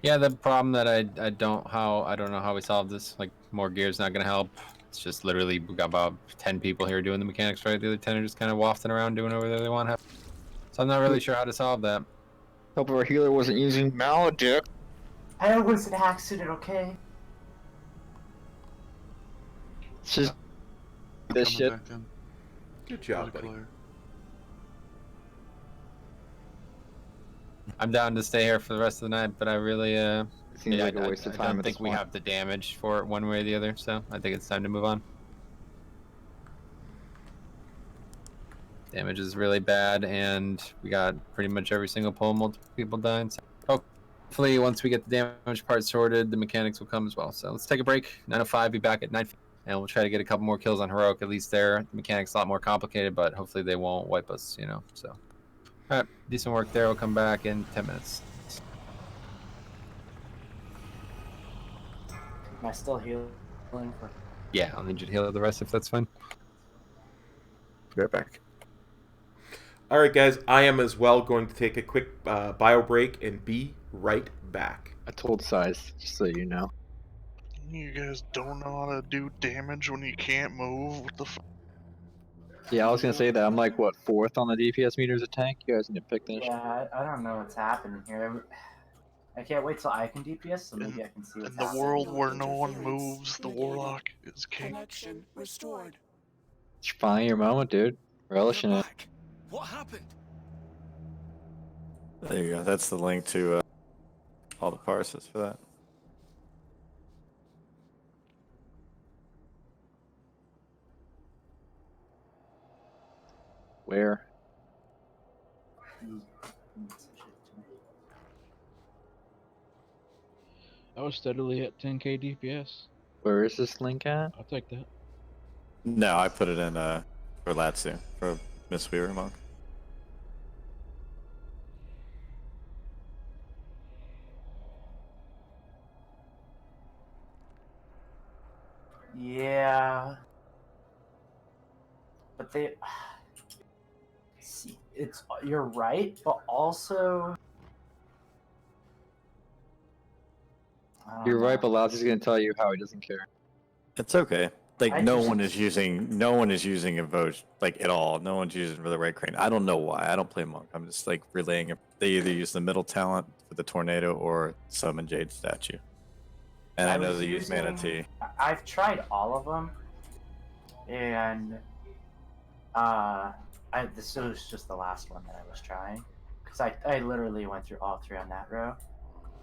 Yeah, the problem that I don't know how we solve this. Like more gear's not gonna help. It's just literally we got about 10 people here doing the mechanics right. The other 10 are just kind of wafting around doing whatever they want. So I'm not really sure how to solve that. Hope our healer wasn't using Maledict. It was an accident, okay? It's just this shit. Good job, buddy. I'm down to stay here for the rest of the night, but I really Seems like a waste of time I don't at think this we point. have the damage for it one way or the other, so I think it's time to move on. Damage is really bad, and we got pretty much every single pull, multiple people dying. So hopefully, once we get the damage part sorted, the mechanics will come as well. So let's take a break. 9:05, be back at 9, and we'll try to get a couple more kills on heroic. At least there, the mechanics a lot more complicated, but hopefully they won't wipe us. You know, so. All right, decent work there. We'll come back in 10 minutes. Am I still healing for? Yeah, I'll need you to heal the rest if that's fine. Be right back. All right, guys. I am as well going to take a quick bio break and be right back. I told Size, just so you know. You guys don't know how to do damage when you can't move? What the fuck? Yeah, I was gonna say that. I'm like, what, 4th on the DPS meter as a tank? You guys need to pick that shit. Yeah, I don't know what's happening here. I can't wait till I can DPS, so maybe I can see what's In the happening. world where no one moves, the warlock is king. Connection restored. It's finding your moment, dude. Relishing it. What happened? There you go. That's the link to all the parses for that. Where? I was steadily at 10k DPS. Where is this link at? I'll take that. No, I put it in for Latsu, for Miss Weaver Monk. Yeah. But they... See, you're right, but also... You're right, but Latsu's gonna tell you how he doesn't care. It's okay. Like I no just- one is using a vote like at all. No one's using the right crane. I don't know why. I don't play monk. I'm just like relaying it. They either use the middle talent for the tornado or summon Jade statue. And I know was they use using- Manatee. I've tried all of them, and this was just the last one that I was trying, because I literally went through all 3 on that row,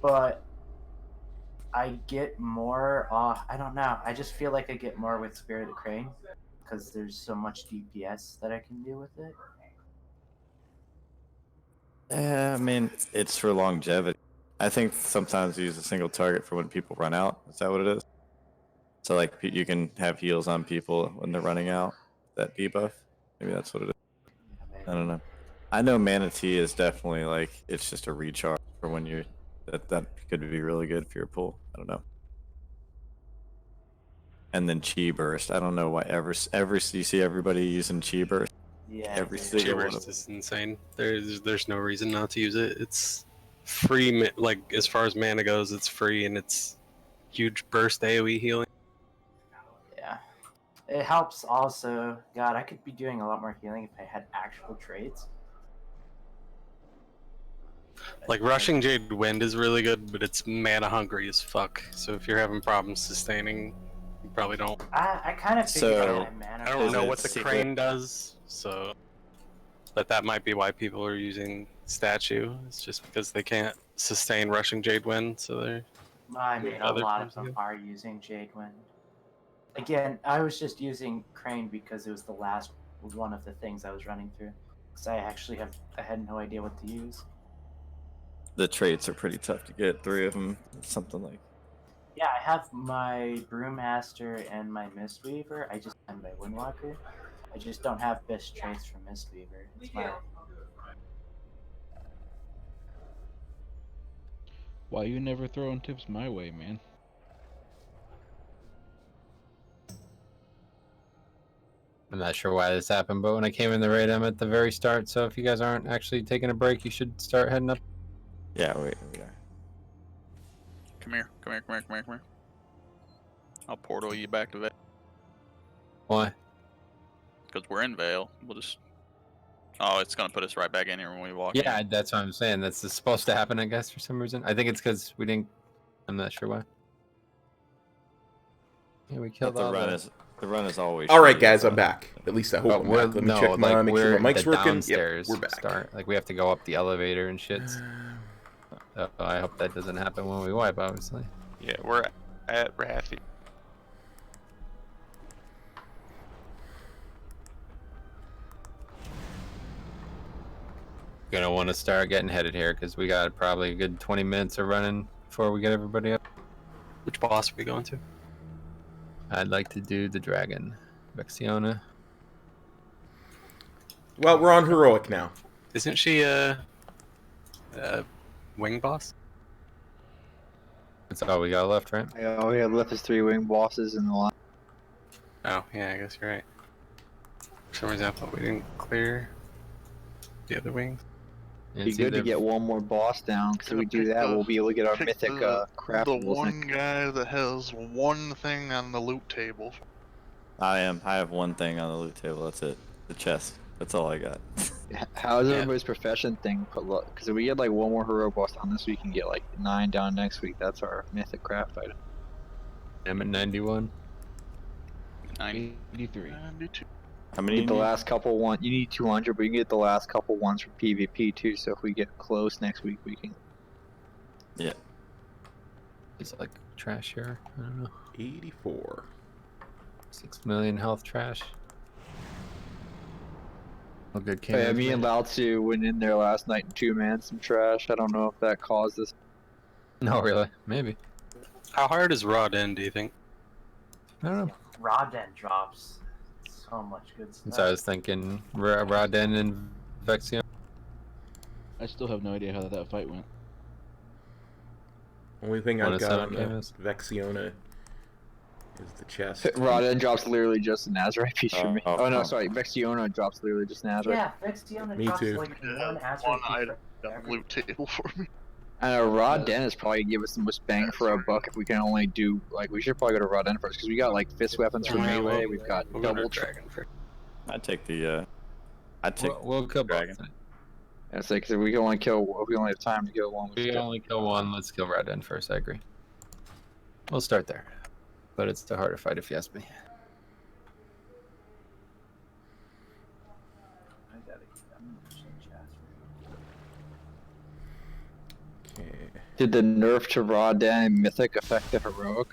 but I get more. I don't know. I just feel like I get more with Spirit of Crane, because there's so much DPS that I can do with it. Yeah, I mean it's for longevity. I think sometimes you use a single target for when people run out. Is that what it is? So like you can have heals on people when they're running out. That debuff. Maybe that's what it is. I don't know. I know Manatee is definitely like it's just a recharge for when you that could be really good for your pool. I don't know. And then Chi Burst. I don't know why ever you see everybody using Chi Burst. Yeah. Every single one of Burst them. is insane. There's no reason not to use it. It's free. Like as far as mana goes, it's free and it's huge burst AOE healing. Yeah. It helps also. God, I could be doing a lot more healing if I had actual traits. Like Rushing Jade Wind is really good, but it's mana hungry as fuck. So if you're having problems sustaining, you probably don't. I kind of figured So, out my mana. I don't know it what the secret? crane does, so but that might be why people are using statue. It's just because they can't sustain Rushing Jade Wind, so they're. I mean, a other lot of things them are using Jade Wind. Again, I was just using Crane because it was the last one of the things I was running through. Because I had no idea what to use. The traits are pretty tough to get. 3 of them. Something like. Yeah, I have my Brewmaster and my Mistweaver. I just am my Windwalker. I just don't have best traits for Mistweaver. It's my... Why you never throwing tips my way, man? I'm not sure why this happened, but when I came in the raid, I'm at the very start. So if you guys aren't actually taking a break, you should start heading up. Yeah, we are. Come here. I'll portal you back to that. Why? Because we're in Vale. We'll just. Oh, it's gonna put us right back in here when we walk in. Yeah, that's what I'm saying. That's supposed to happen, I guess, for some reason. I think it's because we didn't. I'm not sure why. Yeah, we killed But all the run is always. All right, shitty, guys, so- I'm back. At least I hope But I'm we're back. Let me no, check like make sure we're my mic's the working. Yep, downstairs we're back. start. Like we have to go up the elevator and shit. I hope that doesn't happen when we wipe, obviously. Yeah, we're at Rathy. Gonna want to start getting headed here because we got probably a good 20 minutes of running before we get everybody up. Which boss are we going to? I'd like to do the dragon, Vexiona. Well, we're on heroic now. Isn't she a wing boss? That's all we got left, right? Yeah, all we have left is 3 wing bosses in the line. Oh, yeah, I guess you're right. For some reason I thought we didn't clear the other wings. It'd be good to get one more boss down, because if we do that, we'll be able to get our mythic The craftables. one guy that has one thing on the loot table. I have one thing on the loot table. That's it. The chest. That's all I got. How's everybody's profession thing? Because if we get like one more hero boss down this week and get like 9 down next week, that's our mythic craft item. I'm at 91. 83. 92. How many? Get the last couple one. You need 200, but you can get the last couple ones for PvP too. So if we get close next week, we can. Yeah. It's like trash here. I don't know. 84. 6 million health trash. Oh, good Oh, yeah, me and Lao Lao-Tzu went in there last night and 2-man some trash. I don't know if that caused this. No, really. Maybe. How hard is Raw Den, do you think? I don't know. Rodden drops so much good stuff. So I was thinking Raden and Vexion. I still have no idea how that fight went. Only thing What I've a got Sonic on game the is. Vexiona is the chest. Rodden drops literally just an Azurite piece for me. oh, Oh no, oh. sorry, Vexiona drops literally just an Azurite. Yeah, Vexiona Me drops too. like one Azure One piece item for on every- the loot table for me. And a Rodden is probably give us the most bang for our buck if we can only do like we should probably go to Rodden first because we got like fist weapons for Yeah, melee. we'll- We've got We'll go to double. Dragon first. I'd take the. I'd take. We'll kill Dragon. both. It's like 'cause if we can only kill, if we only have time to kill one. We only kill one. Let's kill Raden first. I agree. We'll start there, but it's the harder fight if you ask me. Okay. Did the nerf to Rodden and Mythic affect the heroic?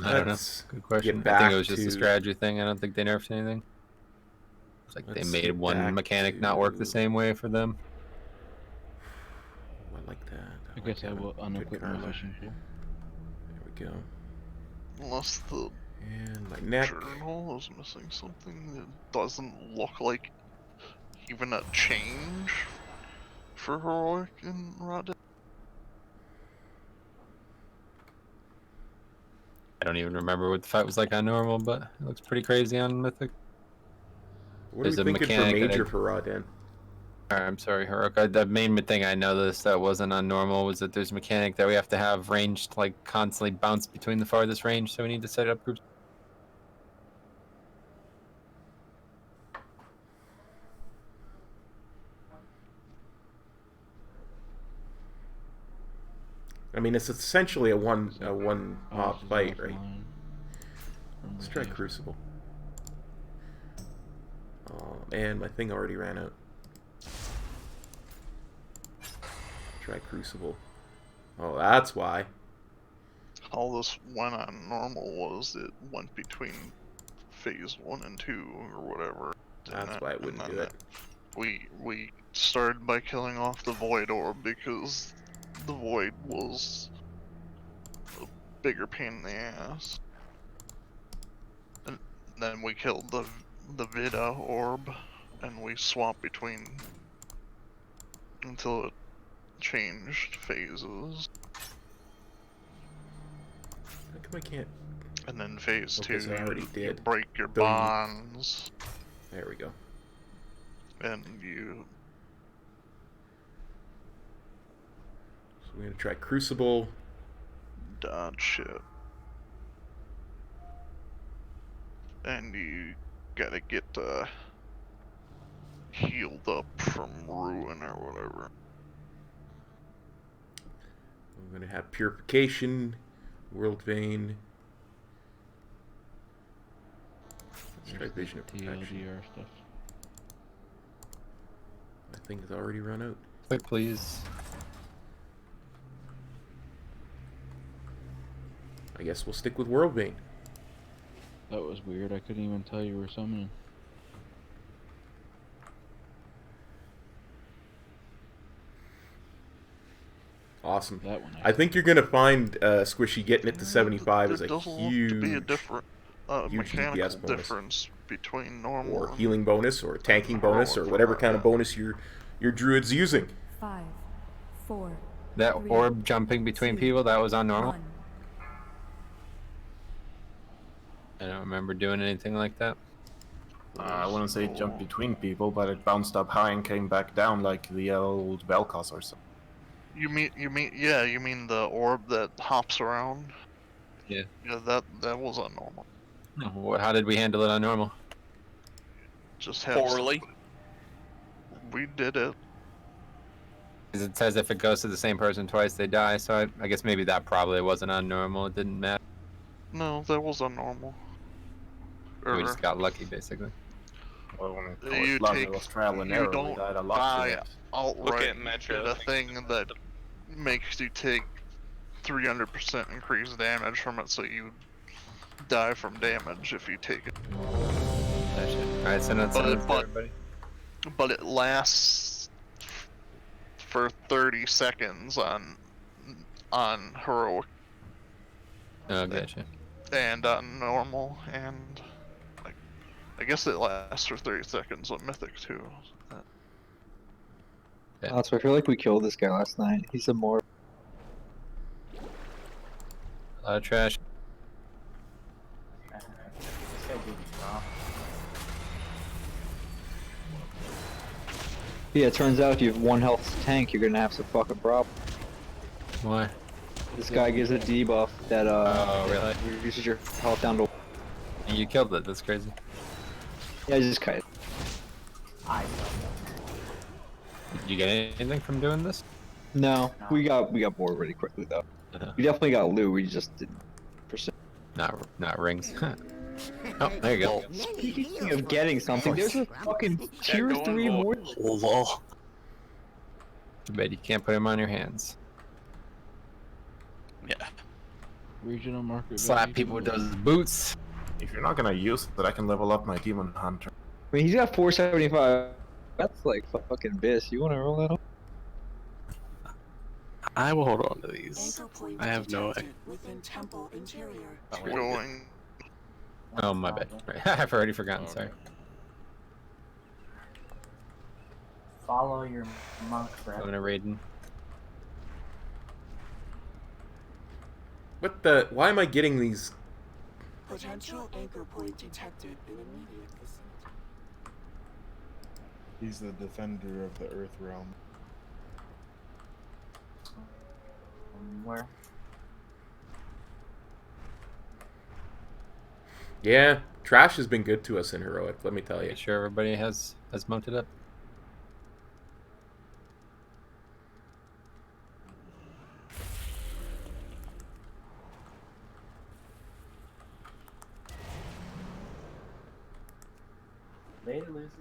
I don't know. Let's Good question. get I think back it was just a to- strategy thing. I don't think they nerfed anything. It's like Let's they made get one back mechanic not work the to- same way for them. Oh, I like that. I guess I like will that. unequip Good my karma. fishing pole. There we go. Unless the And my neck. journal is missing something that doesn't look like even a change for heroic and Rodden. I don't even remember what the fight was like on normal, but it looks pretty crazy on Mythic. What There's are a we thinking for mechanic that major I- for Rodden? I'm sorry, Heroic. The main thing I noticed that wasn't on normal was that there's a mechanic that we have to have ranged, like, constantly bounce between the farthest range, so we need to set up groups. I mean, it's essentially a one mob fight, right? Let's try Crucible. Oh man, my thing already ran out. Try Crucible. Oh, that's why. How this went on normal was it went between phase 1 and 2 or whatever. That's why I and wouldn't then do it. We started by killing off the Void Orb because the Void was a bigger pain in the ass. And then we killed the Vida Orb and we swapped between until it changed phases. How come I can't? And then phase Okay, 2 so I already you did. break your Boom. bonds There we go. and you So we're gonna try Crucible. dodge shit. and you gotta get healed up from ruin or whatever. I'm gonna have purification, world vein. Let's try vision of protection. TLDR stuff. My thing has already run out. Click, please. I guess we'll stick with world vein. That was weird. I couldn't even tell you were summoning. Awesome. That one I think you're gonna find Squishy getting it to 75 is There a doesn't huge, look to be a different huge mechanical DPS bonus, difference between normal or and healing bonus, or tanking bonus, or whatever kind of bonus your druid's using. 5, 4. That orb jumping between people, that was on normal. I don't remember doing anything like that. I wouldn't say it jumped between people, but it bounced up high and came back down like the old Vel'Koz or something. You mean the orb that hops around? Yeah. Yeah, that was unnormal. No, how did we handle it on normal? Just have Poorly. We did it. 'Cause it says if it goes to the same person twice, they die. So I guess maybe that probably wasn't on normal. It didn't matter. No, that was unnormal. We just got lucky, basically. Well, You don't die outright. at Metro. You get a thing that makes you take 300% increased damage from it, so you die from damage if you take it. Alright, send it to everybody. But it lasts for 30 seconds on heroic. Oh, gotcha. And on normal, and I guess it lasts for 30 seconds on mythic too. So I feel like we killed this guy last night. He's a more. A lot of trash. Yeah, it turns out if you have 1 health tank, you're gonna have some fucking problem. Why? This guy gives a debuff that Oh, really? reduces your health down to. And you killed it. That's crazy. Yeah, just cut it. Did you get anything from doing this? No, we got bored really quickly though. We definitely got loot. We just didn't pursue. Not rings. Oh, there you go. Speaking of getting something, there's a fucking tier 3 more. Lol. Too bad you can't put him on your hands. Yeah. Regional market. Slap people with those boots. If you're not gonna use it, I can level up my Demon Hunter. I mean, he's got 475. That's like fucking bis. You wanna roll that up? I will hold on to these. I have no idea. Going. Oh, my bad. Right. I've already forgotten, sorry. Follow your monk forever. Going to Raiden. What the? Why am I getting these? Potential anchor point detected in immediate vicinity. He's the defender of the Earth realm. Where? Yeah, trash has been good to us in heroic. Let me tell you. Sure, everybody has mounted up. Later, losers.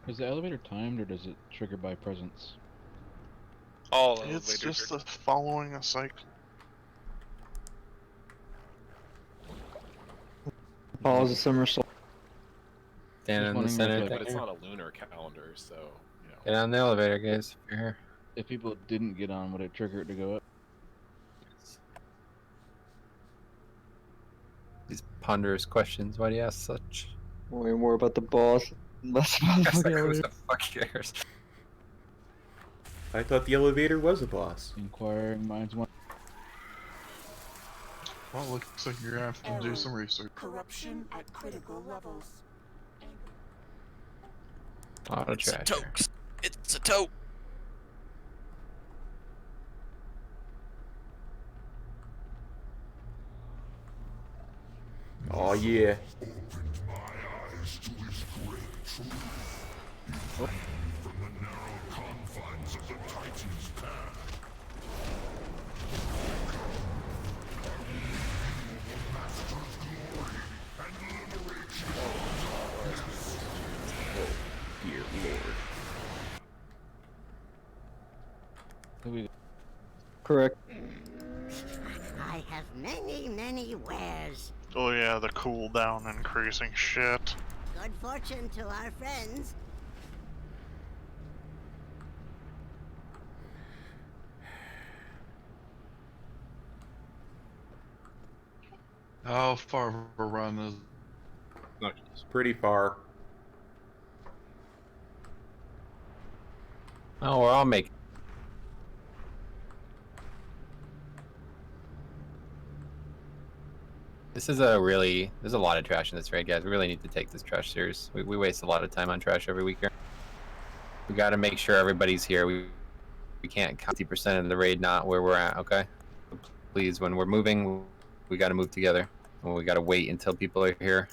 Is the elevator timed or does it trigger by presence? All It's just following a cycle. Follows a somersault. Stand in the center. But it's not a lunar calendar, so you know. Get on the elevator, guys. If you're here. If people didn't get on, would it trigger it to go up? These ponderous questions. Why do you ask such? Way more about the boss, less about the It's like, fucking who elevator. the fuck cares? I thought the elevator was a boss. Inquiring minds want. Well, looks like you're gonna have to do some research. Corruption at critical levels. Auto It's a trash. toke. It's a toke. yeah. Dear Lord. Correct. I have many wares. Oh yeah, the cooldown increasing shit. Good fortune to our friends. How far of a run is? Pretty far. Oh, we're all making. This is there's a lot of trash in this raid, guys. We really need to take this trash serious. We waste a lot of time on trash every week here. We got to make sure everybody's here. We can't 50% of the raid not where we're at, okay? Please, when we're moving, we got to move together. And we got to wait until people are here.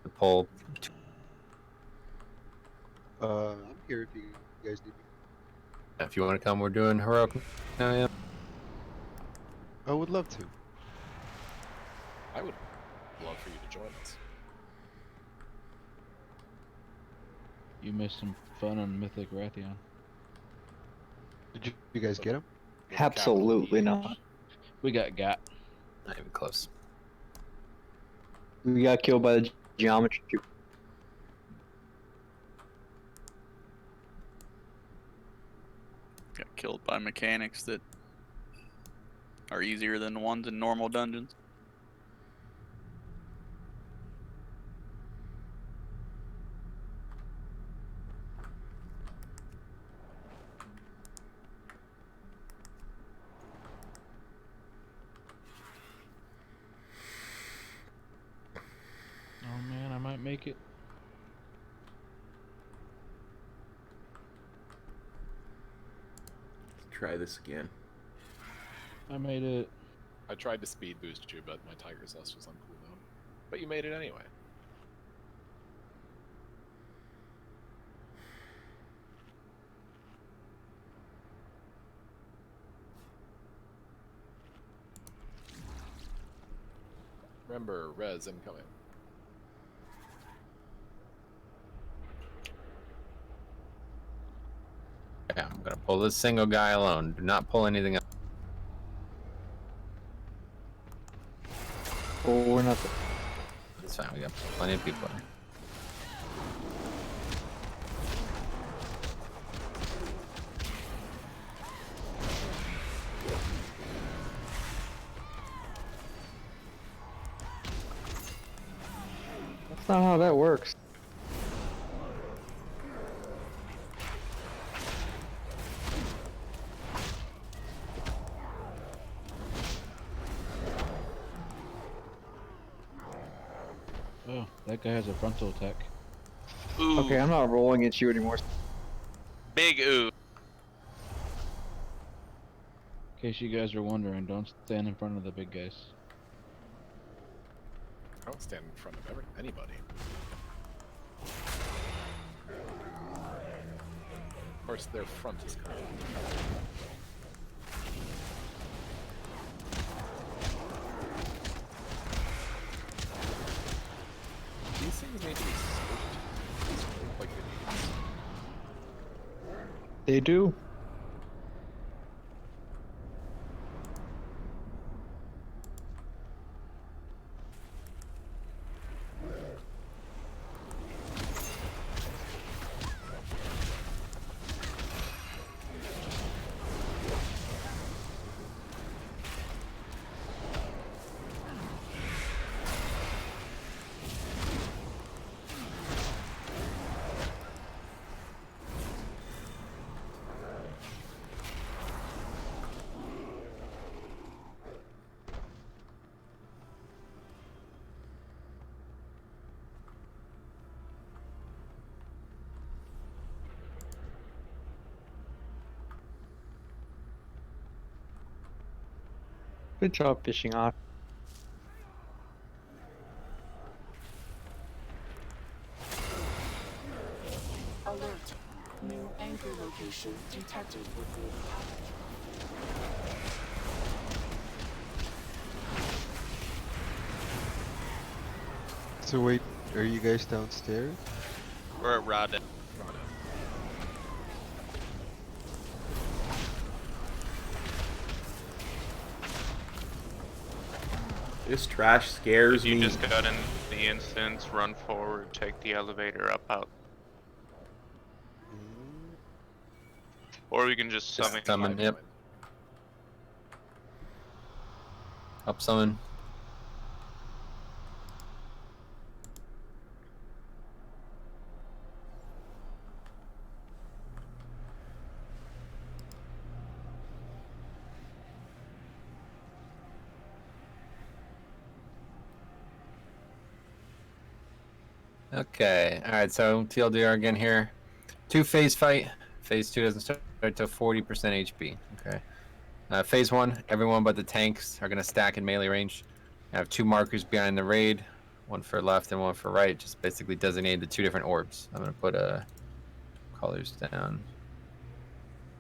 The poll. I'm here if you guys need me. If you want to come, we're doing heroic. Yeah. I would love to. I would love for you to join us. You missed some fun on Mythic Rathion. Did you guys get him? Absolutely not. We got. Not even close. We got killed by the geometry. Got killed by mechanics that are easier than the ones in normal dungeons. Oh man, I might make it. Let's try this again. I made it. I tried to speed boost you, but my Tiger's Nest was on cooldown. But you made it anyway. Remember, res incoming. Yeah, I'm gonna pull this single guy alone. Do not pull anything else. Oh, we're not. It's fine. We got plenty of people here. That's not how that works. Oh, that guy has a frontal attack. Ooh. Okay, I'm not rolling at you anymore. Big ooh. In case you guys are wondering, don't stand in front of the big guys. I don't stand in front of anybody. Of course, their front is covered. These things need to be scoped. Like idiots. They do. Good job fishing off. Alert. New anchor location detected within the pattern. So wait, are you guys downstairs? We're at Rod. This trash scares You me. just got in the instance, run forward, take the elevator up out. Or we can just summon. Summon, yep. Up summon. Okay, alright, so TLDR again here. 2-phase fight. Phase 2 doesn't start until 40% HP. Okay. Phase 1, everyone but the tanks are going to stack in melee range. I have 2 markers behind the raid, one for left and one for right, just basically designate the 2 different orbs. I'm going to put colors down.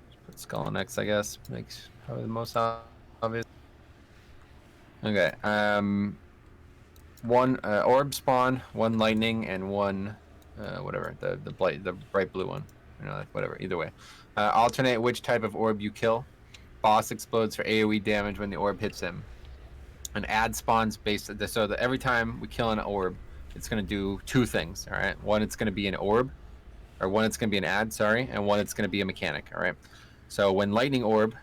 Just put skull on X, I guess. Makes probably the most obvious. Okay. 1 orb spawn, 1 lightning, and 1 whatever, the bright blue one. You know, whatever, either way. Alternate which type of orb you kill. Boss explodes for AoE damage when the orb hits him. An ad spawns based so that every time we kill an orb, it's going to do 2 things, all right? One, it's going to be an orb, or one, it's going to be an ad, sorry, and one, it's going to be a mechanic, all right? So when lightning orb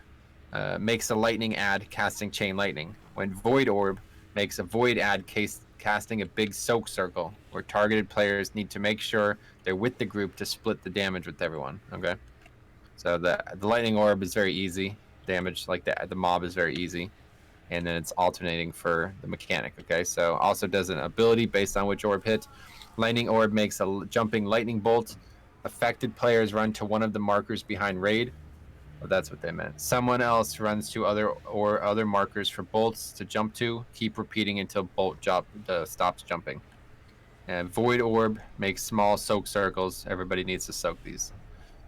makes a lightning ad casting chain lightning. When void orb makes a void ad casting a big soak circle, where targeted players need to make sure they're with the group to split the damage with everyone, okay? So the lightning orb is very easy. Damage like the mob is very easy, and then it's alternating for the mechanic. Okay, so also does an ability based on which orb hit. Lightning orb makes a jumping lightning bolt. Affected players run to one of the markers behind raid. Well, that's what they meant. Someone else runs to other markers for bolts to jump to. Keep repeating until bolt stops jumping. And void orb makes small soak circles. Everybody needs to soak these.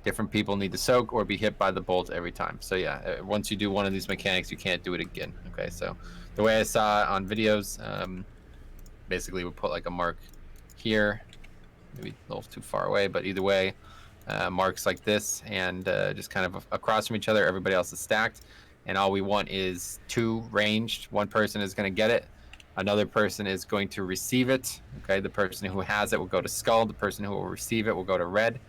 Different people need to soak or be hit by the bolt every time. So yeah, once you do one of these mechanics, you can't do it again. Okay, so the way I saw it on videos, basically we put like a mark here, maybe a little too far away, but either way, marks like this, and just kind of across from each other. Everybody else is stacked, and all we want is 2 ranged. One person is going to get it. Another person is going to receive it. Okay, the person who has it will go to skull. The person who will receive it will go to red.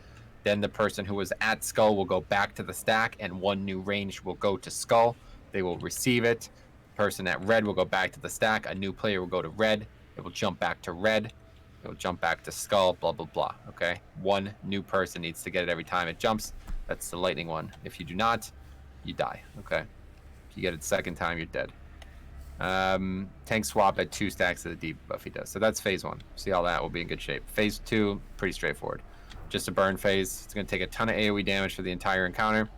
Then the person who was at skull will go back to the stack, and 1 new range will go to skull. They will receive it. The person at red will go back to the stack. A new player will go to red. It will jump back to red. It will jump back to skull, blah, blah, blah. Okay? 1 new person needs to get it every time it jumps. That's the lightning one. If you do not, you die. Okay? If you get it the second time, you're dead. Tank swap at 2 stacks of the debuff he does. So that's phase 1. See how that will be in good shape. Phase 2, pretty straightforward. Just a burn phase. It's going to take a ton of AoE damage for the entire encounter.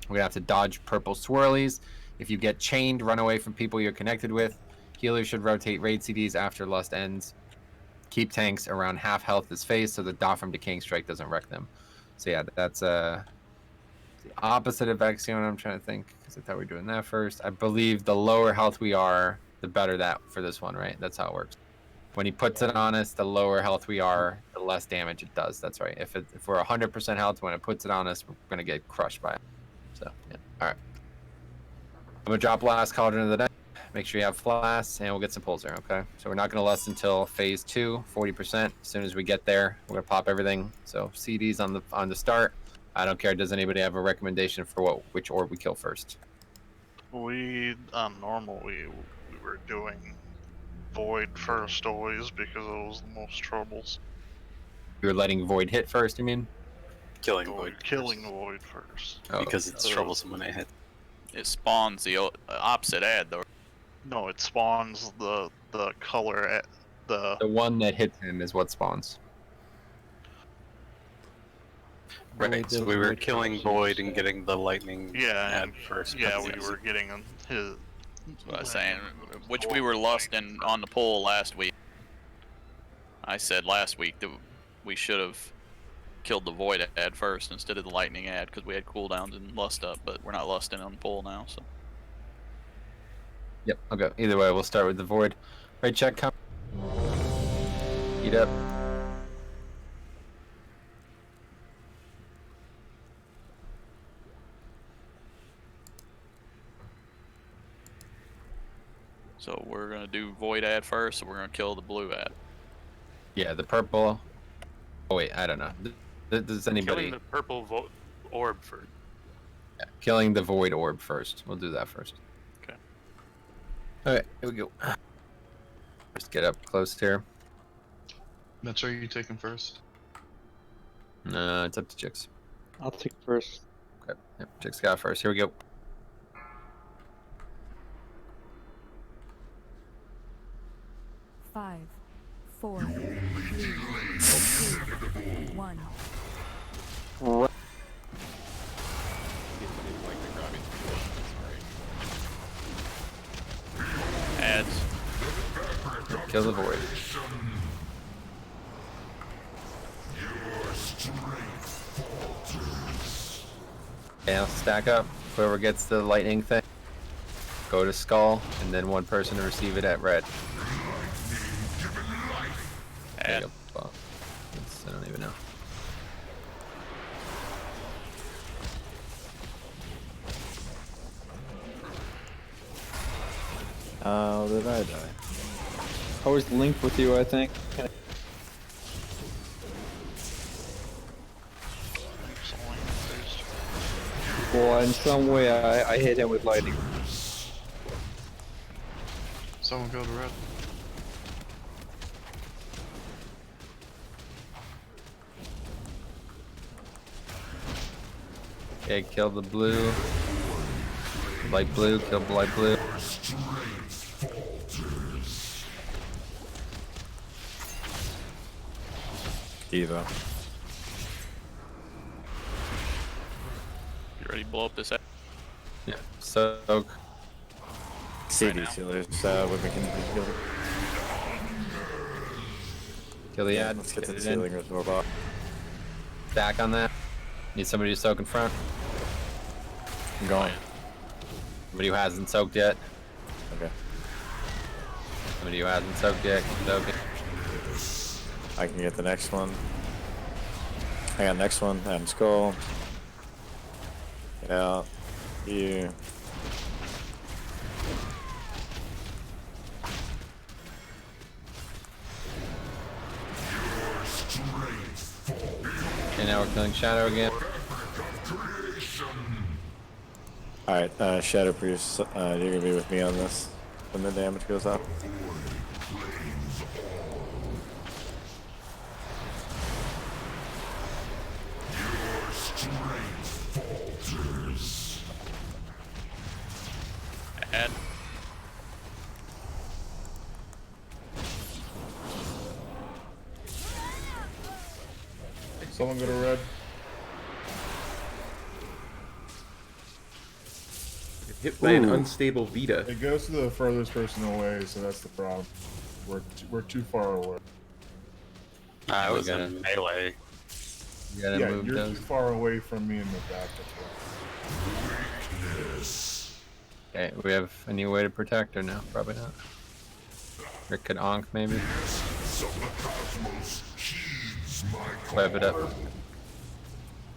We're going to have to dodge purple swirlies. If you get chained, run away from people you're connected with. Healers should rotate raid CDs after Lust ends. Keep tanks around half health this phase so the dot from Decaying Strike doesn't wreck them. So yeah, that's the opposite of Axion. I'm trying to think, because I thought we were doing that first. I believe the lower health we are, the better that for this one, right? That's how it works. When he puts it on us, the lower health we are, the less damage it does. That's right. If we're 100% health, when it puts it on us, we're going to get crushed by it. So, yeah. All right. I'm going to drop last cauldron of the day. Make sure you have flasks, and we'll get some pulls there, okay? So we're not going to lust until phase 2, 40%. As soon as we get there, we're going to pop everything. So CDs on the start. I don't care. Does anybody have a recommendation for which orb we kill first? We, on normal, we were doing Void first always because it was the most troubles. You were letting Void hit first, you mean? Killing Void. Killing Void first. Oh. Because it's troublesome when it hits. It spawns the opposite ad, though. No, it spawns the color at the... The one that hits him is what spawns. Right, so we were killing Void and getting the lightning ad first. Yeah, we were getting his... That's what I was saying. Which we were lusting on the poll last week. I said last week that we should have killed the void ad first instead of the lightning ad because we had cooldowns and lust up, but we're not lusting on pull now. So. Yep. Okay. Either way, we'll start with the void. Right, check. Come. Eat up. So we're gonna do void ad first, so we're gonna kill the blue ad. Yeah, the purple. Oh wait, I don't know. Does anybody Killing the purple orb first. Yeah, killing the void orb first? We'll do that first. Okay. Okay, here we go. Just get up close here. Mitch, are you taking first? No, it's up to Chicks. I'll take first. Okay, yep, Chicks got first. Here we go. Five, 4, 3, 2, 1. Ads. Kill the void. And I'll stack up. Whoever gets the lightning thing, go to skull, and then one person to receive it at red. There you go. Well, I don't even know. How did I die? I was linked with you, I think. Well, in some way, I hit him with lightning. Someone go to red. Okay, kill the blue. Light blue, kill light blue. Diva. You ready to blow up this ad? Yeah, soak. CD sealers, what we can do. Kill the ad. Let's get to the it sealing in. reservoir. Back on that. Need somebody to soak in front. I'm going. Somebody who hasn't soaked yet. Okay. Somebody who hasn't soaked yet, keep soaking. I can get the next one. I got next one. I'm skull. Get out. You. Okay, now we're killing Shadow again. Alright, Shadow Priest, you're gonna be with me on this when the damage goes up. Ad. Someone go to red. Hit by an unstable Vita. It goes to the furthest person away, so that's the problem. We're too far away. I was in melee. You gotta Yeah, move you're those. too far away from me in the back. Okay, we have any way to protect or no? Probably not. Rick could onk maybe. Web it up.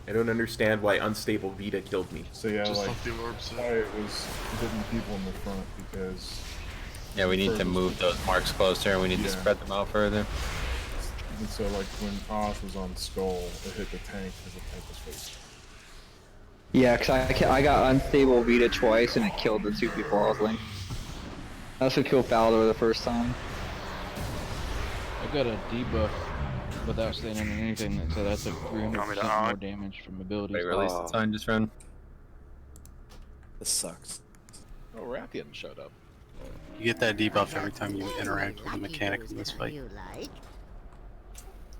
I don't understand why unstable Vita killed me. So yeah, Just like left the orbs why it was hitting people in the front because. Yeah, we need to move those marks closer and we need to Yeah. spread them out further. And so like when Osh was on skull, it hit the tank because the tank was facing. Yeah, cause I got unstable Vita twice and it killed the two people I was linked. That's what killed Falador the first time. I got a debuff without standing on anything that said I took 300% more damage from abilities. Wait, release the sign, just run. This sucks. Oh, Rathian showed up. You get that debuff every time you interact with a mechanic in this fight.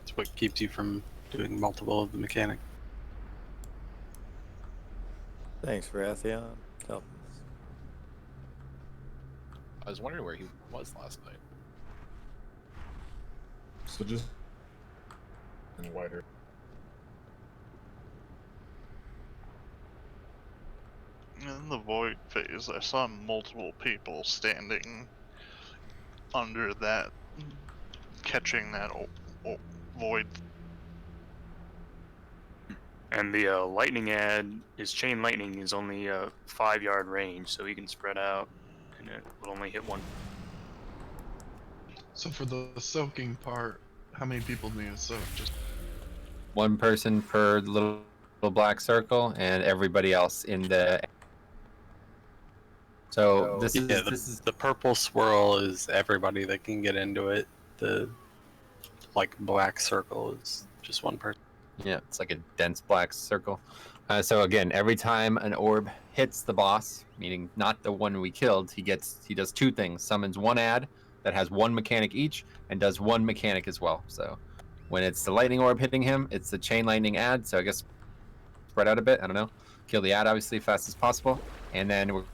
It's what keeps you from doing multiple of the mechanic. Thanks, Rathian. Help. I was wondering where he was last night. So just and wider. in the void phase, I saw multiple people standing under that, catching that void. And the lightning ad is chain lightning is only a 5-yard range, so he can spread out, and it will only hit one. So for the soaking part, how many people need to soak? Just One person per little black circle, and everybody else in the. So this is the purple swirl is everybody that can get into it. The like black circle is just one person. Yeah, it's like a dense black circle. So again, every time an orb hits the boss, meaning not the one we killed, he does two things: summons one ad that has one mechanic each, and does one mechanic as well. So when it's the lightning orb hitting him, it's the chain lightning ad. So I guess spread out a bit. I don't know. Kill the ad obviously fast as possible, and then we're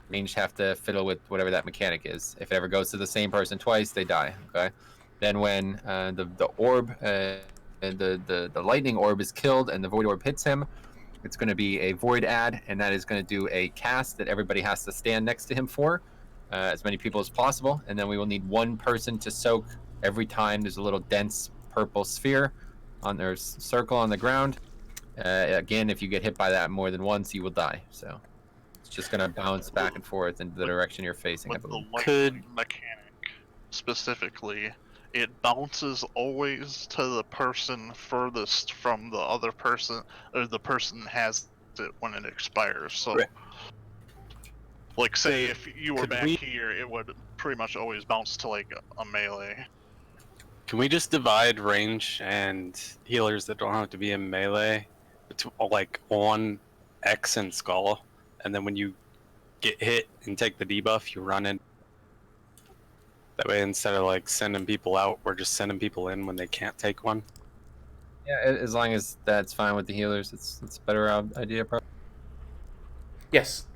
ranged have to fiddle with whatever that mechanic is. If it ever goes to the same person twice, they die. Okay. Then when the orb. The lightning orb is killed and the void orb hits him, it's going to be a void ad, and that is going to do a cast that everybody has to stand next to him for, as many people as possible, and then we will need one person to soak every time there's a little dense purple sphere on their circle on the ground. Again, if you get hit by that more than once, you will die. So it's just going to bounce back and forth into the direction you're facing. With the lightning mechanic specifically, it bounces always to the person furthest from the other person, or the person has it when it expires. So, like, say if you were back here, it would pretty much always bounce to like a melee. Can we just divide range and healers that don't have to be in melee, like on X and Skull, and then when you get hit and take the debuff, you run in. That way, instead of like sending people out, we're just sending people in when they can't take one. Yeah, as long as that's fine with the healers, it's a better idea, probably. Yes.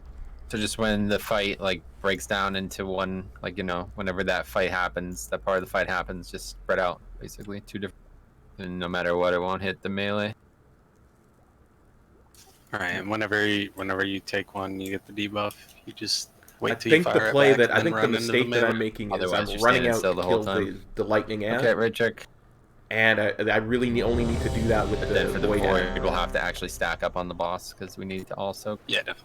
So just when the fight like breaks down into one, like whenever that fight happens, that part of the fight happens, just spread out basically, two different, and no matter what, it won't hit the melee. All right, and whenever you take one, you get the debuff. You just. I think the play that I think the mistake that I'm making is I'm running out to kill the lightning ad. Okay, right, check. And I really only need to do that with the for the void ad. We'll have to actually stack up on the boss because we need to also. Yeah, definitely.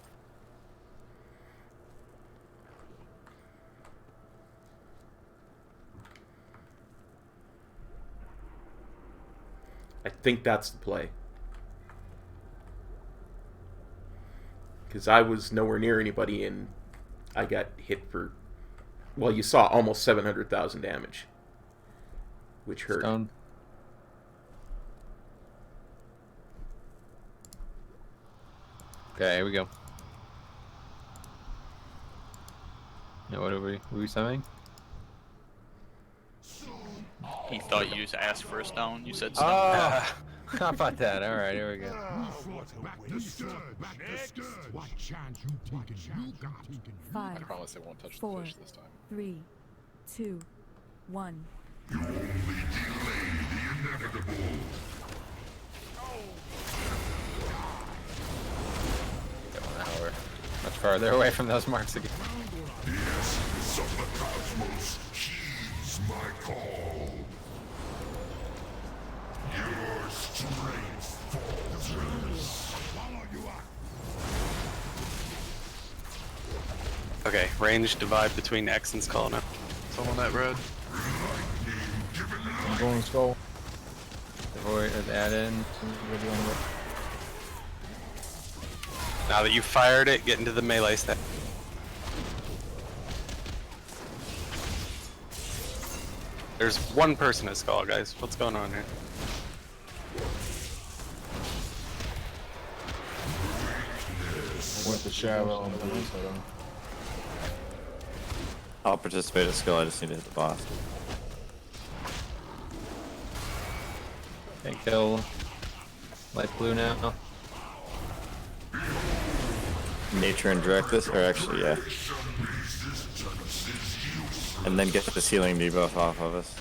I think that's the play. Because I was nowhere near anybody and I got hit for, well, you saw almost 700,000 damage, which hurt. Stone. Okay, here we go. Now, what were we saying? He thought you just asked for a stone. You said stone. Oh, how about that? All right, here we go. Five, I promise I won't touch 4, the fish this time. 3, 2, 1. You only delay the inevitable. Now we're much farther away from those marks again. The essence of the cosmos heeds my call. Your strength falters. Okay, range divide between X and Skull now. Someone that red. I'm going Skull. The void add in. Now that you fired it, get into the melee step. There's one person at Skull, guys. What's going on here? I went the shadow on the blue side on. I'll participate at Skull, I just need to hit the boss. Okay, kill light blue now. Nature and direct this, or actually, yeah. And then get this healing debuff off of us.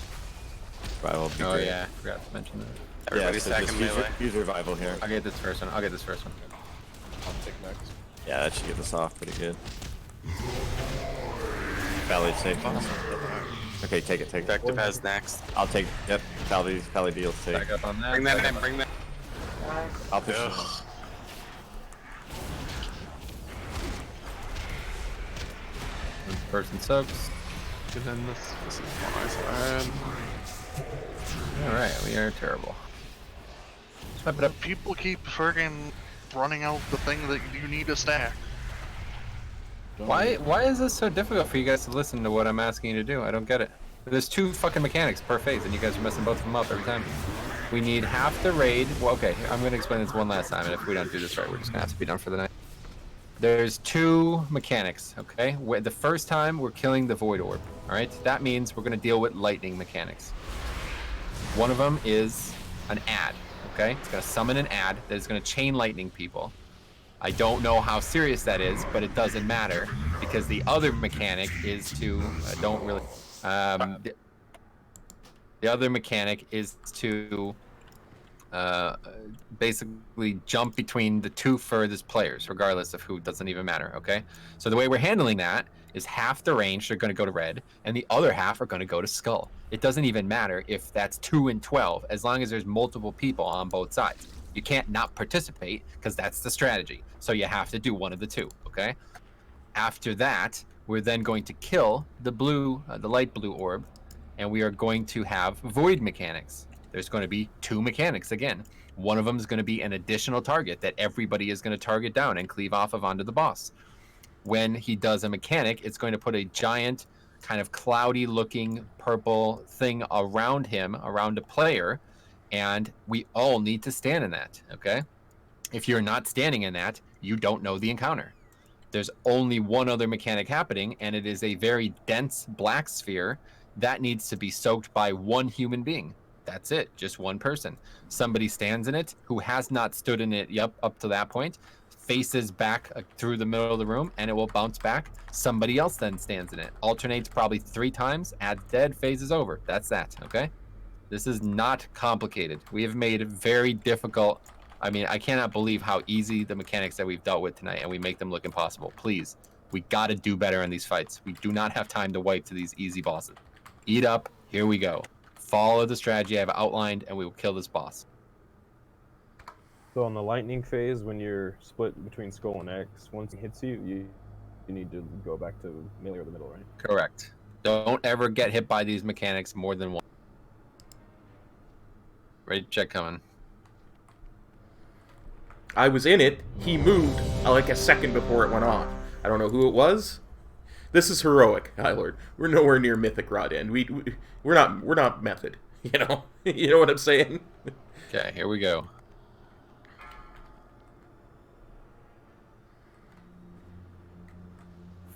Revival would be Oh great. yeah, I forgot to mention that. Everybody's so stacking just melee. use revival here. I'll get this first one. I'll get this first one. I'll take next. Yeah, that should get us off pretty good. Valley safe. Okay, take it. Restrictive has next. I'll take. Yep. Valley deals take. Back up on that. Bring that in. Bring that. I'll push him. One person soaks. And then this is my side. Alright, we are terrible. Step it up. People keep friggin' running out the thing that you need to stack. Why is this so difficult for you guys to listen to what I'm asking you to do? I don't get it. There's 2 fucking mechanics per phase, and you guys are messing both of them up every time. We need half the raid. Well, okay, I'm going to explain this one last time, and if we don't do this right, we're just going to have to be done for the night. There's 2 mechanics, okay? The first time, we're killing the Void Orb, alright? That means we're going to deal with lightning mechanics. One of them is an ad, okay? It's going to summon an ad that is going to chain lightning people. I don't know how serious that is, but it doesn't matter, because the other mechanic is to... the other mechanic is to basically jump between the 2 furthest players, regardless of who, doesn't even matter, okay? So the way we're handling that is half the range are going to go to red, and the other half are going to go to skull. It doesn't even matter if that's 2 and 12, as long as there's multiple people on both sides. You can't not participate, because that's the strategy. So you have to do one of the 2, okay? After that, we're then going to kill the blue, the light blue orb, and we are going to have void mechanics. There's going to be 2 mechanics again. One of them is going to be an additional target that everybody is going to target down and cleave off of onto the boss. When he does a mechanic, it's going to put a giant, kind of cloudy looking purple thing around him, around a player, and we all need to stand in that, okay? If you're not standing in that, you don't know the encounter. There's only one other mechanic happening, and it is a very dense black sphere that needs to be soaked by 1 human being. That's it, just 1 person. Somebody stands in it who has not stood in it up to that point, faces back through the middle of the room, and it will bounce back. Somebody else then stands in it. Alternates probably 3 times, adds dead, phases over. That's that, okay? This is not complicated. We have made it very difficult. I mean, I cannot believe how easy the mechanics that we've dealt with tonight, and we make them look impossible. Please, we got to do better in these fights. We do not have time to wipe to these easy bosses. Eat up. Here we go. Follow the strategy I've outlined, and we will kill this boss. So on the lightning phase, when you're split between skull and X, once it hits you, you need to go back to melee or the middle, right? Correct. Don't ever get hit by these mechanics more than 1. Ready, check coming. I was in it. He moved like a second before it went off. I don't know who it was. This is heroic, High Lord. We're nowhere near Mythic Rod End. We're not method. You know. You know what I'm saying? Okay, here we go.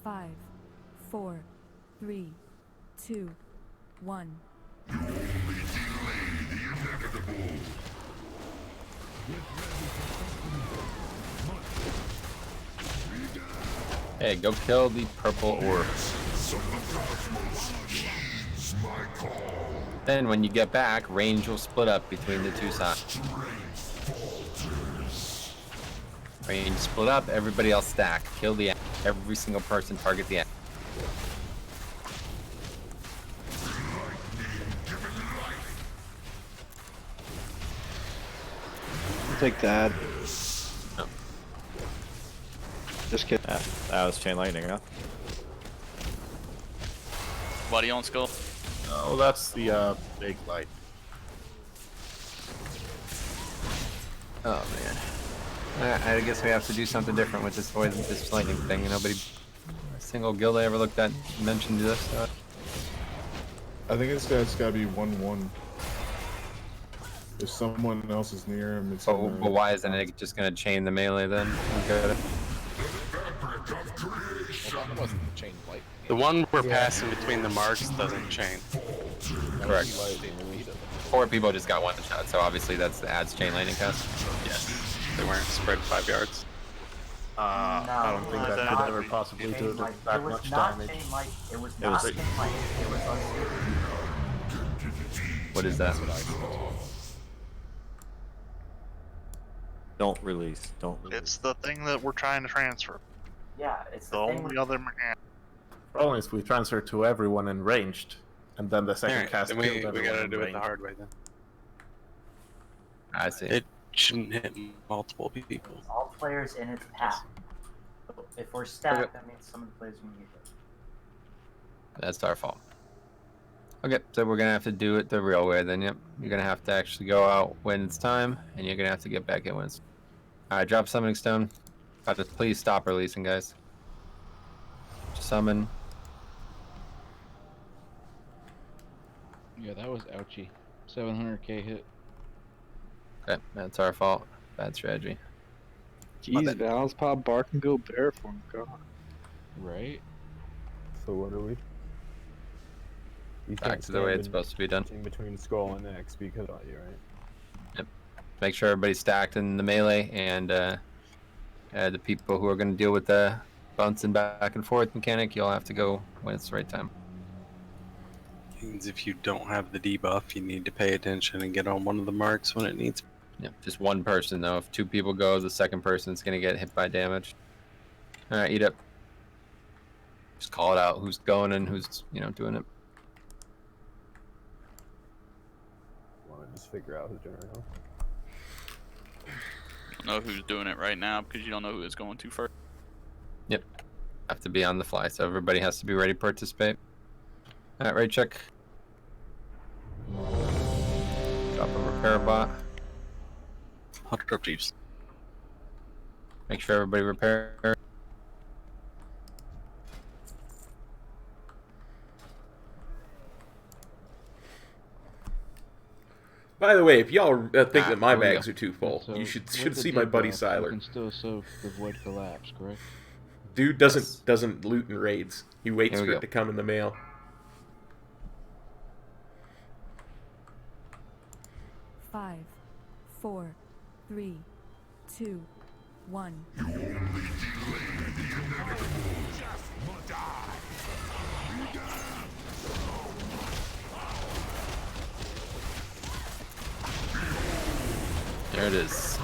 Five, 4, 3, 2, 1. Hey, go kill the purple orb. Then when you get back, range will split up between the 2 sides. Range split up, everybody else stack. Kill the every single person, target the end. Take that. No. Just kidding. That was chain lightning, huh? Buddy on skull. Oh, that's the big light. Oh man. I guess we have to do something different with this void, this lightning thing. Nobody, a single guild I ever looked at mentioned this. I think it's gotta be 1-1. If someone else is near him, it's. But why isn't it just gonna chain the melee then? Okay. The one we're passing between the marks doesn't chain. Correct. 4 people just got 1 shot, so obviously that's the adds chain lightning cast. Yes. They weren't spread 5 yards. I don't think that could ever possibly do that much damage. It was not chain lightning. It was unstable. What is that? Don't release. Don't release. It's the thing that we're trying to transfer. Yeah, it's The only other mechanic. Problem is we transfer to everyone in ranged, and then the second Alright, cast then kills we everyone gotta in do it range. the hard way then. I see. It shouldn't hit multiple people. All players in its path. So if we're stacked, that means some of the players are going to get hit. That's our fault. Okay, so we're gonna have to do it the real way then. Yep, you're gonna have to actually go out when it's time, and you're gonna have to get back in when it's. All right, drop summoning stone. Just please stop releasing, guys. Summon. Yeah, that was ouchie. 700k hit. Okay, that's our fault. Bad strategy. Jeez, Val's pop bark and go bear for him. God. Right? So what are we? You Back can't to the way it's stand supposed to be done. in between skull and X because of you, right? Yep. Make sure everybody's stacked in the melee, and the people who are going to deal with the bouncing back and forth mechanic, you'll have to go when it's the right time. Means if you don't have the debuff, you need to pay attention and get on one of the marks when it needs. Yeah, just one person though. If two people go, the second person's going to get hit by damage. All right, eat up. Just call it out. Who's going and who's doing it. Want to just figure out who's doing it now? Don't know who's doing it right now because you don't know who is going to first. Yep. Have to be on the fly, so everybody has to be ready to participate. Alright, right check. Drop a repair bot. 100 Jeeps. Make sure everybody repair. By the way, if y'all think that my there we bags go. are too full, So, you should with the see my buddy debuff, You Siler. can still soak the void collapse, correct? Dude doesn't loot in raids. He waits Here we for go. it to come in the mail. 5, 4, 3, 2, 1. There it is.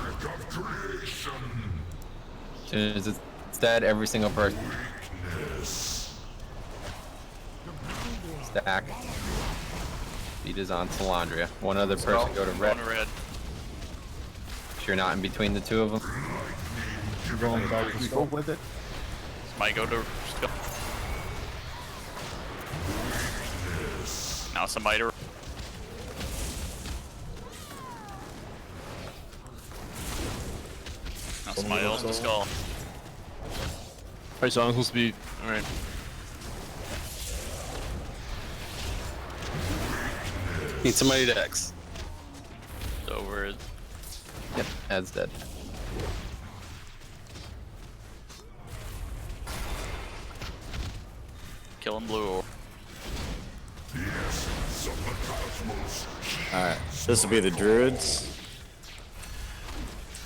As soon as it's dead, every single person. Stack. Feed is on Salandria. One other person go to red. Red. If you're not in between the two of them. You're going back to scope with it? Somebody go to skull. Now somebody to. Now somebody else to skull. Alright, so I'm supposed to be. Alright. Need somebody to X. It's over. Yep, Ad's dead. Killing blue. Alright, this will be the druids.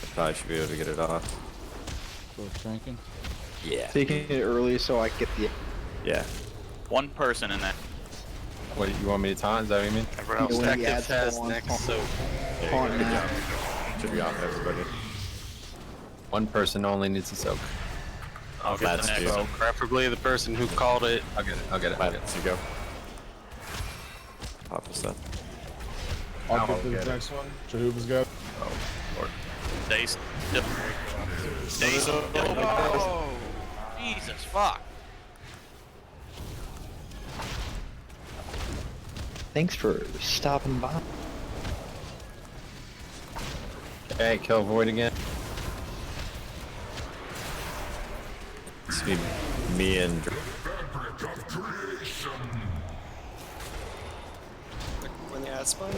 I probably should be able to get it off. So cranking. Yeah. Taking it early so I get the. Yeah. One person in that. What, you want me to taunt? Is that what you mean? Everyone else when the active ads has go on, next, taunt. so. Taunt Good now. job. Should be off everybody. One person only needs to soak. I'll get That's the next. you. So preferably the person who called it. I'll get it. I'll get it. I'll get Let's it. go. Pop this up. I'll get this next one. Jehovah's got. Stay still. Stay still. Oh, Jesus fuck. Thanks for stopping by. Okay, kill Void again. It's me and. When the ad spine?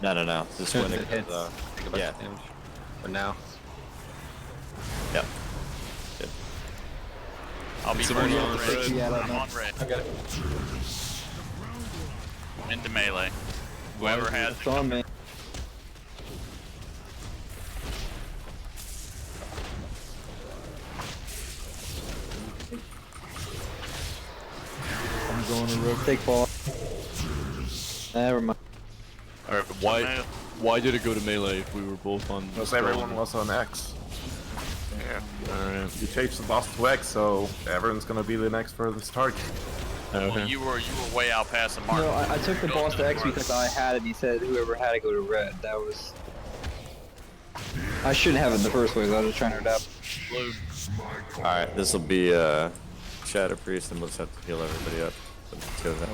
No. This Soon one as it hits, take a bunch yeah. of damage. For now. Yep. Good. I'll be Someone first on on red. Yeah, I'm on red. I got it. Into melee. Whoever has It's on me. I'm going to red. Take ball. Never mind. Alright, white. Why did it go to melee if we were both on? Because everyone was on X. Yeah. Alright. You changed the boss to X, so everyone's gonna be the next furthest target. Well, you were way out past the mark. No, I took the boss to X because I had it. He said whoever had it go to red. That was. I shouldn't have it in the first place. I was just trying to adapt. Blue. Alright, this will be Shadow Priest, and we'll just have to heal everybody up. Let's go then.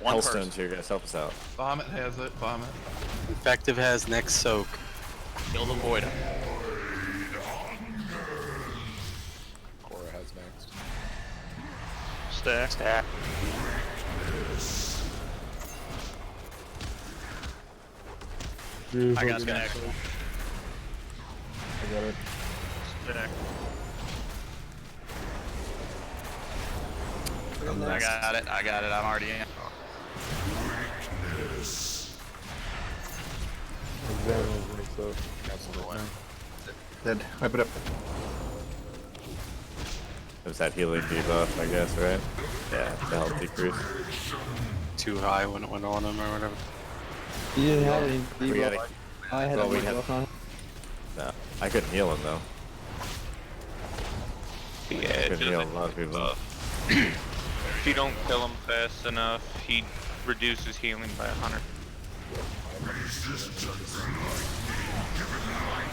Hellstone's here, guys. Help us out. Vomit has it. Vomit. Effective has next soak. Kill the void. Cora has next. Stack. I got stack. I got it. Stack. I got it. I'm already in. Dead. Wipe it up. It was that healing debuff, I guess, right? Yeah, the health decrease. Too high when it went on him or whatever. You didn't have any We gotta- debuff. I had well, a we debuff had- on it. No, I couldn't heal him though. Yeah, I it couldn't heal a doesn't. lot of people. If you don't kill him fast enough, he reduces healing by 100.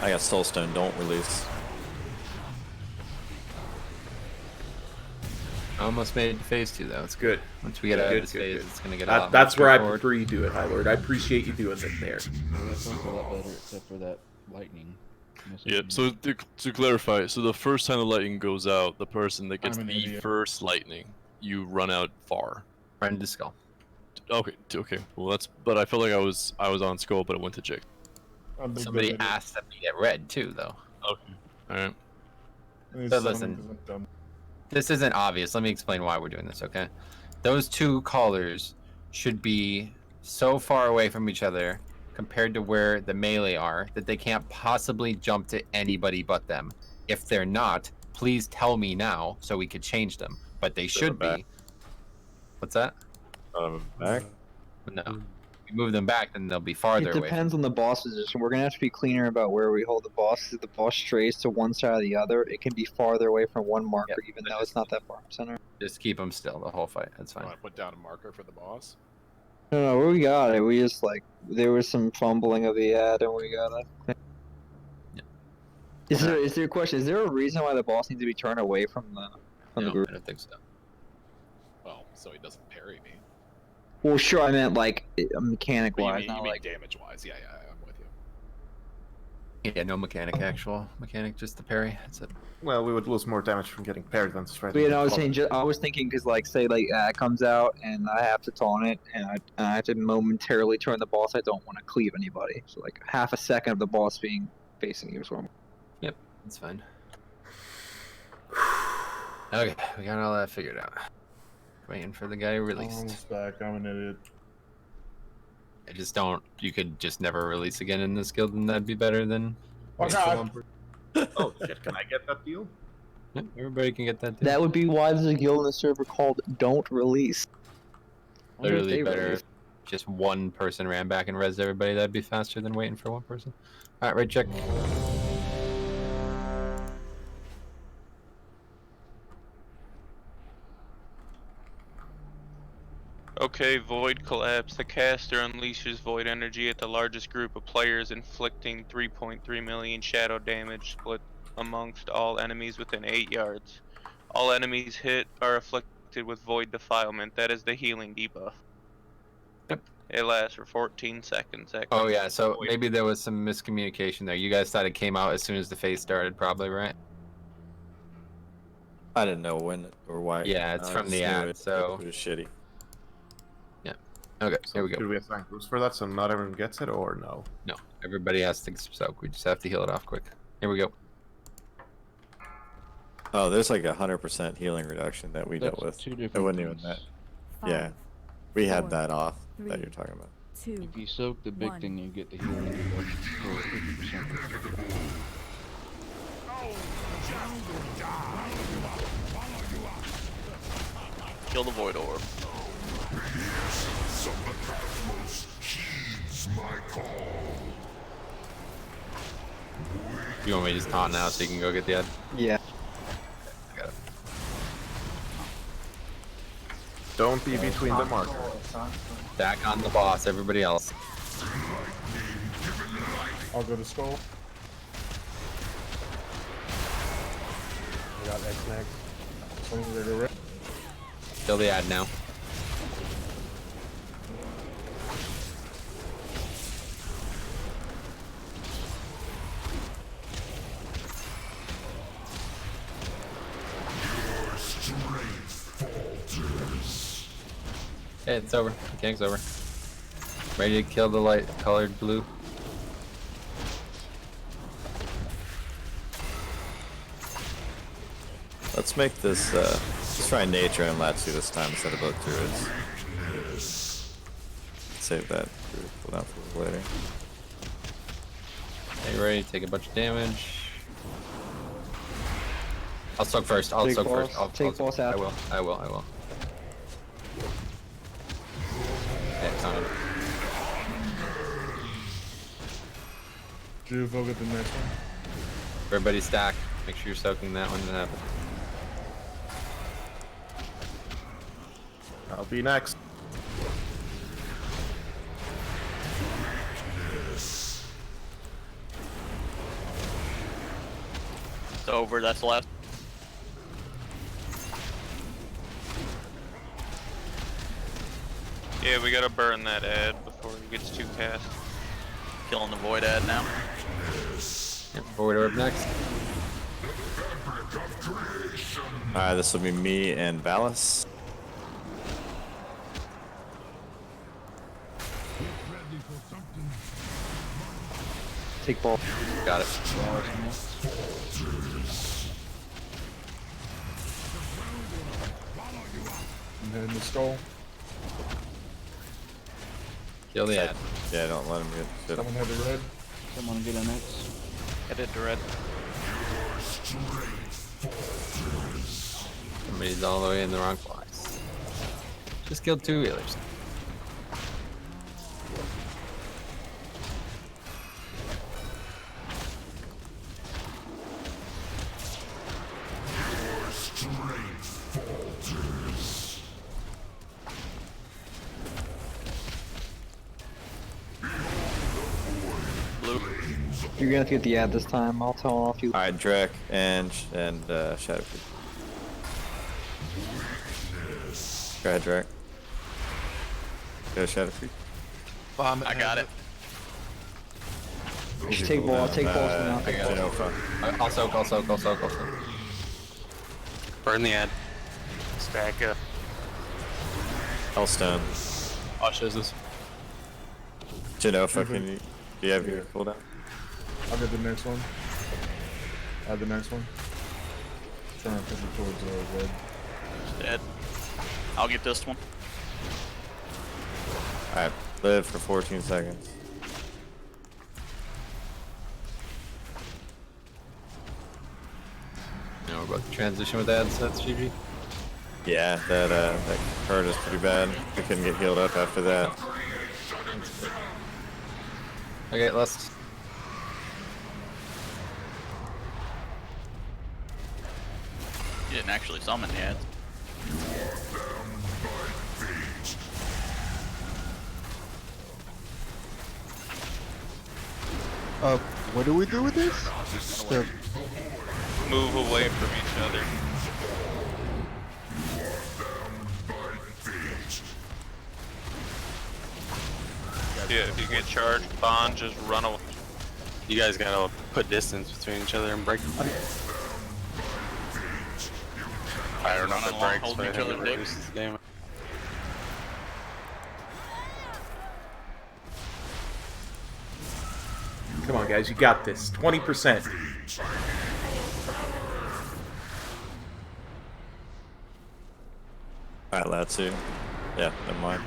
I got Soulstone, don't release. Almost made it to phase 2 though. It's Good. Once we get out of this phase, it's gonna get a lot That's more where I straightforward. prefer you do it, High Lord. I appreciate you doing it there. That sounds a lot better, except for that lightning. Yeah, so to clarify, so the first time the lightning goes out, the person that gets I'm an the idiot. first lightning, you run out far. Friend to skull. Okay. Well, that's. But I felt like I was on skull, but it went to Jake. Somebody asked them to get red too, though. Okay. All right. So listen, this isn't obvious. Let me explain why we're doing this, okay? Those two callers should be so far away from each other compared to where the melee are that they can't possibly jump to anybody but them. If they're not, please tell me now so we could change them. But they should be. What's that? Back? No. If we move them back, then they'll be farther It away. depends on the boss position. We're gonna have to be cleaner about where we hold the boss. If the boss strays to one side or the other, it can be farther away from one marker, even though it's not that far from center. Just keep them still the whole fight. That's fine. I put down a marker for the boss. No, we got it. We just there was some fumbling of the ad, and we got it. Is there a question? Is there a reason why the boss needs to be turned away from the group? I don't think so. Well, so he doesn't parry me. Well, sure. I meant mechanic You wise, mean, not you mean like. damage wise? Yeah, I'm with you. Yeah, no mechanic, just the parry. That's it. Well, we would lose more damage from getting parried than But you know, I was thinking because say it comes out and I have to taunt it and I have to momentarily turn the boss. I don't want to cleave anybody. So half a second of the boss being facing you is wrong. Yep, that's fine. Okay, we got all that figured out. Waiting for the guy released. Almost back. I'm an idiot. I just don't. You could just never release again in this guild, and that'd be better than. Oh, waiting for God. one per- Oh shit! Can I get that deal? Yep, everybody can get that. Deal. That would be why there's a guild in the server called Don't Release. I wonder if Literally they better. release. If just one person ran back and rezzed everybody. That'd be faster than waiting for one person. All right, right check. Okay, Void collapse. The caster unleashes Void energy at the largest group of players, inflicting 3.3 million shadow damage split amongst all enemies within 8 yards. All enemies hit are afflicted with Void defilement. That is the healing debuff. Yep. It lasts for 14 seconds. Oh yeah, so maybe there was some miscommunication there. You guys thought it came out as soon as the phase started, probably, right? I didn't know when or why. Yeah, it's I from the just knew ad, so. it was shitty. Yeah. Okay, here we go. Should we assign groups for that so not everyone gets it, or no? No, everybody has to soak. We just have to heal it off quick. Here we go. Oh, there's like 100% healing reduction that we That's dealt with. two It different wasn't even things. that. Yeah, we had four, that off that three, you're talking about. If you soak the big one. thing, you get the healing reduction for 50%. Kill the void orb. You want me to just taunt now so you can go get the ad? Yeah. I got it. Don't be between the marker. Back on the boss, everybody else. I'll go to skull. I got X next. Someone's gonna go red. Kill the ad now. Hey, it's over. The gang's over. Ready to kill the light colored blue. Let's make this, let's try nature and Latsu this time instead of both druids. Save that druid cooldown for later. Hey, ready to take a bunch of damage. I'll soak first. I'll Take soak boss. first. I'll Take boss out. I will. Yeah, it's on. Drew, go get the next one. Everybody stack. Make sure you're soaking that one to happen. I'll be next. It's over. That's the last. Yeah, we gotta burn that ad before he gets too cast. Killing the void ad now. Yep, void orb next. Alright, this will be me and Valis. Take ball. Got it. And then the skull. Kill the ad. Yeah, don't let him get shit. Someone had the red. Someone get an X. Headed to red. Somebody's all the way in the wrong place. Just killed 2 wheelers. You're gonna have to get the ad this time. I'll tell off you. Alright, Drek and Shadow Creep. Go ahead, Drek. Go Shadow Creep. I got it. Easy Take ball. cooldown. Take balls from now. I got it. I'll soak. Burn the ad. Stack up. Hellstone. Watch this. Genofa, can you, do you have your cooldown? I'll get the next one. Add the next one. Trying to push it towards red. It's dead. I'll get this one. Alright, live for 14 seconds. Now we're about to transition with ad sets, GG. Yeah, that hurt us pretty bad. We couldn't get healed up after that. Okay, let's. You didn't actually summon the ads. What do we do with this? The... Move away from each other. Yeah, if you get charged, bond, just run away. You guys gotta put distance between each other and break the fight. I don't know if it Run along, breaks, hold but I each think it other's dick. reduces the damage. Come on, guys, you got this. 20%. Alright, Latsu. Yeah, never mind.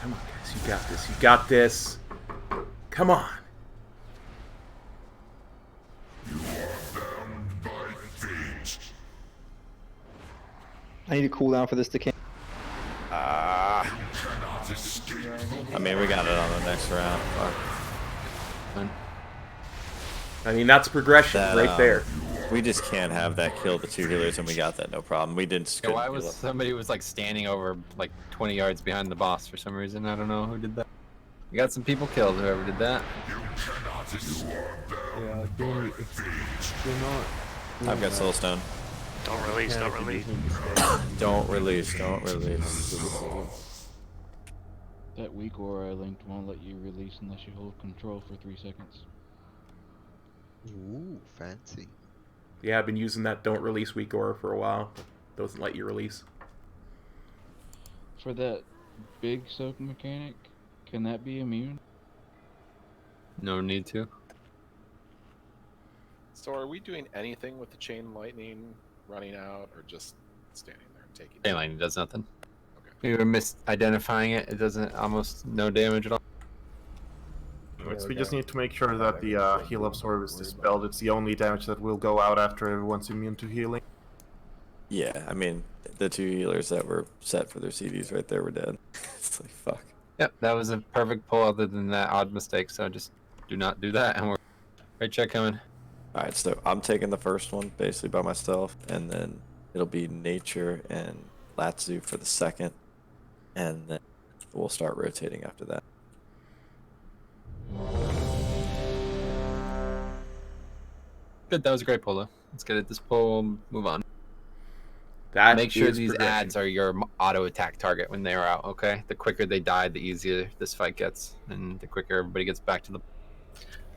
Come on, guys, you got this. You got this. Come on. You are bound by I need a cooldown for this decay. I mean, we got it on the next round. I mean, that's progression That, right there. We just can't have that kill the 2 healers, and we got that, no problem. We didn't. Yeah, why was somebody was like standing over like 20 yards behind the boss for some reason? I don't know who did that. We got some people killed. Whoever did that. Yeah, do not. I've got soulstone. Don't release, don't release. Don't release, don't release. That weak aura I linked won't let you release unless you hold control for 3 seconds. Ooh, fancy. Yeah, I've been using that don't release weak aura for a while. Doesn't let you release. For that big soak mechanic, can that be immune? No need to. So are we doing anything with the chain lightning running out, or just standing there and taking Chain lightning does nothing. We were misidentifying it. It doesn't almost no damage at all. We just need to make sure that the heal absorb is dispelled. It's the only damage that will go out after everyone's immune to healing. Yeah, I mean, the 2 healers that were set for their CDs right there were dead. It's like, fuck. Yep, that was a perfect pull other than that odd mistake, so just do not do that, and we're... Right check coming. Alright, so I'm taking the first one, basically by myself, and then it'll be Nature and Latsu for the second, and then we'll start rotating after that. Good, that was a great pull, though. Let's get it this pull, move on. That Make sure is these progression. ads are your auto attack target when they are out, okay? The quicker they die, the easier this fight gets, and the quicker everybody gets back to the...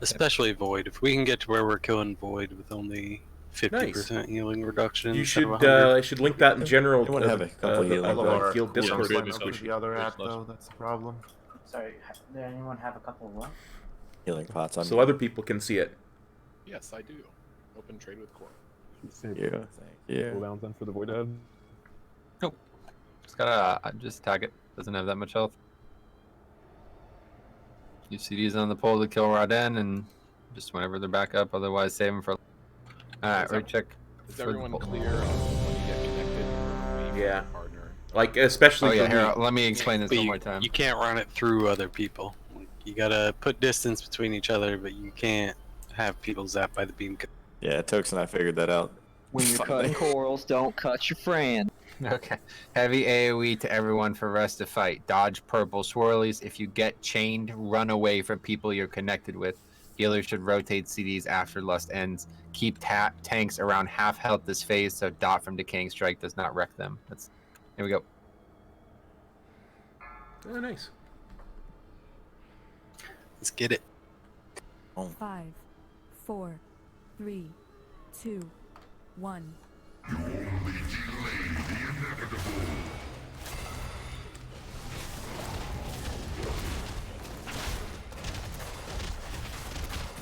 Especially Void. If we can get to where we're killing Void with only 50% healing reduction. You instead of should 100. I should link that in general. You wanna have a couple healing field Discord. The other app, though, that's the problem. Sorry, did anyone have a couple of what? Healing pots. So other people can see it. Yes, I do. Open trade with Core. Thank you. Cooldowns then for the void head. Nope. Just gotta just tag it. Doesn't have that much health. Use CDs on the pole to kill Raden, and just whenever they're back up. Otherwise, save them for. All right, right check. Is for the everyone pole. clear on when you get connected? Yeah. Partner. Like especially Oh yeah, for me. here, let me explain this But one more time. You can't run it through other people. You gotta put distance between each other, but you can't have people zapped by the beam. Yeah, Tokes and I figured that out. When you're cutting corals, don't cut your friend. Okay. Heavy AoE to everyone for rest of fight. Dodge purple swirlies. If you get chained, run away from people you're connected with. Healers should rotate CDs after Lust ends. Keep tanks around half health this phase so dot from decaying strike does not wreck them. That's here we go. Oh, nice. Let's get it. 5, 4, 3, 2, 1.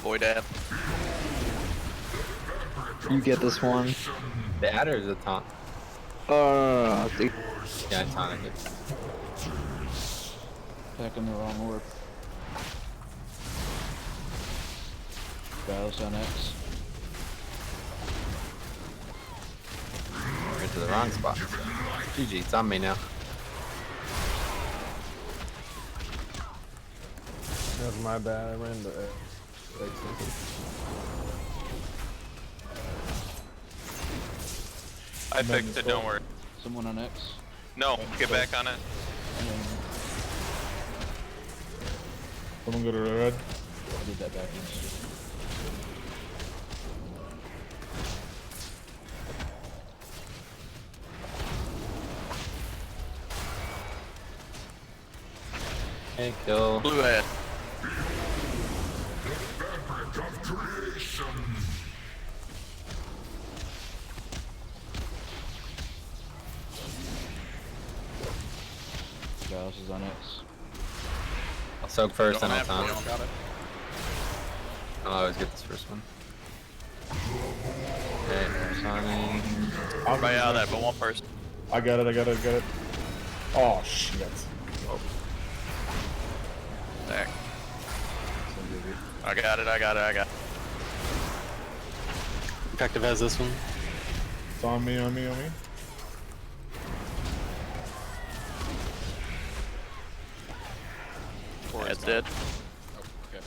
Void app. You get this one. The adder is a taunt. Yeah, tonic it. Attacking the wrong orb. Battles on X. We're into the wrong spot. GG, it's on me now. That's my bad. I ran the I fixed it, don't worry. Someone on X. No, get back on it. Someone go to the red. I did that backwards. Hey, kill. Blue head. Gauss is on X. I'll soak first, Don't then I'll have taunt. to, got it. I'll always get this first one. Okay, taunting. Right out of that, but one person. I got it. Oh shit. There. I got it. Effective has this one. It's on me. That's dead. Oh, okay.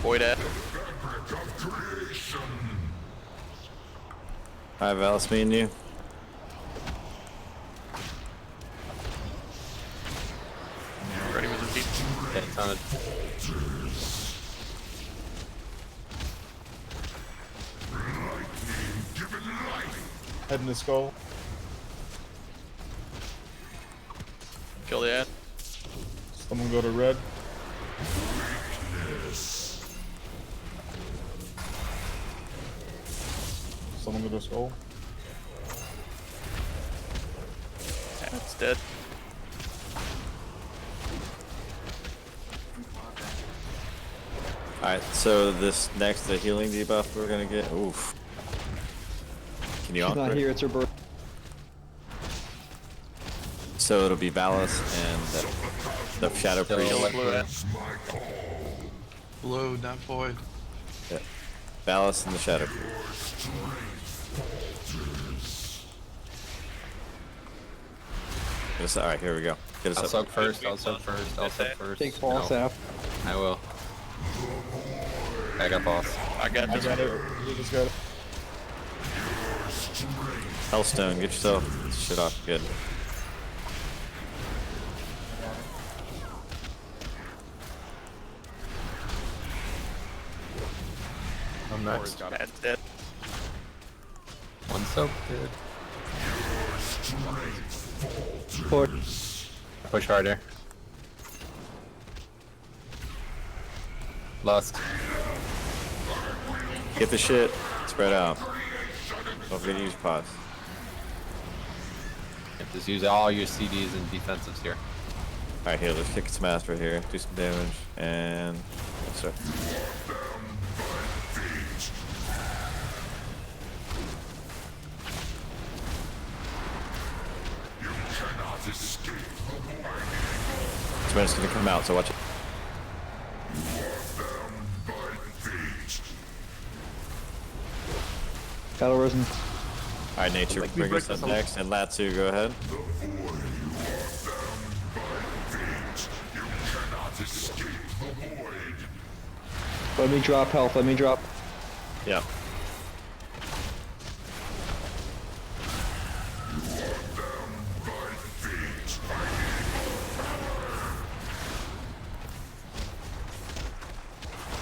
Void at. Alright, Valis, me and you. Ready with the team. Yeah, it's on it. Head in the skull. Kill the ad. Someone go to red. Someone go to skull. That's dead. Alright, so this next, the healing debuff we're gonna get. Oof. Can you She's offer not it? here, it's her birth. So it'll be Valis and the Shadow Priest. Blue, not void. Yeah. Valis and the Shadow Priest. Alright, here we go. Get us I'll up. soak first, I'll soak first, I'll soak first. Take false No. out. I will. I got boss. I got this. Got it. You just got it. Hellstone, get yourself shit off. Good. I'm next. That's dead. One soak, good. Push harder. Lust. Get the shit. Spread out. Don't forget to use pods. Just use all your CDs and defensives here. Alright, here, let's kick some ass right here. Do some damage. And. Yes, sir. It's gonna come out, so watch it. Battle Rosen. Alright, Nature, bring us up next. And Latsu, go ahead. Let me drop health, let me drop. Yeah.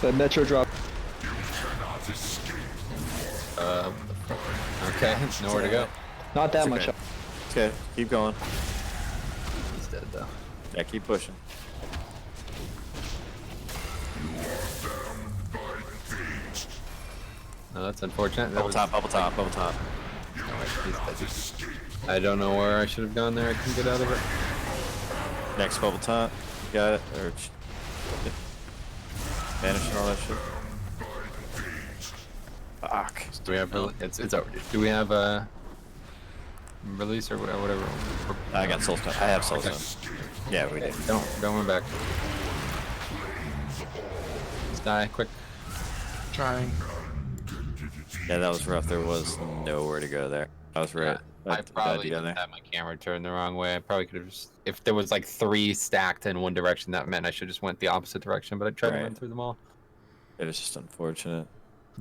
The Metro drop. Okay, nowhere to go. Not that It's much. okay. Okay, keep going. He's dead though. Yeah, keep pushing. No, that's unfortunate. That Bubble was- top, bubble top, bubble top. No, he's dead. I don't know where I should have gone there. I couldn't get out of it. Next bubble top. You got it? Or banishing all that shit. Fuck. Do we have it's over. Do we have a release or whatever? I got soul stone. I have soul stone. Yeah, we did. Don't run back. Just die quick. Trying. Yeah, that was rough. There was nowhere to go there. I was right. I probably didn't have my camera turned the wrong way. I probably could have just, if there was like 3 stacked in one direction, that meant I should just went the opposite direction. But I tried to run through them all. It was just unfortunate.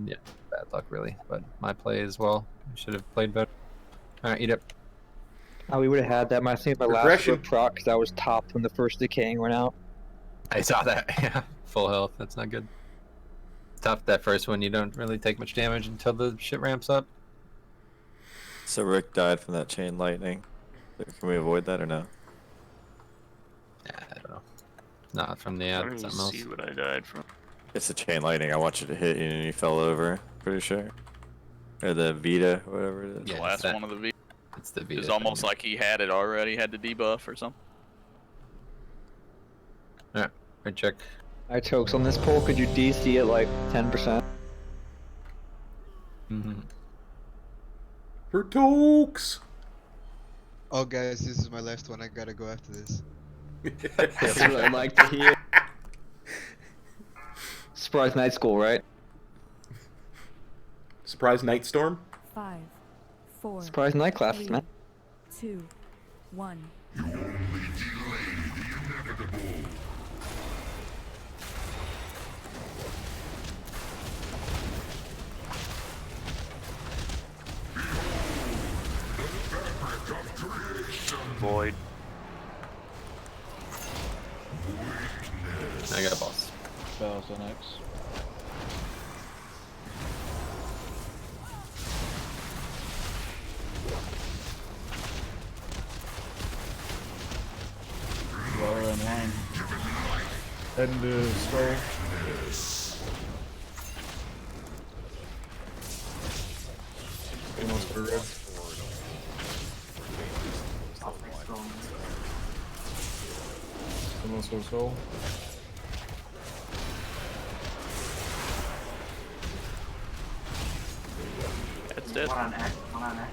Yeah, bad luck really. But my play as well. I should have played better. All right, eat it. Oh, we would have had that. I think my last whip proc because I was topped when the first decaying went out. I saw that. Yeah, full health. That's not good. Tough that first one. You don't really take much damage until the shit ramps up. So Rick died from that chain lightning. Can we avoid that or no? Yeah, I don't know. Not from the I ad. don't even Something else. see what I died from. It's the chain lightning. I watched it hit you and you fell over. Pretty sure. Or the Vita, whatever it is. The last one of the V. It's the Vita. It's almost like he had it already, had the debuff or something. Alright, right check. Alright, Tokes, on this poll, could you DC at like 10%? Mm-hmm. For Tokes! Oh, guys, this is my last one. I gotta go after this. That's what I'd like to hear. Surprise night school, right? surprise night storm. 5, 4. Surprise night class, 3, man. 2, 1. You only delay the inevitable. Void. I got a boss. Spells on X. Well, we're in line. End skull. Almost for red. Almost for soul. It's dead. One on X. One on X.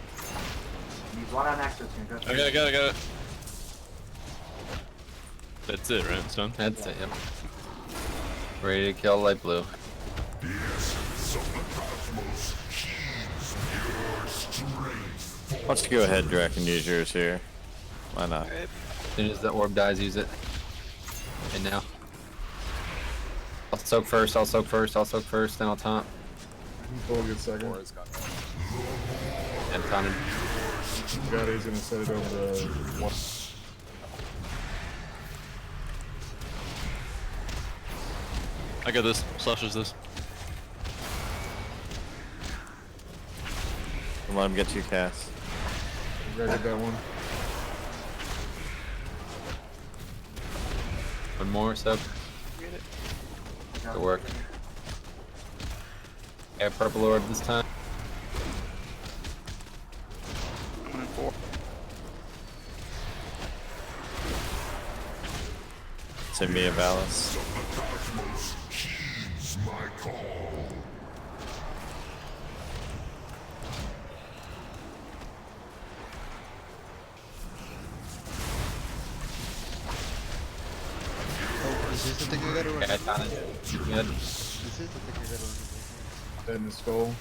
Need one on X. It's gonna go. I got it. That's it, right? It's done? That's it, yep. Ready to kill light blue. The essence of the cosmos sheathes your strength. Let's go ahead, Drac, and use yours here. Why not? As soon as the orb dies, use it. And now. I'll soak first, then I'll taunt. Full good second. And taunted. God, he's gonna set it over the one. I got this. Slashes this. Let him get you cast. Read that one. One more, soak. Good work. Yeah, purple orb this time. I'm in 4. Send me a balance. The cosmos heeds my call. Is this the thing I gotta run? Yeah, I taunted. Good. This is the thing I gotta run. Dead in the skull.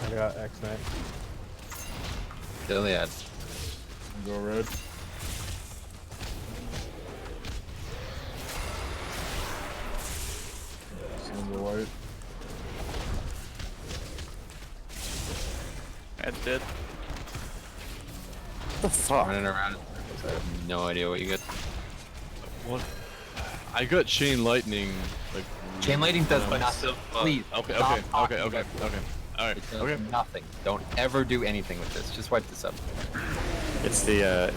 I got X next. Gilead. Go red. Single white. That's dead. What the fuck? Running around. I have no idea what you get. What? I got chain lightning. Like Chain lightning does when I was- nothing. Please. Okay. stop Okay. talking Okay. about Okay. All right. It does Okay. nothing. Don't ever do anything with this. Just wipe this up. It's the yeah.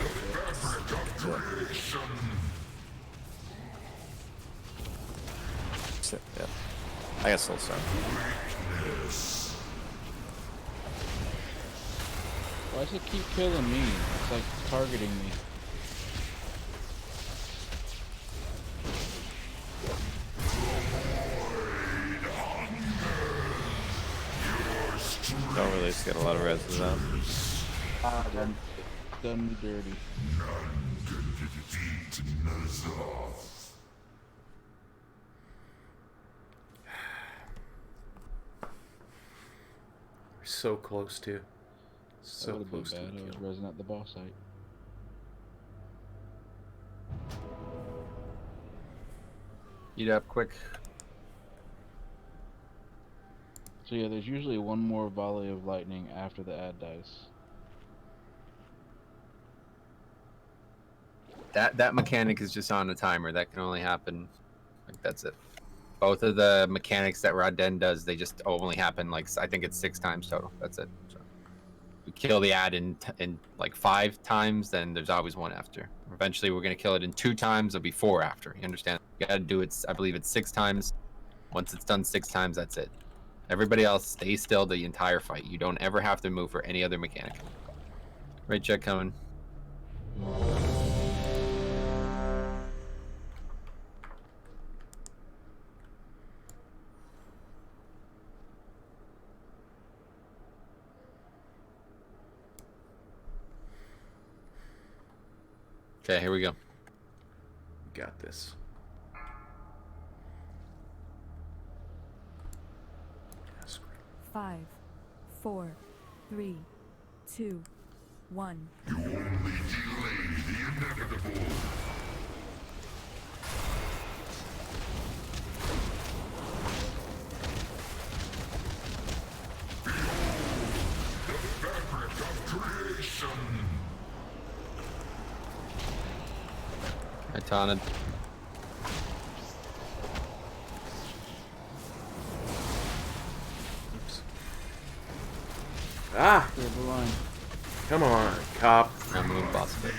I got soul stone. Why does it keep killing me? It's like targeting me. Don't really get a lot of res with that. Done me dirty. None can defeat Ny'alotha. We're so close to. That So would have been close to bad. the I was kill. resing at the boss site. Eat up quick. So yeah, there's usually one more volley of lightning after the ad dice. That mechanic is just on a timer. That can only happen. Like that's it. Both of the mechanics that Rodden does, they just only happen like I think it's 6 times total. That's it. So we kill the ad in like 5 times, then there's always one after. Eventually, we're gonna kill it in 2 times. There'll be 4 after. You understand? You gotta do it. I believe it's 6 times. Once it's done 6 times, that's it. Everybody else stay still the entire fight. You don't ever have to move for any other mechanic. Right check coming. Okay, here we go. Got this. 5, 4, 3, 2, 1. You only delay the inevitable. I taunted. Oops. Ah! Come on, cop. I'm moving boss a bit.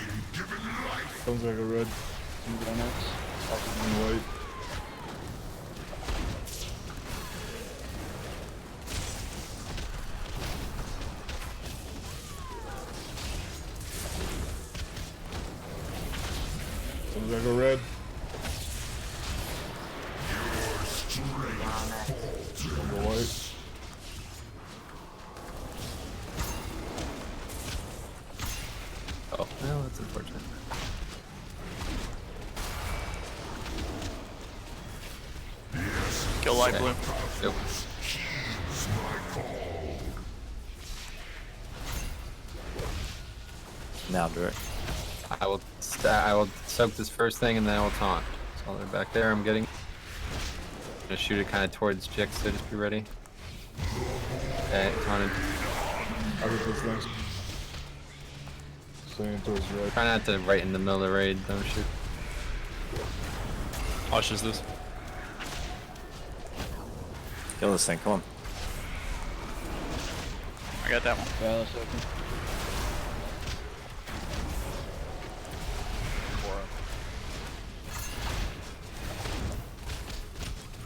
Sounds like a red. White. Sounds like a red. Sounds like a white. Oh, well, that's unfortunate. Kill light blue. Yep. Now direct. I will soak this first thing and then I will taunt. So they're back there. I'm getting. Gonna shoot it kind of towards Jix, so just be ready. Okay, taunted. I'll get this next. Staying towards right. Try not to right in the middle of the raid. Don't shoot. Watches this. Kill this thing. Come on. I got that one. Palace open.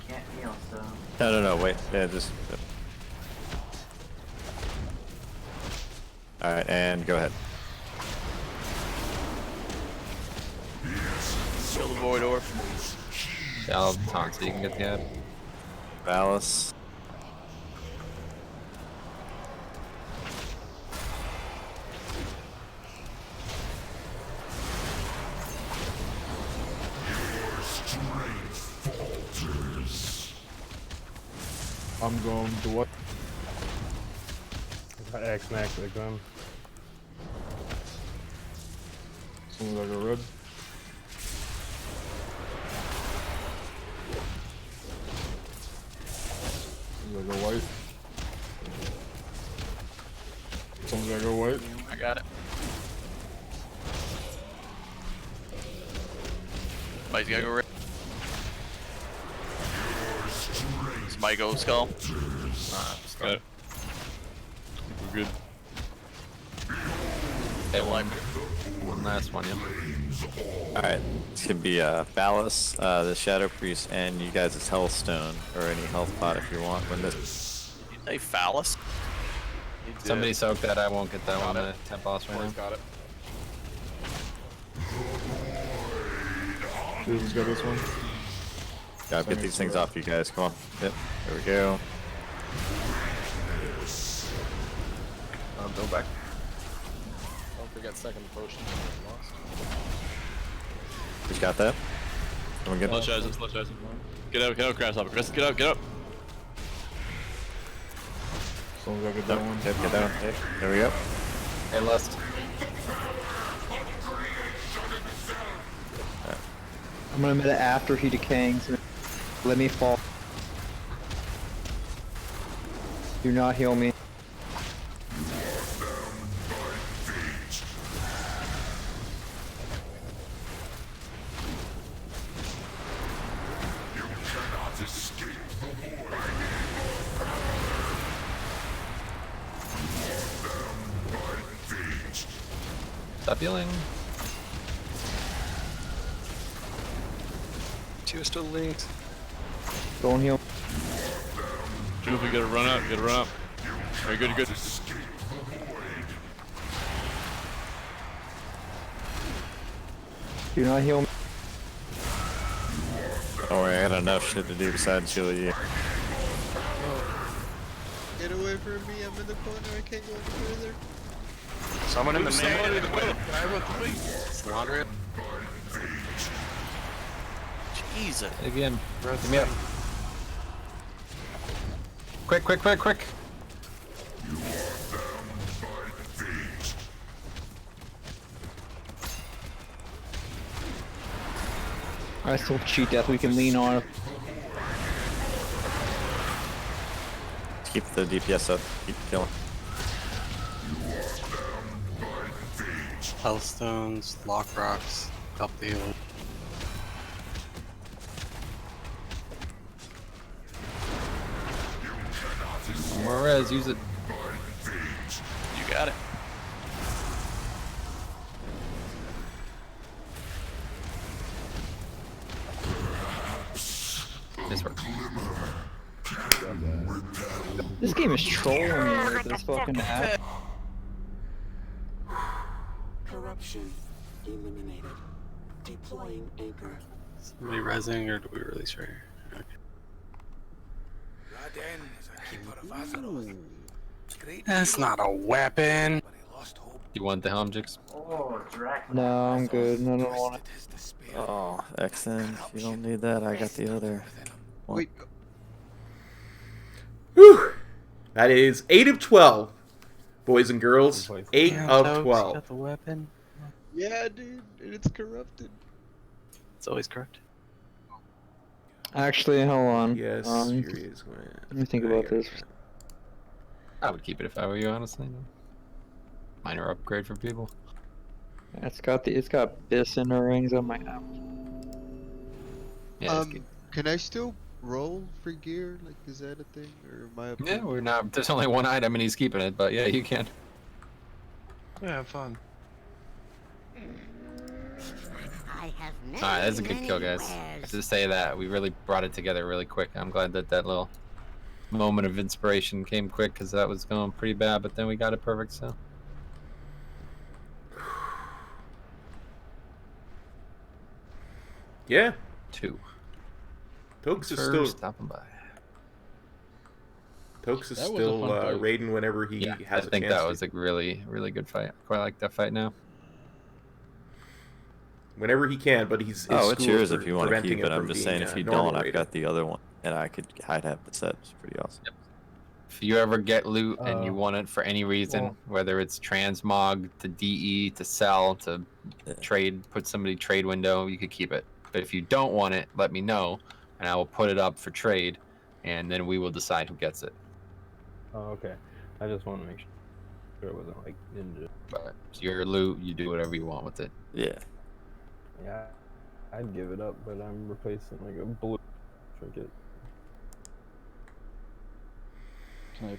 Can't heal, so. No, wait. Yeah, just. Alright, and go ahead. Kill the void orb. Yeah, I'll taunt so you can get the ad. Valis. I'm going to what? X-Max like them. Sounds like a red. Sounds like a white. Sounds like a white. I got it. Somebody's gotta go red. It's my go skull. Got it. We're good. Okay, one last one, yeah. Alright, it's gonna be Valis, the Shadow Priest, and you guys' Hellstone, or any health pot if you want. When this. Did you say phallus? Somebody soak that. I won't get that one. The temp boss right now. Got it. Who's got this one? Gotta get these things off you guys. Come on. Yep. There we go. Go back. Don't forget second potion. Lost. Who's got that? Someone get Let's chase him. Get out, crash up. Get up. Someone's gotta get that one. Yep, get that one. Yep. There we go. Hey, Lust. I'm gonna meta after he decaying. So let me fall. Do not heal me. Stop healing. Two are still linked. Don't heal. Jules, we gotta run up. Alright, good. Do not heal me. Don't worry, I got enough shit to do besides heal you. Get away from me, I'm in the corner, I can't go any further. Someone in the main. Slaughter it. Jesus. Again. Give me up. Quick. I still cheat death we can lean on. Keep the DPS up. Keep killing. Hellstones, lock rocks, help the heal. More res, use it. You got it. This works. This game is trolling me with this fucking app. Corruption eliminated. Deploying anchor. Somebody resing, or do we release right here? Okay. That's not a weapon. You want the helm, Jix? Oh, Drac. No, I'm good. No, I don't want it. Oh, XN, if you don't need that, I got the other one. Wait. Whew. That is 8 of 12, boys and girls. 8 of 12. Got the weapon. Yeah, dude, and it's corrupted. It's always corrupted. Actually, hold on. Yes, Furious went. Let me think about this. I would keep it if I were you, honestly. Minor upgrade for people. It's got Biss in the rings on my app. Yeah, can I still roll for gear? Like, is that a thing, or am I? yeah, we're not. There's only one item and he's keeping it, but yeah, you can. Yeah, have fun. Alright, that's a good kill, guys. To say that, we really brought it together really quick. I'm glad that that little moment of inspiration came quick, because that was going pretty bad, but then we got it perfect, so. Yeah. 2. Tokes is still stopping by. Tokes is That was a still fun fight. raiding whenever he has a chance. I think that was a really, really good fight. Quite like that fight now. Whenever he can, but he's. Oh, it's schooled yours for if you want to preventing keep it. him I'm from just being saying, if a you normal don't, I've raider. got the other one, and I'd have the set. It's pretty awesome. If you ever get loot and you want it for any reason, whether it's transmog to DE to sell to trade, put somebody trade window, you could keep it. But if you don't want it, let me know, and I will put it up for trade, and then we will decide who gets it. Oh, okay. I just want to make sure it wasn't like ninja. But it's your loot, you do whatever you want with it. Yeah. Yeah, I'd give it up, but I'm replacing like a blue trinket. Can I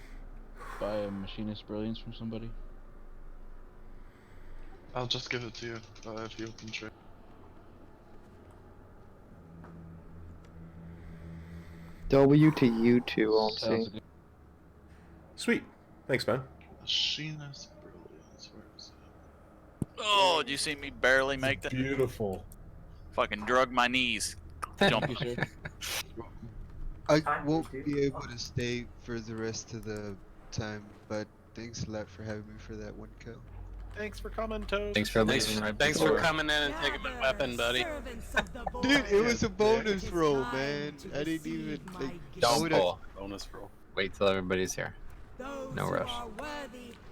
buy a machinist brilliance from somebody? I'll just give it to you if you open trade. W to U2, OMC. Sweet. Thanks, man. Machinist brilliance. Where is it? Oh, did you see me barely make that? Beautiful. Fucking drug my knees. Jump. I won't be able to stay for the rest of the time, but thanks a lot for having me for that one kill. Thanks for coming, Toast. Thanks for leaving right Thanks before. for coming in and taking my weapon, buddy. Dude, it was a bonus roll, man. I didn't even like. Don't pull. Bonus roll. Wait till everybody's here. No rush.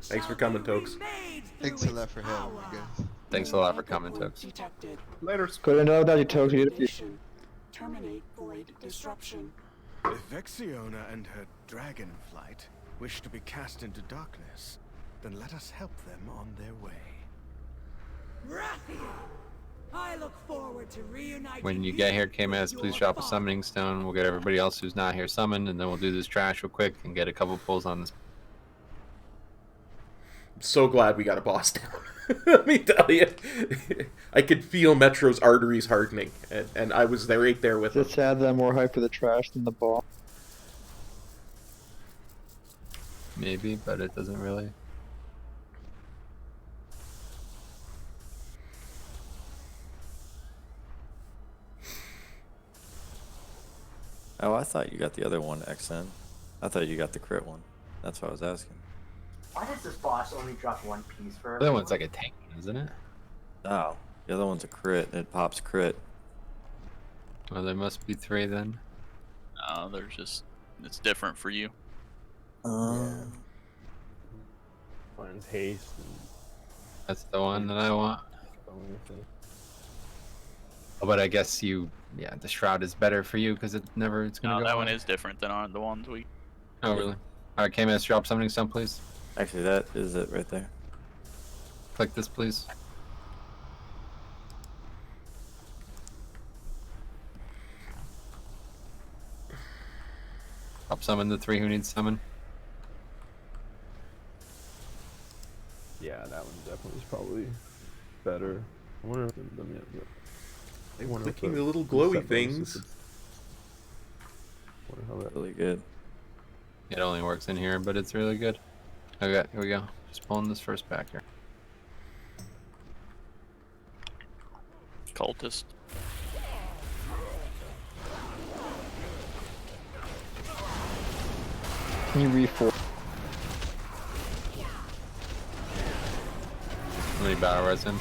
Thanks for coming, Tokes. Thanks a lot for having me, guys. Thanks a lot for coming, Tokes. Later. Couldn't know that you took it. Terminate void disruption. If Vexiona and her dragonflight wish to be cast into darkness, then let us help them on their way. I look forward to reuniting. When you get here, K-Maz, please drop a summoning stone. We'll get everybody else who's not here summoned, and then we'll do this trash real quick and get a couple pulls on this. I'm so glad we got a boss down. Let me tell you. I could feel Metro's arteries hardening, and I was right there with him. It's sad that I'm more hyped for the trash than the ball. Maybe, but it doesn't really. Oh, I thought you got the other one, XN. I thought you got the crit one. That's what I was asking. Why does this boss only drop one piece for The other one's like a tank, isn't it? Oh, the other one's a crit. It pops crit. Well, there must be 3 then. No, there's just it's different for you. finds haste. And That's the one that I want. everything. Oh, but I guess the shroud is better for you because it's gonna No, go. that one away. is different than the ones we. Oh really? Alright, K-Mass, drop summoning stone, please. Actually, that is it right there. Click this, please. Help summon the 3 who need summon. Yeah, that one definitely is probably better. I wonder if them yet, but They're wonder if clicking the the little glowy reset bonus things. is- wonder how that Really good. It only works in here, but it's really good. Okay, here we go. Just pulling this first back here. Cultist. Can you reform? Let me battle res him.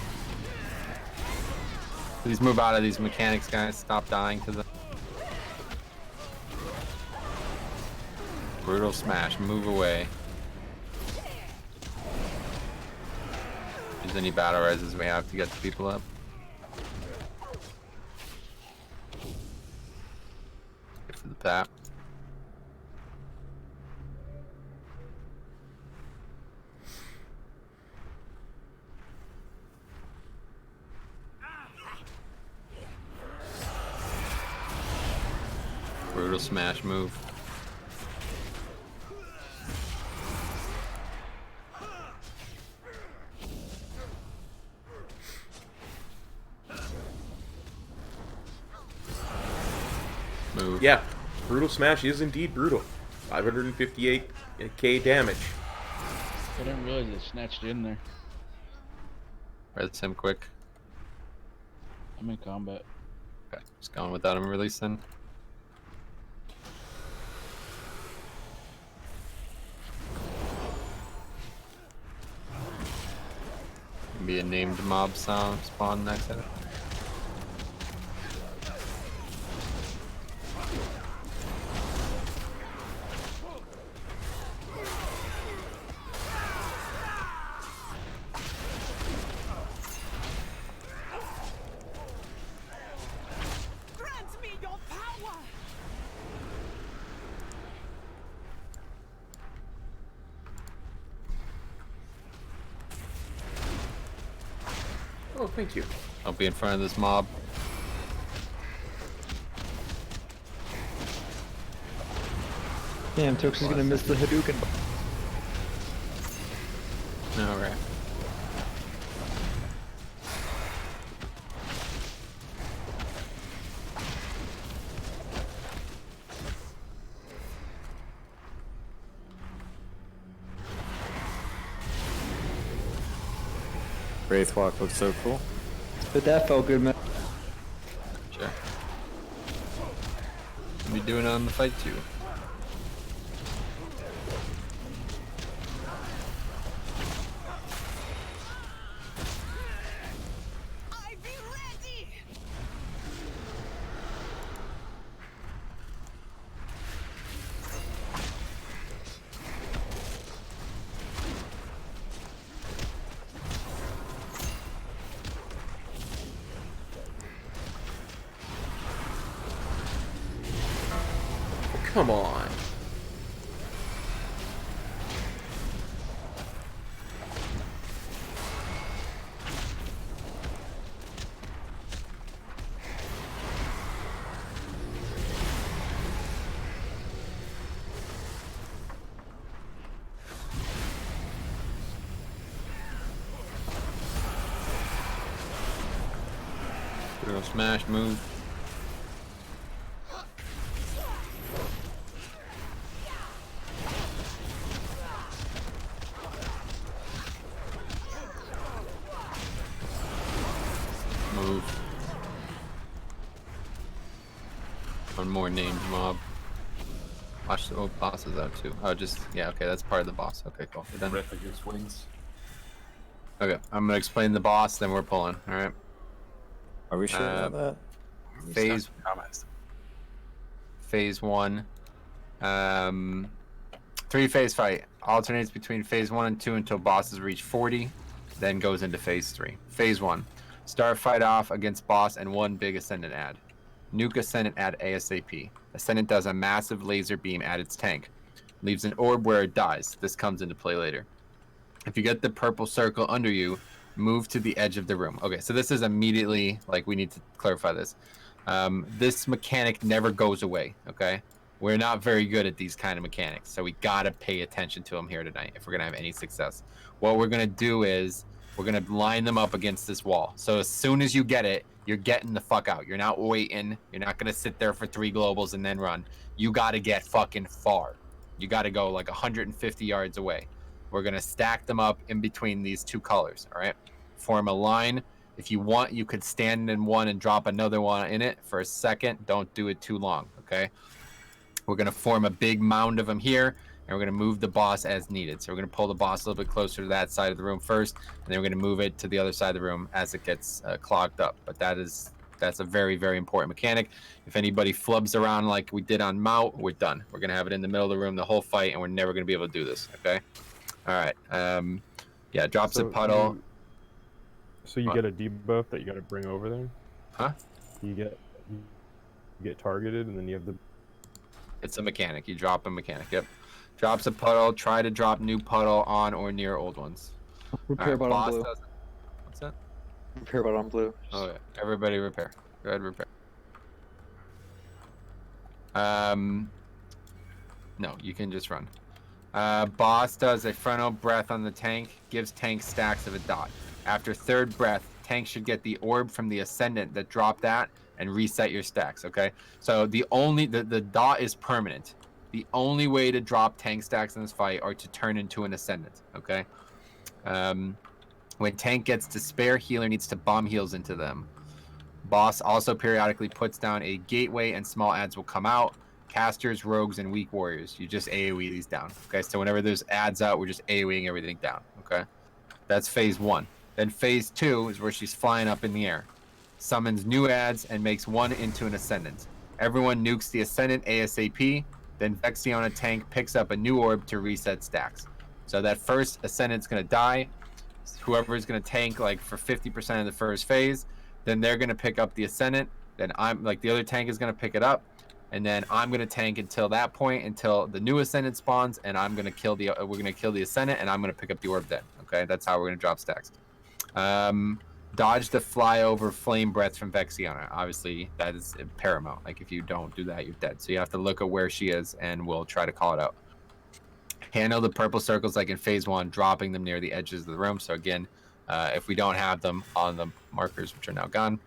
Please move out of these mechanics, guys. Stop dying to them. Brutal smash. Move away. Use any battle reses we have to get the people up. Get for the tap. Brutal smash move. Move. Yeah, brutal smash is indeed brutal. 558k damage. I didn't realize it snatched in there. Res him quick. I'm in combat. Okay, just going without him releasing. Be a named mob spawn next to it. Grant me your power! Oh, thank you. I'll be in front of this mob. Damn, Tox is gonna miss the Hadouken. Alright. Wraithwalk looks so cool. But that felt good, man. Sure. Be doing it on the fight too. Come on. Brutal smash move. Move. One more named mob. Watch the old bosses out too. Oh, yeah, okay, that's part of the boss. Okay, cool. We're done. Against wings. Okay, I'm gonna explain the boss, then we're pulling. All right. Are we sure about that? Phase 1. 3-phase fight. Alternates between phase 1 and 2 until bosses reach 40, then goes into phase 3. Phase 1. Start fight off against boss and one big Ascendant ad. Nuke Ascendant ad ASAP. Ascendant does a massive laser beam at its tank. Leaves an orb where it dies. This comes into play later. If you get the purple circle under you, move to the edge of the room. Okay, so this is immediately, like, we need to clarify this. This mechanic never goes away, okay? We're not very good at these kind of mechanics, so we gotta pay attention to them here tonight if we're gonna have any success. What we're gonna do is, we're gonna line them up against this wall. So as soon as you get it, you're getting the fuck out. You're not waiting. You're not gonna sit there for 3 globals and then run. You gotta get fucking far. You gotta go like 150 yards away. We're gonna stack them up in between these 2 colors, all right? Form a line. If you want, you could stand in one and drop another one in it for a second. Don't do it too long, okay? We're gonna form a big mound of them here, and we're gonna move the boss as needed. So we're gonna pull the boss a little bit closer to that side of the room first, and then we're gonna move it to the other side of the room as it gets clogged up. But that's a very, very important mechanic. If anybody flubs around like we did on Mount, we're done. We're gonna have it in the middle of the room the whole fight, and we're never gonna be able to do this, okay? All right. Yeah, drops a puddle. So you get a debuff that you got to bring over there? Huh? You get targeted, and then you have the... It's a mechanic. You drop a mechanic, yep. Drops a puddle. Try to drop new puddle on or near old ones. Repair bot on blue. What's that? Repair bot on blue. Oh, yeah. Everybody repair. Go ahead, repair. No, you can just run. Boss does a frontal breath on the tank, gives tank stacks of a dot. After 3rd breath, tank should get the orb from the Ascendant that dropped that and reset your stacks, okay? So the dot is permanent. The only way to drop tank stacks in this fight are to turn into an Ascendant, okay? When tank gets to spare, healer needs to bomb heals into them. Boss also periodically puts down a gateway and small adds will come out. Casters, rogues, and weak warriors. You just AoE these down. Okay, so whenever there's adds out, we're just AoEing everything down. Okay, that's phase 1. Then phase 2 is where she's flying up in the air. Summons new adds and makes one into an Ascendant. Everyone nukes the Ascendant ASAP. Then Vexiona tank picks up a new orb to reset stacks. So that first Ascendant's gonna die. Whoever is gonna tank like for 50% of the first phase, then they're gonna pick up the Ascendant. Then the other tank is gonna pick it up. And then I'm gonna tank until that point, until the new Ascendant spawns, and we're gonna kill the Ascendant, and I'm gonna pick up the orb then. Okay, that's how we're gonna drop stacks. Dodge the flyover flame breath from Vexiona. Obviously, that is paramount. Like if you don't do that, you're dead. So you have to look at where she is, and we'll try to call it out. Handle the purple circles like in phase 1, dropping them near the edges of the room. So again, if we don't have them on the markers, which are now gone,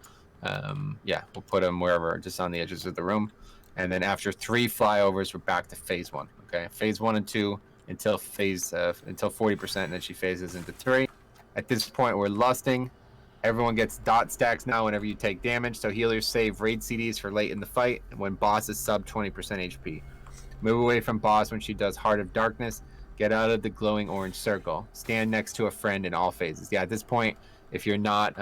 yeah, we'll put them wherever, just on the edges of the room. And then after 3 flyovers, we're back to phase 1. Okay, phase 1 and 2 until 40%, and then she phases into 3. At this point, we're lusting. Everyone gets dot stacks now whenever you take damage. So healers save raid CDs for late in the fight, and when boss is sub 20% HP. Move away from boss when she does Heart of Darkness. Get out of the glowing orange circle. Stand next to a friend in all phases. Yeah, at this point, if you're not,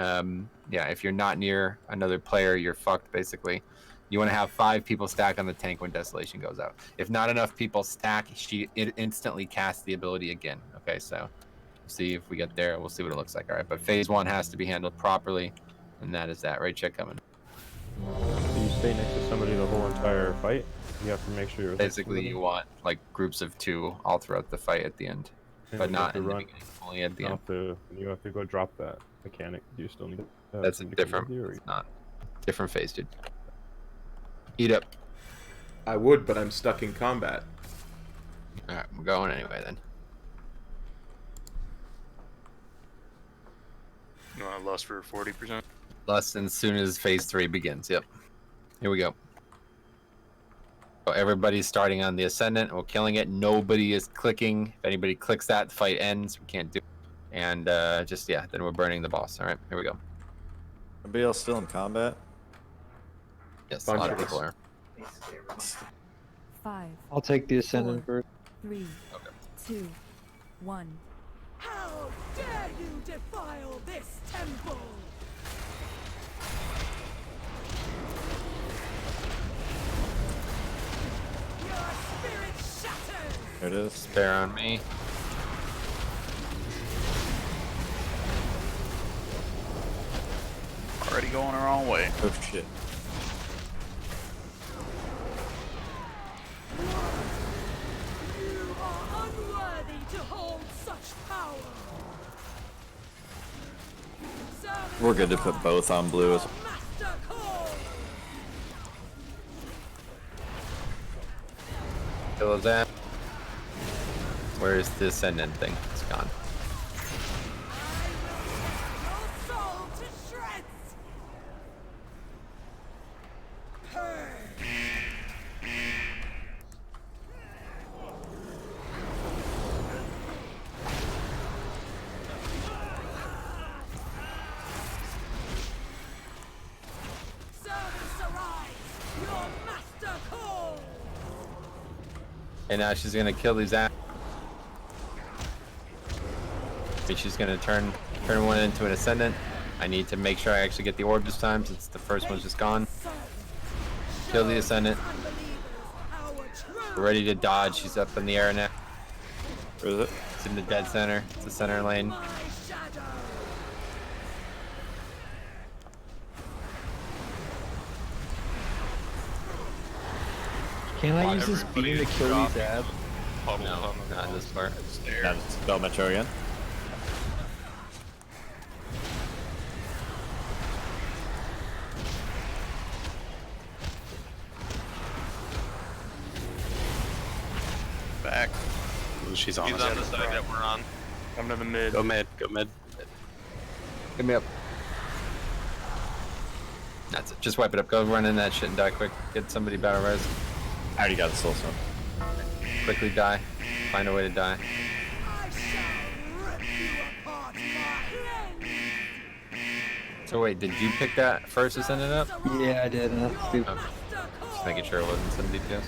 if you're not near another player, you're fucked basically. You want to have 5 people stack on the tank when Desolation goes out. If not enough people stack, it instantly casts the ability again. Okay, so see if we get there. We'll see what it looks like. All right, but phase 1 has to be handled properly, and that is that. Right, check coming. Do you stay next to somebody the whole entire fight? You have to make sure you're basically you want like groups of 2 all throughout the fight at the end, but not in the beginning, only at the end. You have to go drop that mechanic. Do you still need? That's a different. It's not different phase, dude. Eat up. I would, but I'm stuck in combat. Alright, we're going anyway then. You want to lust for 40%? Lust as soon as phase 3 begins, yep. Here we go. So everybody's starting on the Ascendant. We're killing it. Nobody is clicking. If anybody clicks that, the fight ends. We can't do it. And then we're burning the boss. Alright, here we go. Anybody else still in combat? Yes, a lot of people are. 5. I'll take the Ascendant first. 3, 2, 1. How dare you defile this temple! Your spirit shatters! There it is. Spare on me. Already going our own way. Oh shit. You are unworthy to hold such power. We're good to put both on blue as Master call. Kill his ass. Where's the ascendant thing? It's gone. Your soul to shreds. Servants arise. Your master call. And now she's gonna kill these ass. She's gonna turn one into an ascendant. I need to make sure I actually get the orb this time since the first one's just gone. Kill the ascendant. We're ready to dodge. She's up in the air now. Where is it? It's in the dead center. It's the center lane. Can I use this beam to kill these abs? No, not this part. Now just spell Metro again. Back. She's on He's the on the side that we're on. Come to the mid. Go mid. Go mid. Get me up. That's it. Just wipe it up. Go run in that shit and die quick. Get somebody battle res. I already got the soul stone. Quickly die. Find a way to die. So wait, did you pick that first ascendant up? Yeah, I did. Okay. Just making sure it wasn't some DPS.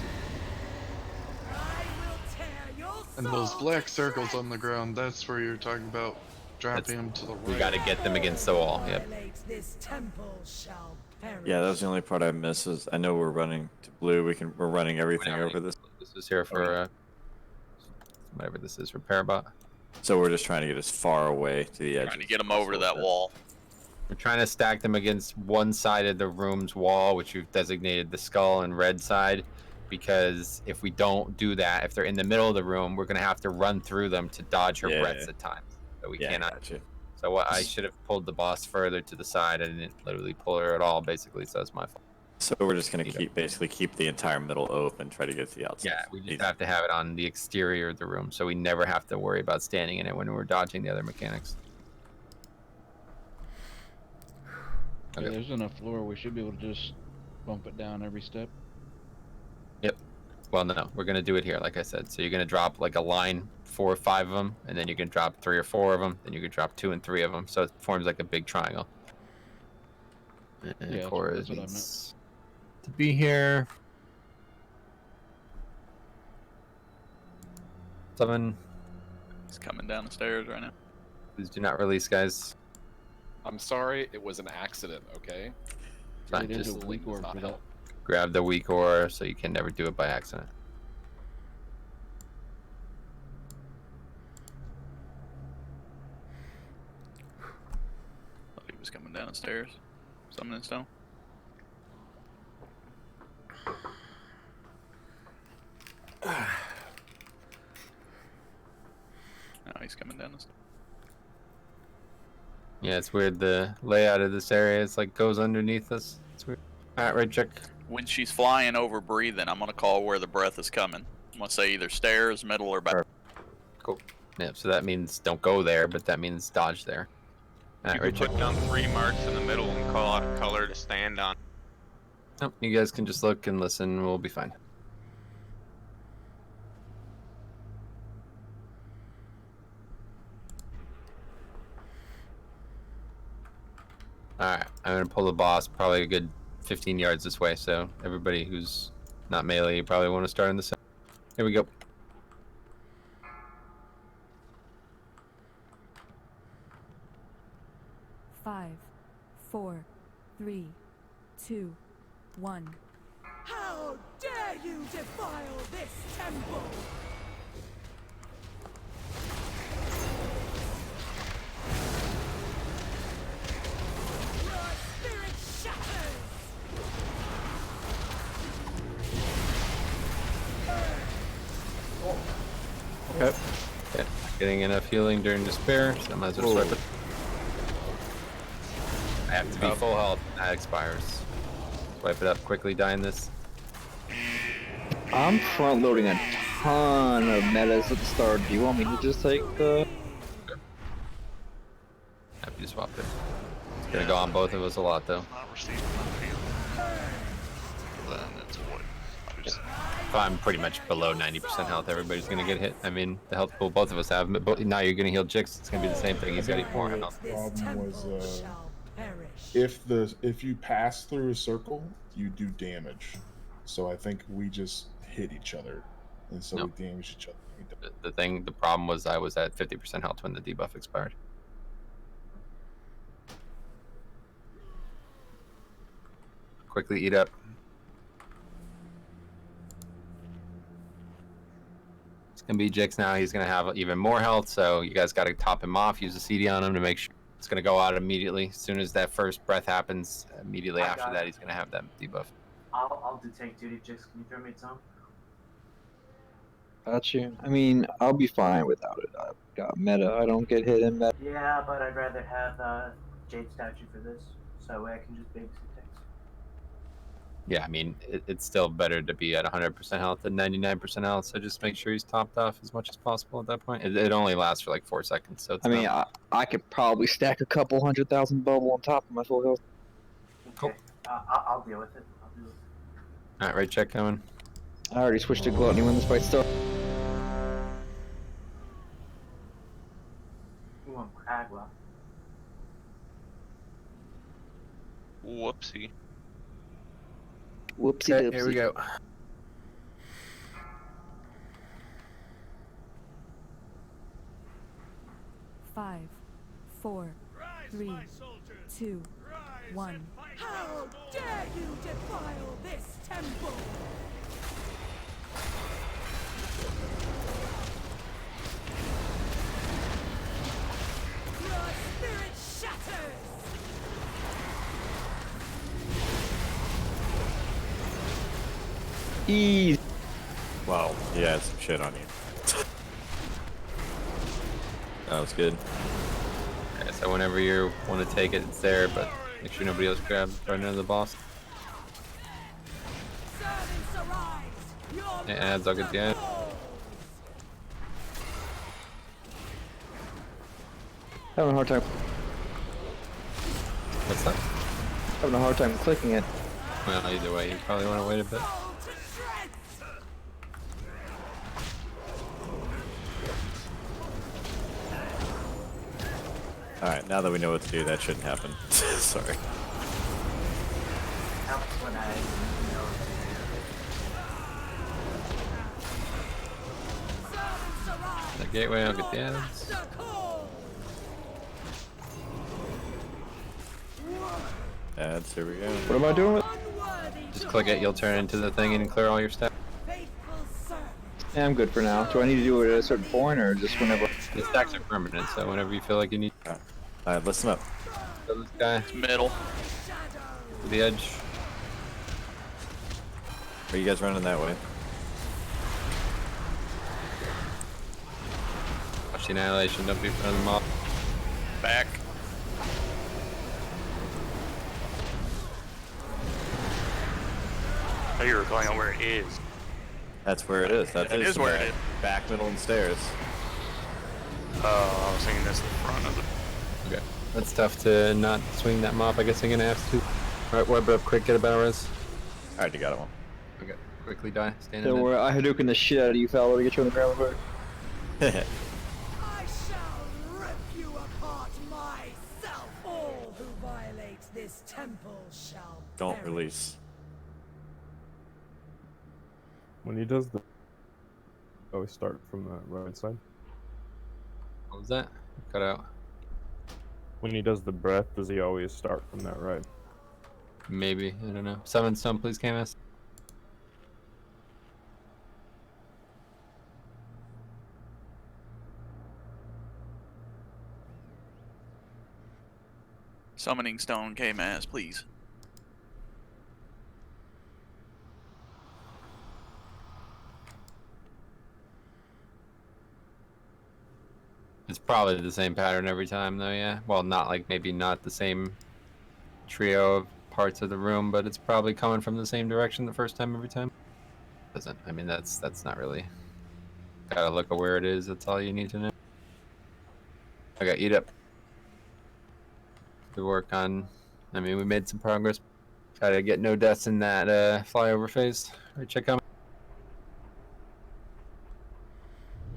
And those black circles on the ground, that's where you're talking about dropping them to the right. We gotta get them against the wall. Yep. This temple shall perish. Yeah, that was the only part I missed. Is I know we're running to blue. We're running everything over this. This is here for whatever this is, repair bot. So we're just trying to get as far away to the edge. Trying to get them over to that wall. We're trying to stack them against one side of the room's wall, which we've designated the skull and red side, because if we don't do that, if they're in the middle of the room, we're gonna have to run through them to dodge her breaths at times. So we cannot. So what I should have pulled the boss further to the side. I didn't literally pull her at all, basically. So it's my fault. So we're just gonna basically keep the entire middle open, try to get to the outside. Yeah, we just have to have it on the exterior of the room, so we never have to worry about standing in it when we're dodging the other mechanics. Yeah, there's enough floor. We should be able to just bump it down every step. Yep. Well, no, we're gonna do it here, like I said. So you're gonna drop like a line, 4 or 5 of them, and then you can drop 3 or 4 of them. Then you can drop 2 and 3 of them. So it forms like a big triangle. And Yeah, Cora that's what I needs to be here. 7. He's coming down the stairs right now. Please do not release, guys. I'm sorry, it was an accident, okay? Fine, It is just a weak orb for that. grab the weak ore so you can never do it by accident. Thought he was coming down the stairs. Summoning stone. No, he's coming down the stairs. Yeah, it's weird. The layout of this area is like goes underneath us. It's weird. Alright, right, check. When she's flying over breathing, I'm gonna call where the breath is coming. I'm gonna say either stairs, middle, or back. Cool. Yeah, so that means don't go there, but that means dodge there. Alright, You right, can check. put down 3 marks in the middle and call out a color to stand on. Oh, you guys can just look and listen. We'll be fine. Alright, I'm gonna pull the boss probably a good 15 yards this way, so everybody who's not melee, you probably want to start in the center. Here we go. Five, 4, 3, 2, 1. How dare you defile this temple! Okay. Yeah. Getting enough healing during despair, so I might as well swipe it. I have to be full health. That expires. Swipe it up quickly, die in this. I'm front loading a ton of metas at the start. Do you want me to just take the? Happy to swap it. It's gonna go on both of us a lot though. Not receiving enough healing. Then it's what? If I'm pretty much below 90% health, everybody's gonna get hit. I mean, the health pool both of us have, but now you're gonna heal Jix. It's gonna be the same thing. He's got to eat more health. The problem was if you pass through a circle, you do damage. So I think we just hit each other, and so we damaged each other. The problem was I was at 50% health when the debuff expired. Quickly eat up. It's gonna be Jix now. He's gonna have even more health, so you guys got to top him off. Use a CD on him to make sure it's gonna go out immediately. As soon as that first breath happens, immediately after that, he's gonna have that debuff. I'll do tank duty, Jix. Can you throw me some? Got you. I mean, I'll be fine without it. I've got meta. I don't get hit in meta. Yeah, but I'd rather have Jade statue for this, so that way I can just babysit tanks. Yeah, I mean, it's still better to be at 100% health than 99% health, so just make sure he's topped off as much as possible at that point. It only lasts for like 4 seconds, so it's I mean, I could probably stack a couple 100,000 bubble on top of my full health. Okay. I'll deal with it. Alright, right check coming. I already switched to gluttony when this fight started. Ooh, I'm Agua. Whoopsie. Whoopsie Okay, here we go. Five, four, three, two, one. How dare you defile this temple! Your spirit shatters! Easy. Wow, he had some shit on you. That was good. Okay, so whenever you want to take it, it's there, but make sure nobody else grabs right into the boss. It adds, I'll get the end. Having a hard time. What's that? Having a hard time clicking it. Well, either way, you probably want to wait a bit. Alright, now that we know what to do, that shouldn't happen. Sorry. The gateway, I'll get the ends. Ads, here we go. What am I doing with? Just click it, you'll turn into the thing and clear all your stuff. Yeah, I'm good for now. Do I need to do it at a certain point or just whenever? The stacks are permanent, so whenever you feel like you need. Alright, listen up. So this guy. Middle. To the edge. Are you guys running that way? Watch the annihilation, don't be in front of the mob. Back. Oh, you were calling out where it is. That's where it is. That It is where it is. Back, middle, and stairs. Oh, I was thinking that's the front of the... Okay. That's tough to not swing that mob. I guess I'm gonna have to. Alright, web up quick, get a battle res. Alright, you got it one. Okay, quickly die. Stand Don't in worry, I Hadouken the shit out of you, Fallow, to get you on the ground quick. I shall rip you apart myself. All who violate this temple shall Don't release. When he does the... always start from the right side. What was that? Cut out. When he does the breath, does he always start from that right? Maybe, I don't know. Summon some, please, KMS. Summoning stone K-Mass, please. It's probably the same pattern every time, though. Yeah. Well, not like maybe not the same trio of parts of the room, but it's probably coming from the same direction the first time every time. Doesn't. I mean, that's not really. Gotta look at where it is. That's all you need to know. Okay, eat up. Good work on. I mean, we made some progress. Gotta get no deaths in that flyover phase. Right, check out.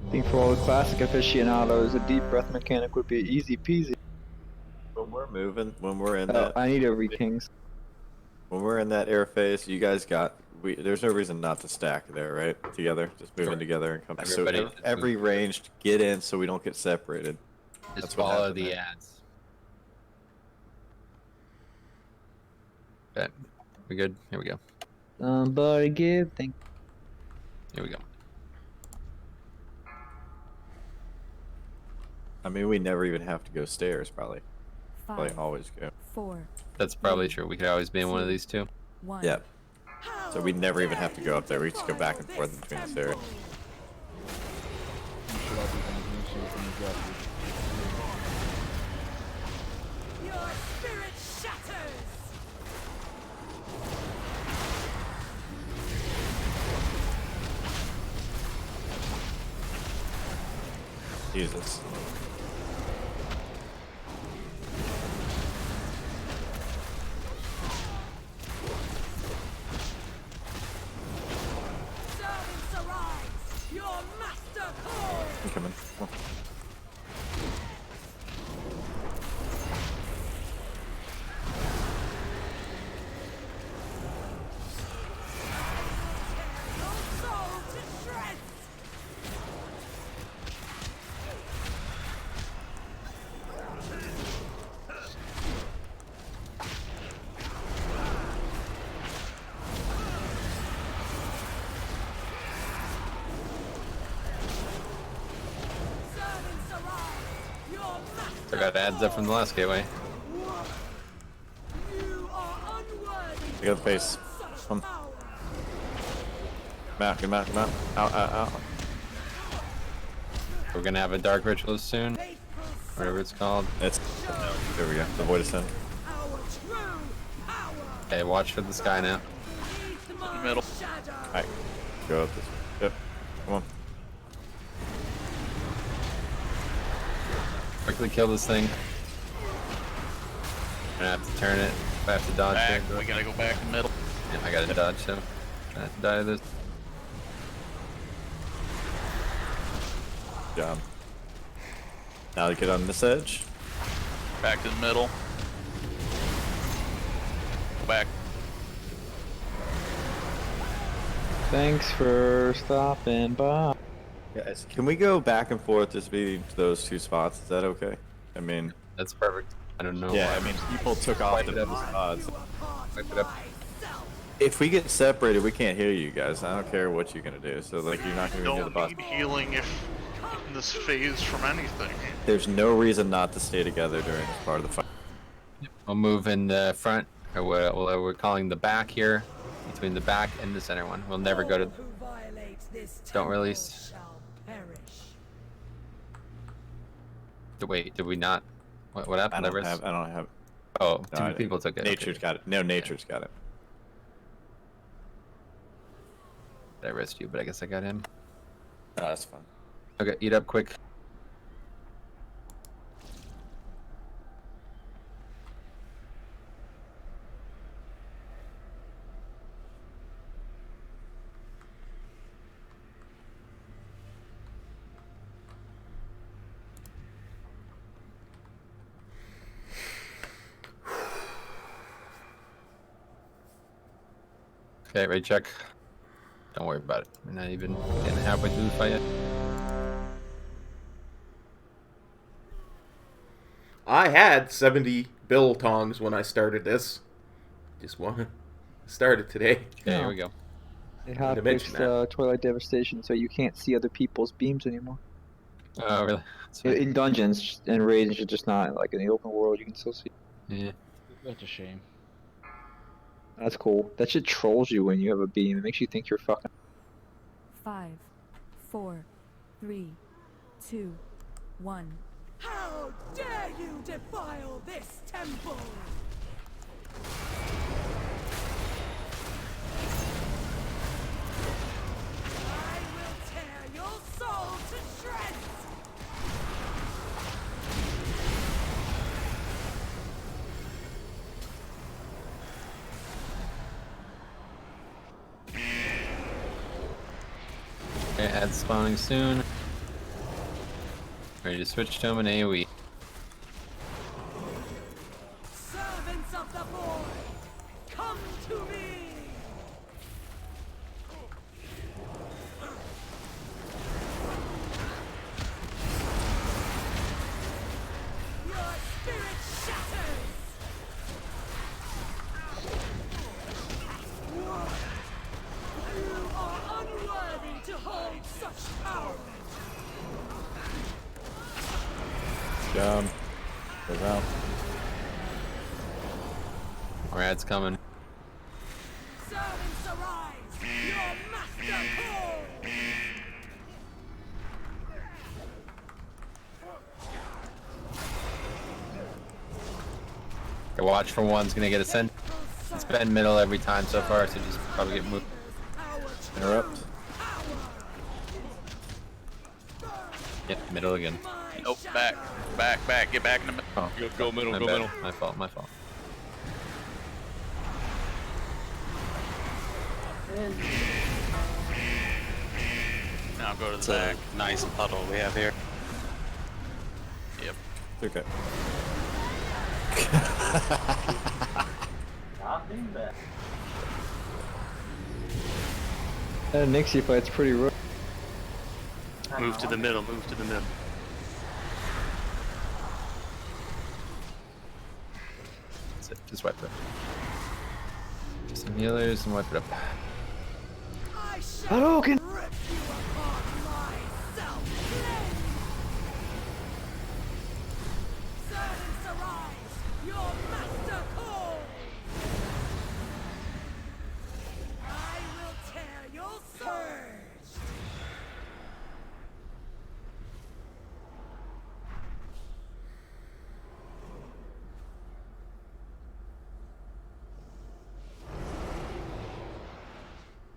I think for all the classic aficionados, a deep breath mechanic would be easy peasy. When we're moving, when we're in Oh, that, I need a re-kings. when we're in that air phase, you guys got. There's no reason not to stack there, right? Together, just moving together and come back. So every range, get in so we don't get separated. Just That's what follow happened the there. ads. Okay, we good? Here we go. Somebody give thank. Here we go. I mean, we never even have to go stairs, probably. Probably 5, always go. 4, That's probably true. We could always be in one of these two. 1. Yeah. So we never even have to go up there. We just go back and forth between the stairs. Your spirit shatters. Jesus. Servants arise. Your master calls. I'm coming. Come on. Your soul to shreds. Servants arise. Your master. I got ads up from the last gateway. You are unworthy. I got the face. Come on. Come out, come out, come out. Out, out, out. We're gonna have a dark ritual soon. Whatever it's called. It's. There we go. The void ascent. Okay, watch for the sky now. Middle. Alright. Go up this way. Yep. Come on. Quickly kill this thing. Gonna have to turn it. If I have to dodge Back. it. We gotta go back middle. Yeah, I gotta dodge so. I have to die to this. Good job. Now to get on this edge. Back to the middle. Go back. Thanks for stopping by. Guys, can we go back and forth just between those two spots? Is that okay? I mean, that's perfect. I don't know. Yeah, why. I mean, people took off the spots. Wipe it up. If we get separated, we can't heal you guys. I don't care what you're gonna do. So like, you're not gonna be near the boss. Don't need healing if in this phase from anything. There's no reason not to stay together during this part of the fight. We'll move in the front, or what we're calling the back here, between the back and the center one. We'll never go to. Don't release. Wait, did we not? What happened? I don't have. Oh, No, two people took it. Nature's Okay. got it. No, Nature's got it. I risked you, but I guess I got him. Oh, that's fine. Okay, eat up quick. Okay, raid check. Don't worry about it. We're not even getting halfway through the fight yet. I had 70 bill tongs when I started this. Just one. Started today. Okay, here we go. They have fixed Twilight Devastation, so you can't see other people's beams anymore. Oh, really? In dungeons and raids, it's just not like in the open world. You can still see. Yeah. That's a shame. That's cool. That shit trolls you when you have a beam. It makes you think you're fucking. 5, 4, 3, 2, 1. How dare you defile this temple? I will tear your soul to shreds! Okay, ad spawning soon. Ready to switch to him in AoE. Servants of the void, come to me! Your spirit shatters! You are unworthy to hold such power! Jump. Goes out. More ads coming. Servants arise! Your master calls! Okay, watch for one's gonna get a send. It's been middle every time so far, so just probably get moved. Interrupt. Yep, middle again. Nope, back, get back in the middle. Oh, Go middle, my go bad. middle. My fault, my fault. Now go to It's the a back. nice puddle we have here. Yep. Okay. Nothing bad. That Nixie fight's pretty rough. Move to the middle, move to the middle. That's it, just wipe it. Some healers and wipe it up. I shall Hadouken! rip you apart myself! Servants arise! Your master calls! I will tear your surge!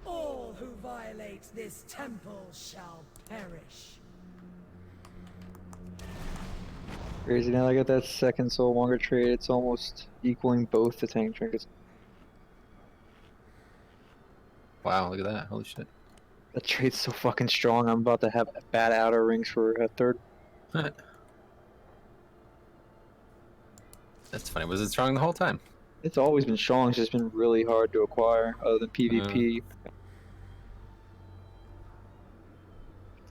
All who violate this temple shall perish. Crazy, now I got that second soul longer trade, it's almost equaling both the tank trinkets. Wow, look at that. Holy shit. That trade's so fucking strong, I'm about to have bad outer rings for a third. That's funny. Was it strong the whole time? It's always been strong, it's just been really hard to acquire, other than PvP.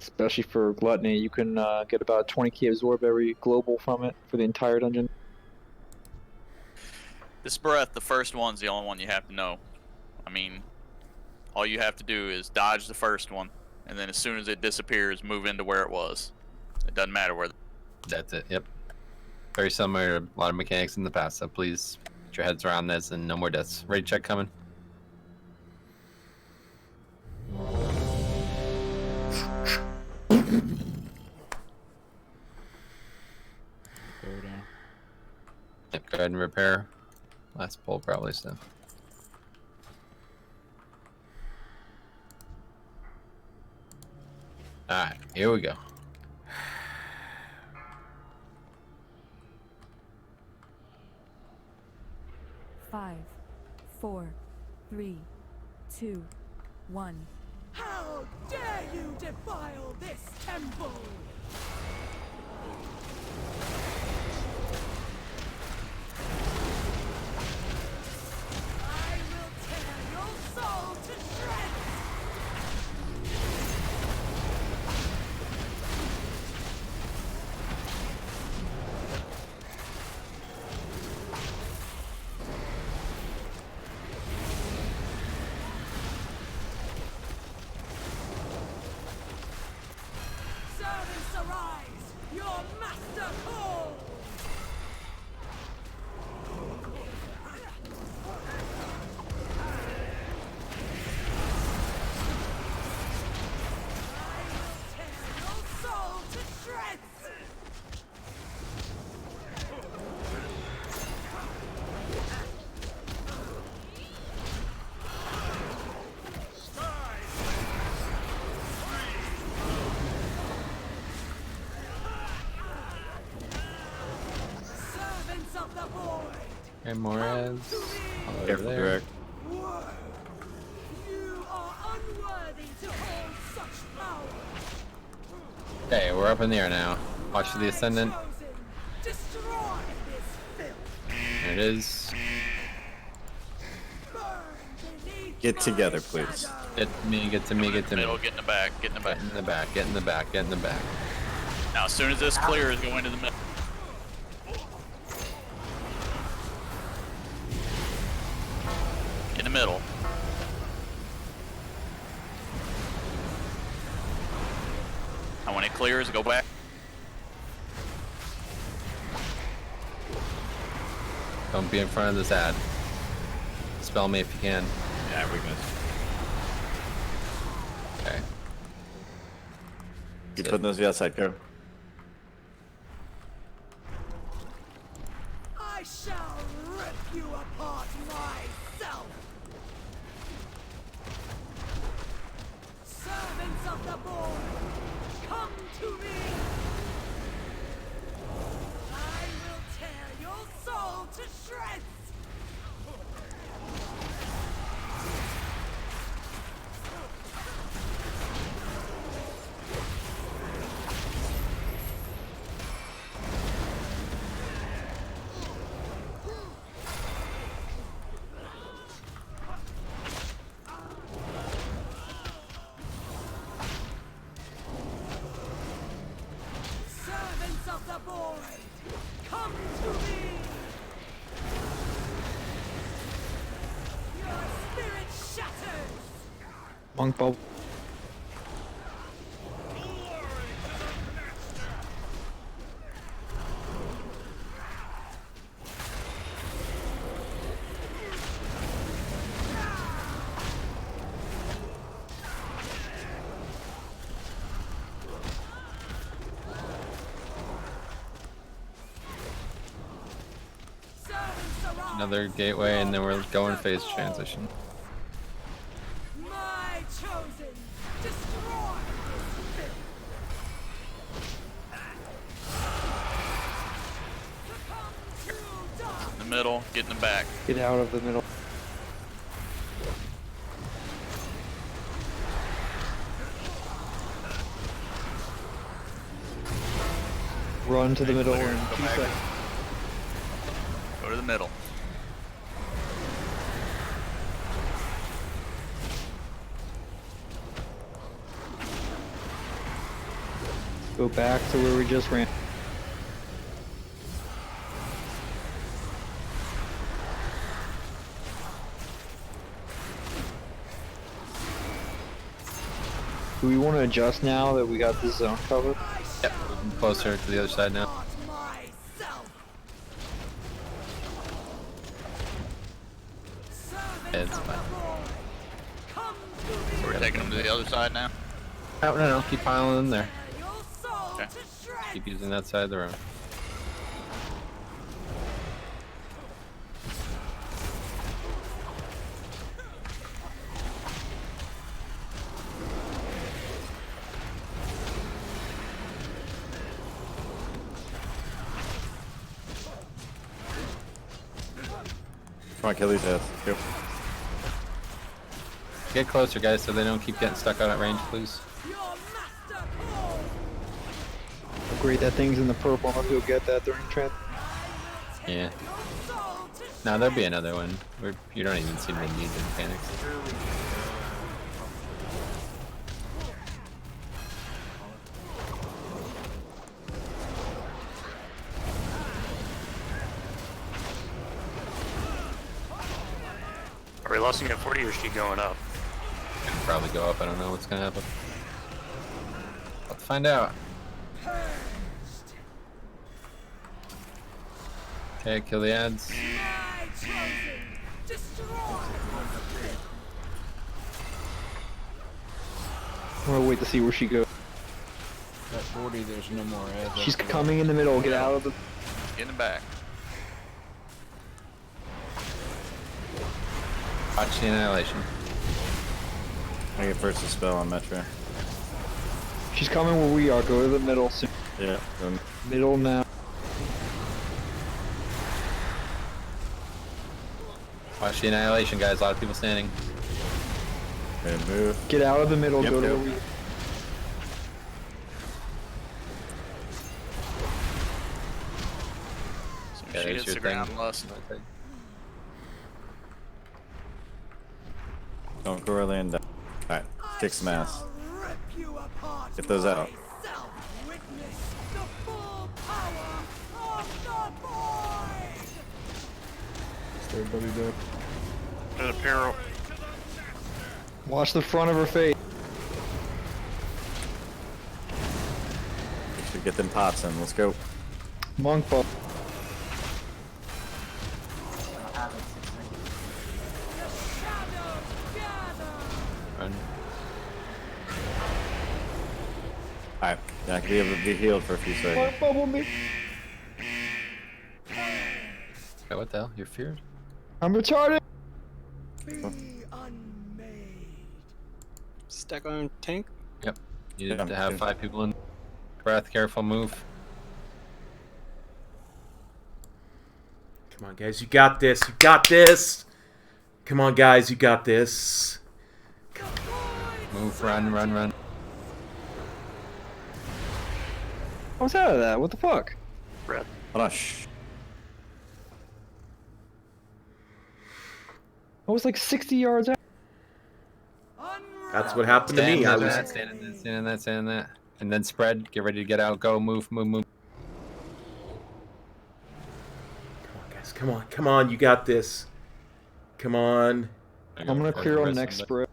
Especially for Gluttony, you can get about 20k absorb every global from it for the entire dungeon. This breath, the first one's the only one you have to know. I mean, all you have to do is dodge the first one, and then as soon as it disappears, move into where it was. It doesn't matter where. That's it, yep. Very similar to a lot of mechanics in the past, so please get your heads around this and no more deaths. Raid check coming. Yep, go ahead and repair. Last pull probably, so. Alright, here we go. Five, 4, 3, 2, 1. How dare you defile this temple! I will tear your soul to shreds! Servants arise! Your master calls! I will tear your soul to shreds! And more ads. Careful, Derek. You are unworthy to hold such power. Okay, we're up in the air now. Watch the ascendant. Destroy this filth. There it is. Get together, please. Get to me, get to me, get to me. Middle, get in the back, get in the back. Get in the back, get in the back, get in the back. Now, as soon as this clears, go into the middle. In the middle. And when it clears, go back. Don't be in front of this ad. Spell me if you can. Yeah, we missed. Okay. Keep putting those outside, go. I shall rip you apart myself. Servants of the Born, come to me. I will tear your soul to shreds. Servants of the Void, come to me! Your spirit shatters! Monk Bob. Another gateway, and then we're going phase transition. My chosen, destroy this filth! In the middle, get in the back. Get out of the middle. Run to the middle in 2 seconds. Go to the middle. Go back to where we just ran. Do we want to adjust now that we got this zone covered? Yep, moving closer to the other side now. Yeah, it's fine. We're taking them to the other side now. Oh, no, keep piling in there. Okay. Keep using that side of the room. Come on, kill these ass. Go. Get closer, guys, so they don't keep getting stuck out at range, please. Great, that thing's in the purple. I'll go get that during trend. Yeah. No, there'll be another one. You don't even seem to need the mechanics. Are we losing at 40 or is she going up? It'll probably go up. I don't know what's gonna happen. Let's find out. Okay, kill the ads. I'm gonna wait to see where she goes. At 40, there's no more ads. She's coming in the middle. Get out of the. Get in the back. Watch the annihilation. I get first to spell on Metro. She's coming where we are. Go to the middle soon. Yeah. Middle now. Watch the annihilation, guys. A lot of people standing. And move. Get out of the middle. Yep, Go to yep. where we. Yeah, She there's hits your the thing. ground lust. Don't go early and die. Alright, kick some ass. Get those out. Stay buddy dead. There's a peril. Watch the front of her face. We should get them pops in. Let's go. Monk ball. Run. Alright, yeah, I can be able to be healed for a few seconds. Monk bubble me. Okay, what the hell? You're feared? I'm retarded. Stack on tank. Yep. You need to have 5 people in. Breath, careful, move. Come on, guys, you got this. You got this. Come on, guys, you got this. Move, run, run, run. I was out of that. What the fuck? Red. Hold on, shh. I was like 60 yards out. That's what happened to me. I was. Stand in that, stand in that, stand in that. And then spread. Get ready to get out. Go, move, move, move. Come on, guys. Come on. Come on. You got this. Come on. I'm gonna clear on next spread.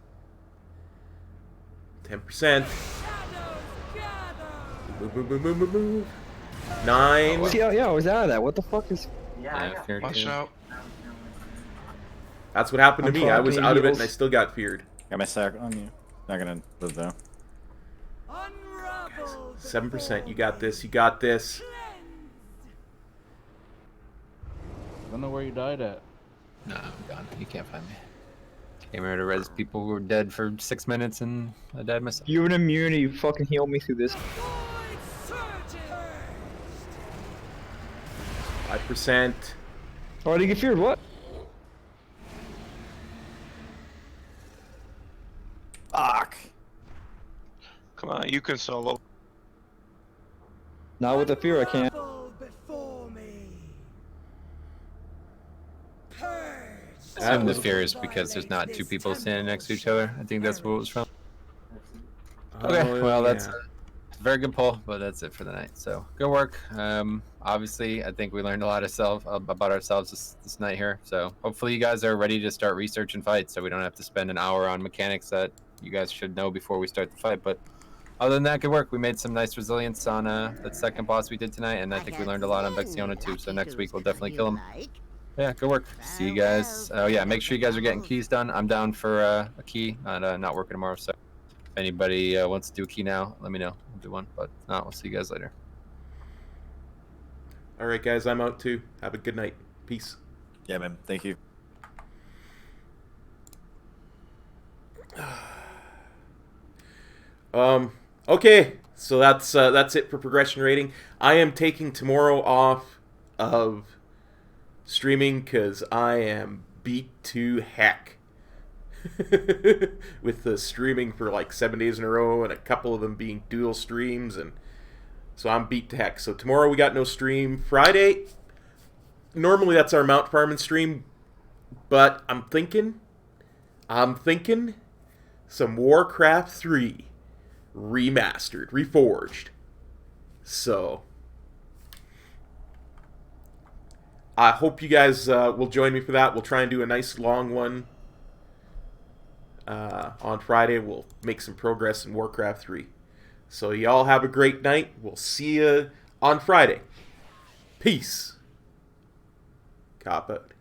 10%. Move, move, move, move, move, move. 9. See, yeah, I was out of that. What the fuck is? Yeah, Watch out. That's what happened to I'm me. I was talking out of it heals. and I still got feared. Got my sack on you. Not gonna live though. 7%. You got this. You got this. I don't know where you died at. No, I'm gone. You can't find me. Came here to res people who were dead for 6 minutes and I died myself. You have an immunity. You fucking heal me through this. 5%. Oh, I didn't get feared. What? Fuck. Come on, you can solo. Not with the fear. I can't. I assume the fear is because there's not 2 people standing next to each other. I think that's what it was from. Okay, well that's a very good poll, but that's it for the night. So good work. Obviously, I think we learned a lot of about ourselves this night here. So hopefully you guys are ready to start researching fights, so we don't have to spend an hour on mechanics that you guys should know before we start the fight. But other than that, good work. We made some nice resilience on that second boss we did tonight, and I think we learned a lot on Vexiona too. So next week we'll definitely kill him. Yeah, good work. See you guys. Oh yeah, make sure you guys are getting keys done. I'm down for a key. Not working tomorrow, so if anybody wants to do a key now, let me know. I'll do one. But if not, we'll see you guys later. All right, guys, I'm out too. Have a good night. Peace. Yeah, man. Thank you. Okay, so that's it for progression rating. I am taking tomorrow off of streaming because I am beat to heck with the streaming for like 7 days in a row and a couple of them being dual streams, and so I'm beat to heck. So tomorrow we got no stream. Friday, normally that's our Mount Farming stream, but I'm thinking some Warcraft 3 remastered, reforged. So I hope you guys will join me for that. We'll try and do a nice long one on Friday. We'll make some progress in Warcraft 3. So y'all have a great night. We'll see you on Friday. Peace. Cop out.